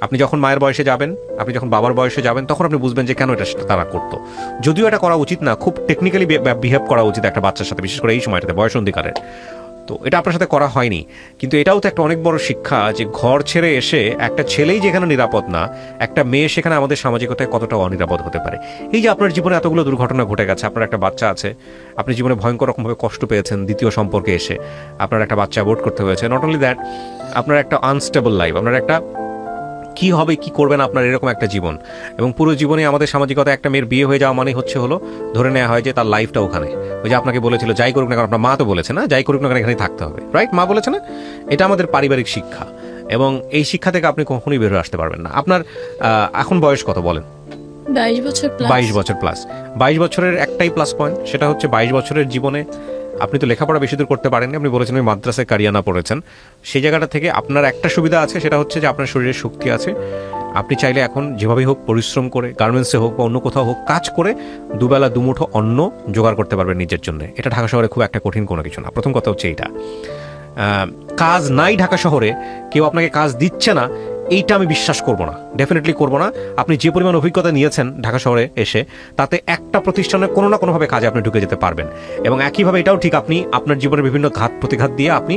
আপনি যখন মায়ের বয়সে যাবেন, আপনি যখন বাবার বয়সে যাবেন, তখন আপনি বুঝবেন যে কেন এটা তারা করতো। যদিও এটা করা উচিত না, খুব টেকনিক্যালি বিহেভ করা উচিত একটা বাচ্চার সাথে, বিশেষ করে এই সময়টাতে বয়সন্ধিকালের। তো এটা আপনার সাথে করা হয়নি, কিন্তু এটাও তো একটা অনেক বড় শিক্ষা যে ঘর ছেড়ে এসে একটা ছেলেই যেখানে নিরাপদ না, একটা মেয়ে সেখানে আমাদের সামাজিকতায় কতটা অনিরাপদ হতে পারে। এই যে আপনার জীবনে এতগুলো দুর্ঘটনা ঘটে গেছে, আপনার একটা বাচ্চা আছে, আপনি জীবনে ভয়ঙ্কর রকমভাবে কষ্ট পেয়েছেন দ্বিতীয় সম্পর্কে এসে, আপনার একটা বাচ্চা অ্যাবর্ট করতে হয়েছে। নট অনলি দ্যাট, আপনার একটা আনস্টেবল লাইফ, আপনার একটা কি হবে কি করবেন আপনার এরকম একটা জীবন, এবং পুরো জীবনে আমাদের সামাজিকতা একটা মেয়ের বিয়ে হয়ে যাওয়া মানে হলো ধরে নেওয়া হয় যে তার লাইফটা ওখানে। ওই যে আপনাকে বলেছিল যাই করুক না কেন, আপনার মা তো বলেছে না যাই করুক না কেন এখানেই থাকতে হবে, রাইট? মা বলেছে না? এটা আমাদের পারিবারিক শিক্ষা, এবং এই শিক্ষা থেকে আপনি কখনোই বের হয়ে আসতে পারবেন না। আপনার এখন বয়স কত বলেন? 22 বছর প্লাস। 22 বছর প্লাস। 22 বছরের একটাই প্লাস পয়েন্ট, সেটা হচ্ছে 22 বছরের জীবনে আপনি তো লেখাপড়া বেশি দূর করতে পারেননি। আপনি বলেছেন ওই মাদ্রাসায় কারিয়ানা পড়েছেন। সেই জায়গাটা থেকে আপনার একটা সুবিধা আছে, সেটা হচ্ছে যে আপনার শরীরে শক্তি আছে। আপনি চাইলে এখন যেভাবেই হোক পরিশ্রম করে, গার্মেন্টসে হোক বা অন্য কোথাও হোক, কাজ করে দুবেলা দুমুঠো অন্ন জোগাড় করতে পারবেন নিজের জন্য। এটা ঢাকা শহরে খুব একটা কঠিন কোনো কিছু না। প্রথম কথা হচ্ছে এইটা। কাজ নাই ঢাকা শহরে, কেউ আপনাকে কাজ দিচ্ছে না, এইটা আমি বিশ্বাস করব না, ডেফিনেটলি করব না। আপনি যে পরিমাণ অভিজ্ঞতা নিয়েছেন ঢাকা শহরে এসে, তাতে একটা প্রতিষ্ঠানে কোনো না কোনোভাবে কাজে আপনি ঢুকে যেতে পারবেন। এবং একইভাবে এটাও ঠিক, আপনি আপনার জীবনের বিভিন্ন ঘাত প্রতিঘাত দিয়ে আপনি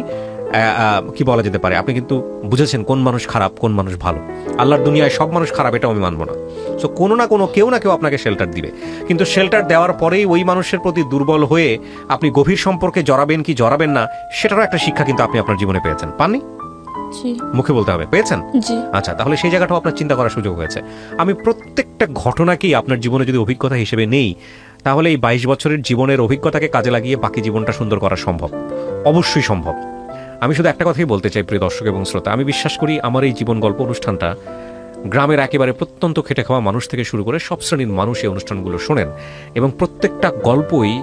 কি বলা যেতে পারে, আপনি কিন্তু বুঝেছেন কোন মানুষ খারাপ কোন মানুষ ভালো। আল্লাহর দুনিয়ায় সব মানুষ খারাপ এটাও আমি মানব না। সো কোনো না কোনো কেউ না কেউ আপনাকে শেল্টার দিবে, কিন্তু শেল্টার দেওয়ার পরেই ওই মানুষের প্রতি দুর্বল হয়ে আপনি গভীর সম্পর্কে জড়াবেন কি জড়াবেন না, সেটারও একটা শিক্ষা কিন্তু আপনি আপনার জীবনে পেয়েছেন। পাননি? মুখে বলতে হবে পেয়েছেন। আচ্ছা, তাহলে সেই জায়গাটাও আপনার চিন্তা করার সুযোগ হয়েছে। আমি প্রত্যেকটা ঘটনাকেই আপনার জীবনে যদি অভিজ্ঞতা হিসেবে নেই, তাহলে এই 22 বছরের জীবনের অভিজ্ঞতাকে কাজে লাগিয়ে বাকি জীবনটা সুন্দর করা সম্ভব, অবশ্যই সম্ভব। আমি শুধু একটা কথাই বলতে চাই প্রিয় দর্শক এবং শ্রোতা, আমি বিশ্বাস করি আমার এই জীবন গল্প অনুষ্ঠানটা গ্রামের একেবারে প্রত্যন্ত খেটে খাওয়া মানুষ থেকে শুরু করে সব শ্রেণীর মানুষ এই অনুষ্ঠানগুলো শোনেন, এবং প্রত্যেকটা গল্পই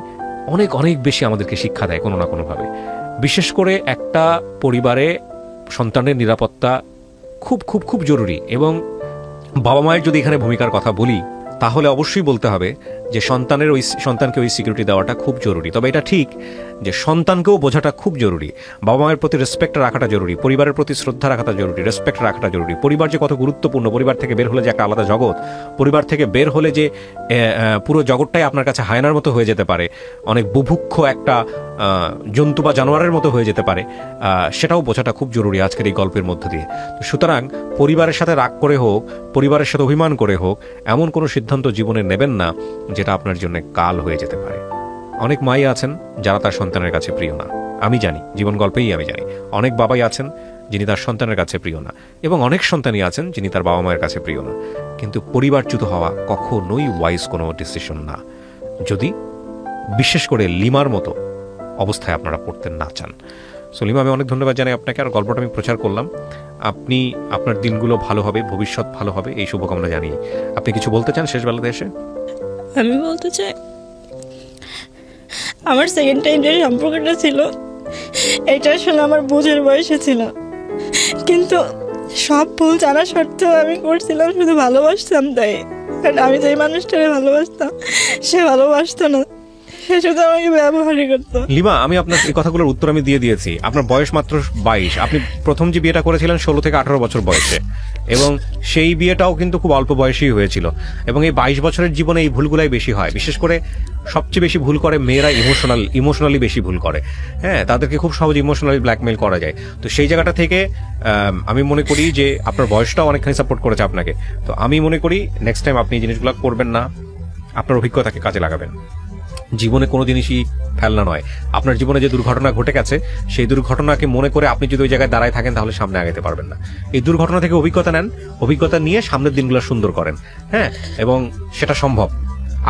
অনেক অনেক বেশি আমাদেরকে শিক্ষা দেয় কোনো না কোনোভাবে। বিশেষ করে একটা পরিবারে সন্তানের নিরাপত্তা খুব খুব খুব জরুরি, এবং বাবা মায়ের যদি এখানে ভূমিকার কথা বলি, তাহলে অবশ্যই বলতে হবে যে সন্তানকে ওই সিকিউরিটি দেওয়াটা খুব জরুরি। তবে এটা ঠিক যে সন্তানকেও বোঝাটা খুব জরুরি, বাবা মায়ের প্রতি রেসপেক্ট রাখাটা জরুরি, পরিবারের প্রতি শ্রদ্ধা রাখাটা জরুরি, রেসপেক্ট রাখাটা জরুরি। পরিবার যে কত গুরুত্বপূর্ণ, পরিবার থেকে বের হলে যে একটা আলাদা জগৎ, পরিবার থেকে বের হলে যে পুরো জগৎটাই আপনার কাছে হায়নার মতো হয়ে যেতে পারে, অনেক বুভুক্ষ একটা জন্তু বা জানোয়ারের মতো হয়ে যেতে পারে, সেটাও বোঝাটা খুব জরুরি আজকের এই গল্পের মধ্য দিয়ে। তো সুতরাং পরিবারের সাথে রাগ করে হোক, পরিবারের সাথে অভিমান করে হোক, এমন কোনো সিদ্ধান্ত জীবনে নেবেন না যেটা আপনার জন্য কাল হয়ে যেতে পারে। অনেক মাই আছেন যারা তার সন্তানের কাছে প্রিয় না, আমি জানি, জীবন গল্পেই আমি জানি। অনেক বাবাই আছেন যিনি তার সন্তানের কাছে প্রিয় না, এবং অনেক সন্তানই আছেন যিনি তার বাবা মায়ের কাছে প্রিয় না। কিন্তু পরিবারচ্যুত হওয়া কখনোই ওয়াইজ কোনো ডিসিশন না, যদি বিশেষ করে লিমার মতো অবস্থায় আপনারা পড়তে না চান। সো লিমা, আমি অনেক ধন্যবাদ জানাই আপনাকে। আর গল্পটা আমি প্রচার করলাম, আপনি আপনার দিনগুলো ভালো হবে, ভবিষ্যৎ ভালো হবে, এই শুভকামনা জানিয়ে আপনি কিছু বলতে চান শেষ বেলাতে এসে? আমি বলতে চাই, আমার সেকেন্ড টাইম যে সম্পর্কটা ছিল, এটা আসলে আমার বোঝার বয়সে ছিল, কিন্তু সব ভুল জানা সত্ত্বেও আমি করছিলাম শুধু ভালোবাসতাম তাই। কারণ আমি যে মানুষটাকে ভালোবাসতাম সে ভালোবাসতো না, সে শুধু আমাকে ব্যবহারই করতো। লিমা, আমি আপনার এই কথাগুলোর উত্তর আমি দিয়ে দিয়েছি। আপনার বয়স মাত্র 22, আপনি প্রথম যে বিয়েটা করেছিলেন 16 থেকে 18 বছর বয়সে, এবং সেই বিয়েটাও কিন্তু খুব অল্প বয়সেই হয়েছিল। এবং এই 22 বছরের জীবনে এই ভুলগুলাই বেশি হয়, বিশেষ করে সবচেয়ে বেশি ভুল করে মেয়েরা, ইমোশনালি বেশি ভুল করে। হ্যাঁ, তাদেরকে খুব সহজ ইমোশনালি ব্ল্যাকমেল করা যায়। তো সেই জায়গাটা থেকে আমি মনে করি যে আপনার বয়সটাও অনেকখানি সাপোর্ট করেছে আপনাকে। তো আমি মনে করি নেক্সট টাইম আপনি এই জিনিসগুলো করবেন না, আপনার অভিজ্ঞতাকে কাজে লাগাবেন। জীবনে কোনো জিনিসই ফেলনা নয়। আপনার জীবনে যে দুর্ঘটনা ঘটে গেছে সেই দুর্ঘটনাকে মনে করে আপনি যদি ওই জায়গায় দাঁড়ায় থাকেন তাহলে সামনে আগাতে পারবেন না। এই দুর্ঘটনা থেকে অভিজ্ঞতা নেন, অভিজ্ঞতা নিয়ে সামনের দিনগুলো সুন্দর করেন। হ্যাঁ, এবং সেটা সম্ভব।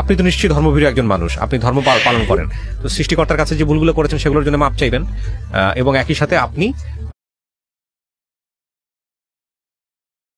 আপনি তো নিশ্চয়ই ধর্মভীরু একজন মানুষ, আপনি ধর্ম পালন করেন, তো সৃষ্টিকর্তার কাছে যে ভুলগুলো করেছেন সেগুলোর জন্য মাপ চাইবেন, এবং একই সাথে আপনি